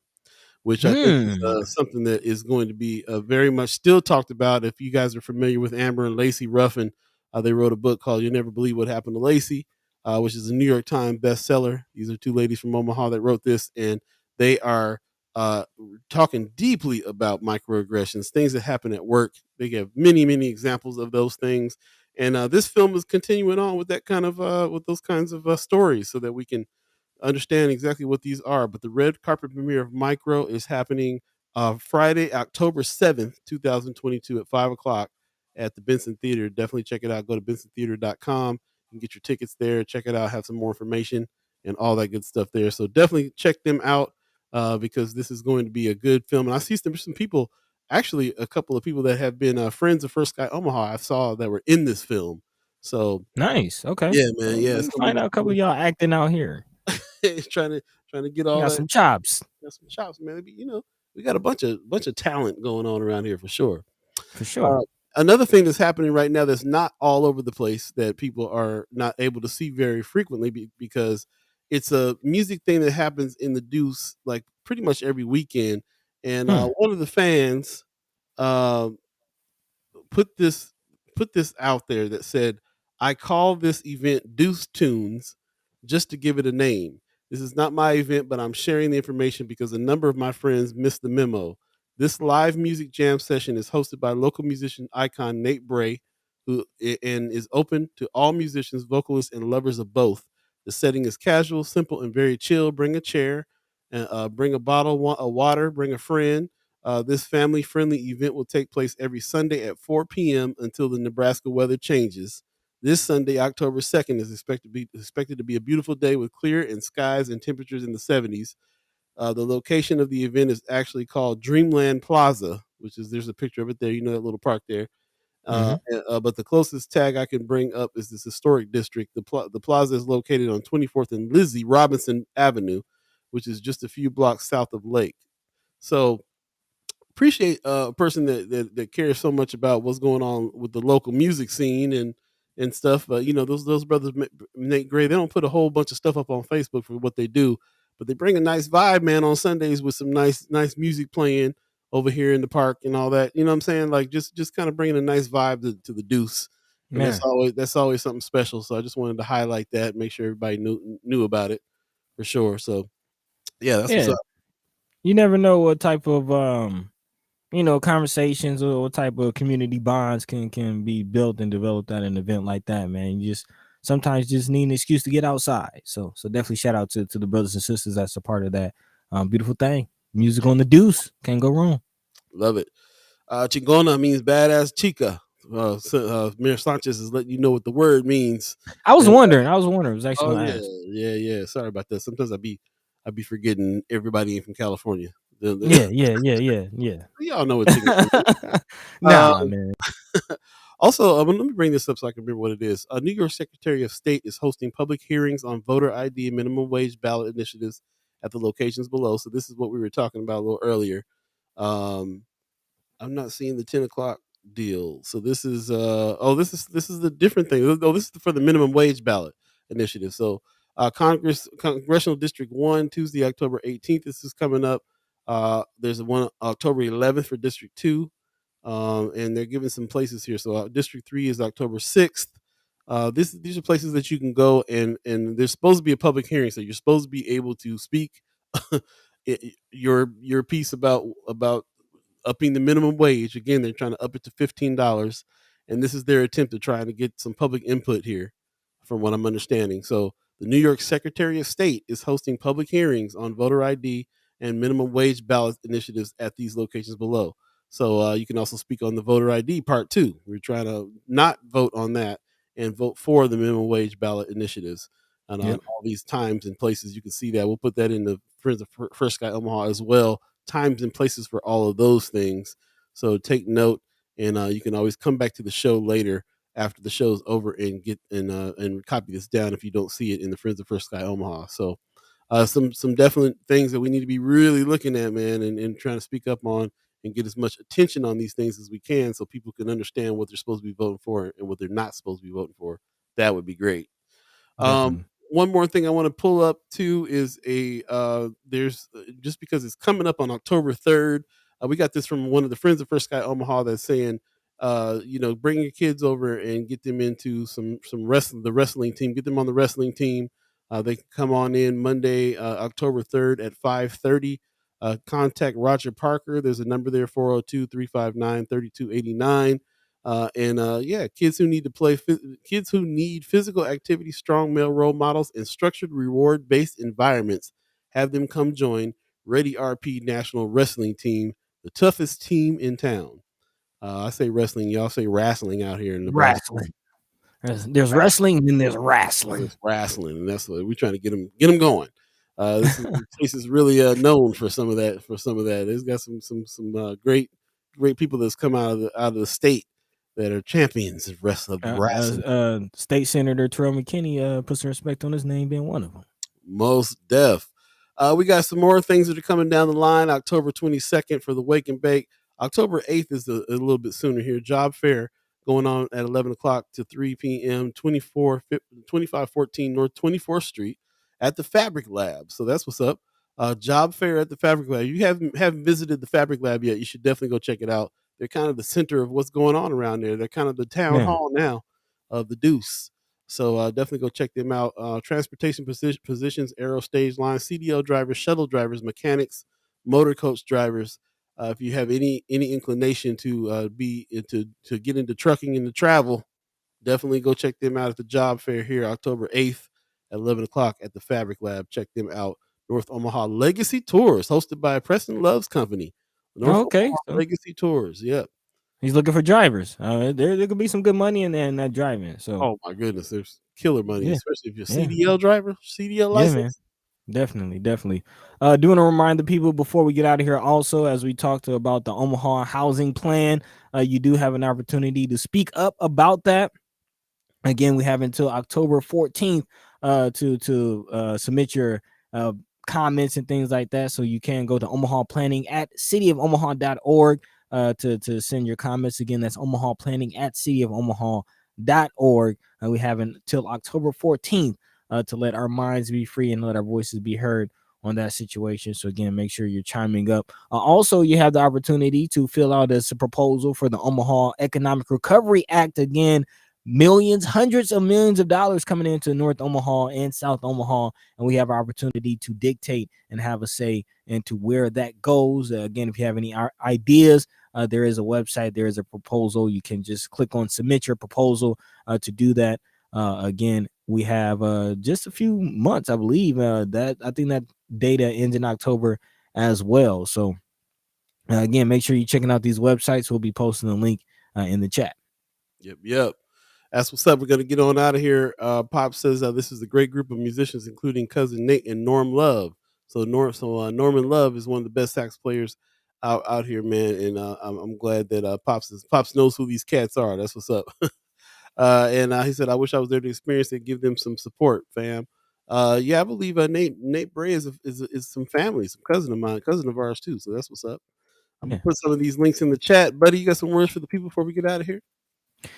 which I think is something that is going to be very much still talked about. If you guys are familiar with Amber and Lacey Ruffin, they wrote a book called "You'll Never Believe What Happened to Lacey," which is a New York Times bestseller. These are two ladies from Omaha that wrote this, and they are talking deeply about microaggressions, things that happen at work. They give many, many examples of those things. And this film is continuing on with that kind of with those kinds of stories, so that we can understand exactly what these are. But the red carpet premiere of Micro is happening Friday, October 7th, 2022 at 5 o'clock at the Benson Theater. Definitely check it out. Go to bensontheater.com. You can get your tickets there. Check it out. Have some more information and all that good stuff there. So definitely check them out because this is going to be a good film. And I see some people, actually a couple of people that have been friends of First Sky Omaha I saw that were in this film. So nice. Okay. Yeah, man. Yeah. Find out a couple of y'all acting out here. trying to get all got that. some chops. Got some chops, man. We got a bunch of talent going on around here for sure. For sure. Another thing that's happening right now that's not all over the place that people are not able to see very frequently because it's a music thing that happens in the Deuce like pretty much every weekend. And one of the fans put this out there that said, "I call this event Deuce Tunes just to give it a name. This is not my event, but I'm sharing the information because a number of my friends missed the memo. This live music jam session is hosted by local musician icon Nate Bray, and is open to all musicians, vocalists, and lovers of both. The setting is casual, simple, and very chill. Bring a chair, and bring a bottle of water, bring a friend. This family-friendly event will take place every Sunday at 4 p.m. until the Nebraska weather changes. This Sunday, October 2nd, is expected to be a beautiful day with clear and skies and temperatures in the 70s. The location of the event is actually called Dreamland Plaza, there's a picture of it there. You know that little park there. But the closest tag I can bring up is this historic district. The plaza is located on 24th and Lizzie Robinson Avenue, which is just a few blocks south of Lake. So appreciate a person that cares so much about what's going on with the local music scene and stuff. But those brothers, Nate Gray, they don't put a whole bunch of stuff up on Facebook for what they do, but they bring a nice vibe, man, on Sundays with some nice music playing over here in the park and all that. You know what I'm saying? Like just kind of bringing a nice vibe to the Deuce. And that's always something special. So I just wanted to highlight that, make sure everybody knew about it for sure. So yeah, that's what's up. You never know what type of conversations or what type of community bonds can be built and developed at an event like that, man. You just sometimes just need an excuse to get outside. So definitely shout out to the brothers and sisters that's a part of that beautiful thing. Music on the deuce, can't go wrong. Love it. Chingona means badass chica. Mayor Sanchez is letting you know what the word means. I was And, wondering. I was actually oh gonna yeah, ask. yeah. Sorry about that. Sometimes I be forgetting everybody in from California. Yeah. Y'all know what Chingona means. Nah, Um, man. Also, let me bring this up so I can remember what it is. New York Secretary of State is hosting public hearings on voter ID and minimum wage ballot initiatives at the locations below. So this is what we were talking about a little earlier. Um, I'm not seeing the 10 o'clock deal. So this is this is the different thing. Oh, this is for the minimum wage ballot initiative. So Congressional District 1, Tuesday, October 18th. This is coming up. There's one October 11th for District 2. And they're giving some places here. So District 3 is October 6th. These are places that you can go and there's supposed to be a public hearing, so you're supposed to be able to speak your piece about upping the minimum wage. Again, they're trying to up it to $15, and this is their attempt to try to get some public input here, from what I'm understanding. So the New York Secretary of State is hosting public hearings on voter ID and minimum wage ballot initiatives at these locations below. So you can also speak on the voter ID part too. We're trying to not vote on that and vote for the minimum wage ballot initiatives. And on Yep. all these times and places, you can see that. We'll put that in the Friends of First Sky Omaha as well. Times and places for all of those things. So take note, and you can always come back to the show later after the show's over and get and copy this down if you don't see it in the Friends of First Sky Omaha. So some definite things that we need to be really looking at, man, and trying to speak up on and get as much attention on these things as we can, so people can understand what they're supposed to be voting for and what they're not supposed to be voting for. That would be great. Definitely. One more thing I want to pull up too is there's just because it's coming up on October 3rd. We got this from one of the Friends of First Sky Omaha that's saying, bring your kids over and get them into some the wrestling team. Get them on the wrestling team. They can come on in Monday, October 3rd at 5:30. Contact Roger Parker. There's a number there, 402-359-3289. Kids who need to kids who need physical activity, strong male role models, and structured reward-based environments. Have them come join Ready RP National Wrestling Team, the toughest team in town. I say wrestling, y'all say wrestling out here in Nebraska. Wrestling. There's wrestling, and then there's wrestling. It's wrestling, and that's what we're trying to get them going. This place is really known for some of that. It's got some great people that's come out of the state that are champions of wrestling. State Senator Terrell McKinney put some respect on his name being one of them. Most deaf. We got some more things that are coming down the line. October 22nd for the Wake and Bake. October 8th is a little bit sooner here. Job fair going on at 11 o'clock to 3 p.m. 2514 North 24th Street at the Fabric Lab. So that's what's up. Job fair at the Fabric Lab. You haven't visited the Fabric Lab yet, you should definitely go check it out. They're kind of the center of what's going on around there. They're kind of the town hall now of the Deuce. So definitely go check them out. Transportation positions, aero stage line, CDL drivers, shuttle drivers, mechanics, motor coach drivers. If you have any inclination to get into trucking and to travel, definitely go check them out at the job fair here, October 8th at 11 o'clock at the Fabric Lab. Check them out. North Omaha Legacy Tours, hosted by Preston Love's company. Omaha Legacy Tours. Yep. He's looking for drivers. There could be some good money in there in that driving. So, oh my goodness, there's killer money, especially if you're a CDL driver, CDL license. Yeah, man. Definitely. Do want to remind the people before we get out of here also, as we talked about the Omaha housing plan, you do have an opportunity to speak up about that. Again, we have until October 14th to submit your comments and things like that. So you can go to Omaha Planning at cityofomaha.org to send your comments. Again, that's Omaha Planning at cityofomaha.org. We have until October 14th to let our minds be free and let our voices be heard on that situation. So again, make sure you're chiming up. Also, you have the opportunity to fill out as a proposal for the Omaha Economic Recovery Act. Again, hundreds of millions of dollars coming into North Omaha and South Omaha, and we have our opportunity to dictate and have a say into where that goes. Again, if you have any ideas there is a website, there is a proposal. You can just click on submit your proposal to do that. Again, we have just a few months, I believe. That I think that data ends in October as well. So again, make sure you're checking out these websites. We'll be posting the link in the chat. Yep. That's what's up. We're going to get on out of here. Pop says this is a great group of musicians, including Cousin Nate and Norm Love. So Norman Love is one of the best sax players out here, man. And I'm glad that Pops knows who these cats are. That's what's up. And he said, I wish I was there to experience it, give them some support, fam. Yeah, I believe Nate Bray is some family, some cousin of mine, cousin of ours too. So that's what's up. I'm gonna put some of these links in the chat. Buddy, you got some words for the people before we get out of here?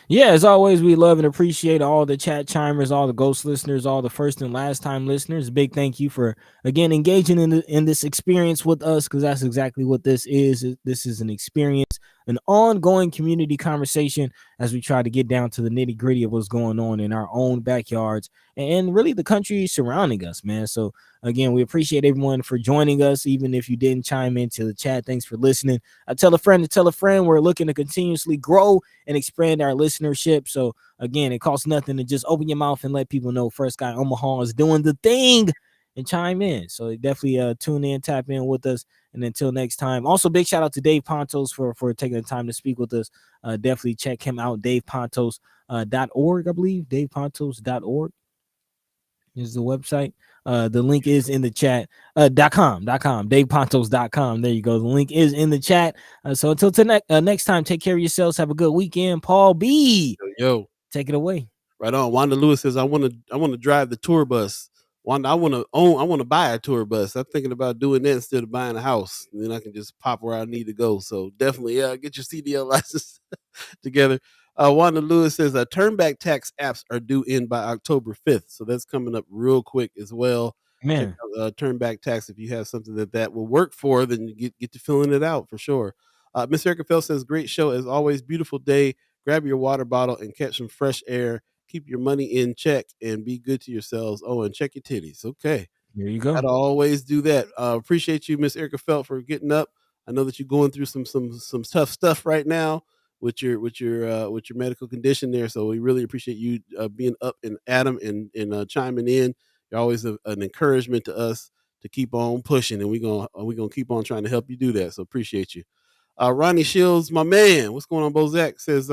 Yeah, as always, we love and appreciate all the chat chimers, all the ghost listeners, all the first and last time listeners. Big thank you for, again, engaging in this experience with us, because that's exactly what this is. This is an experience, an ongoing community conversation as we try to get down to the nitty gritty of what's going on in our own backyards and really the country surrounding us, man. So again, we appreciate everyone for joining us, even if you didn't chime into the chat. Thanks for listening. Tell a friend to tell a friend. We're looking to continuously grow and expand our listenership. So again, it costs nothing to just open your mouth and let people know First Sky Omaha is doing the thing and chime in. So definitely tune in, tap in with us. And until next time, also big shout out to Dave Pantos for taking the time to speak with us. Definitely check him out, DavePantos.org, I believe. DavePantos.org is the website. The link is in the chat. .com, DavePantos.com. There you go. The link is in the chat. So until next time, take care of yourselves. Have a good weekend. Paul B. Yo, take it away. Right on. Wanda Lewis says, I want to drive the tour bus. Wanda, I want to buy a tour bus. I'm thinking about doing that instead of buying a house. And then I can just pop where I need to go. So definitely, get your CDL license together. Wanda Lewis says, turnback tax apps are due in by October 5th. So that's coming up real quick as well. Man. Turnback tax, if you have something that will work for, then you get to filling it out for sure. Miss Erica Fell says, great show as always. Beautiful day. Grab your water bottle and catch some fresh air. Keep your money in check and be good to yourselves. Oh, and check your titties. Okay. There you go. Gotta always do that. Appreciate you, Miss Erica Felt, for getting up. I know that you're going through some tough stuff right now with your medical condition there. So we really appreciate you being up and at 'em and chiming in. You're always an encouragement to us to keep on pushing, and we're gonna keep on trying to help you do that. So appreciate you. Ronnie Shields, my man. What's going on, Bozak? Says,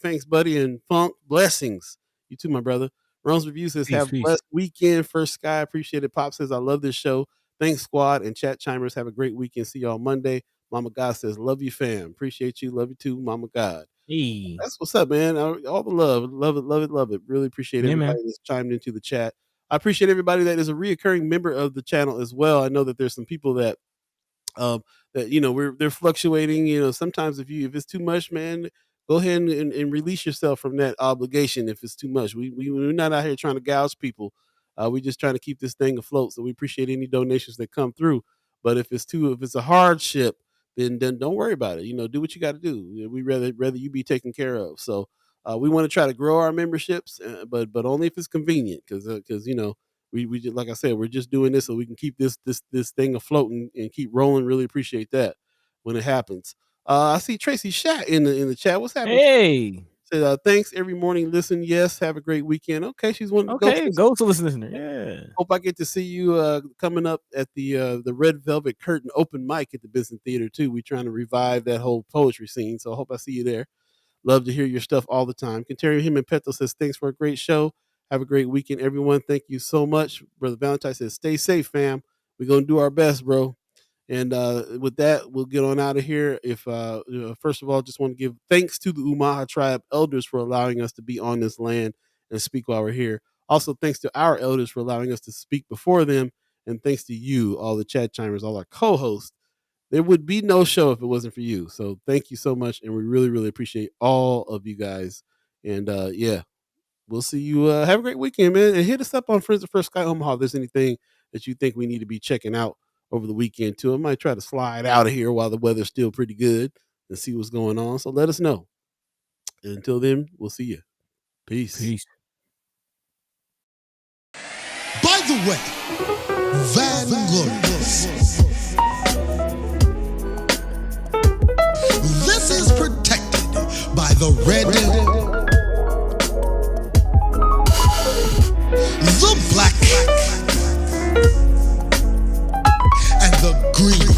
thanks, buddy, and Funk. Blessings. You too, my brother. Ron's Review says, have a blessed weekend. First Sky, appreciate it. Pop says, I love this show. Thanks, squad. And chat chimers, have a great weekend. See y'all Monday. Mama God says, love you, fam. Appreciate you. Love you too, Mama God. Hey. That's what's up, man. All the love. Love it, love it, love it. Really appreciate everybody that's chimed into the chat. I appreciate everybody that is a reoccurring member of the channel as well. I know that there's some people that they're fluctuating. Sometimes if it's too much, man, go ahead and release yourself from that obligation. If it's too much, we're not out here trying to gouge people. We're just trying to keep this thing afloat. So we appreciate any donations that come through. But if it's a hardship, then don't worry about it. Do what you got to do. We rather you be taken care of. So we want to try to grow our memberships, but only if it's convenient, because we just, like I said, we're just doing this so we can keep this thing afloat and keep rolling. Really appreciate that when it happens. I see Tracy Shat in the chat. What's happening? Hey. Said, thanks every morning. Listen, yes. Have a great weekend. Okay, she's one of the ghost listener. Yeah. Hope I get to see you coming up at the Red Velvet Curtain open mic at the Benson Theater too. We're trying to revive that whole poetry scene, so I hope I see you there. Love to hear your stuff all the time. Continue him and Peto says, thanks for a great show. Have a great weekend, everyone. Thank you so much. Brother Valentine says, stay safe, fam. We're going to do our best, bro. And with that, we'll get on out of here. First of all, just want to give thanks to the Omaha tribe elders for allowing us to be on this land and speak while we're here. Also, thanks to our elders for allowing us to speak before them. And thanks to you, all the chat chimers, all our co-hosts. There would be no show if it wasn't for you. So thank you so much. And we really, really appreciate all of you guys. And we'll see you. Have a great weekend, man. And hit us up on Friends of First Sky Omaha if there's anything that you think we need to be checking out over the weekend too. I might try to slide out of here while the weather's still pretty good and see what's going on. So let us know. And until then, we'll see you. Peace. By the way, Vanguard. This the red, the black, and the green.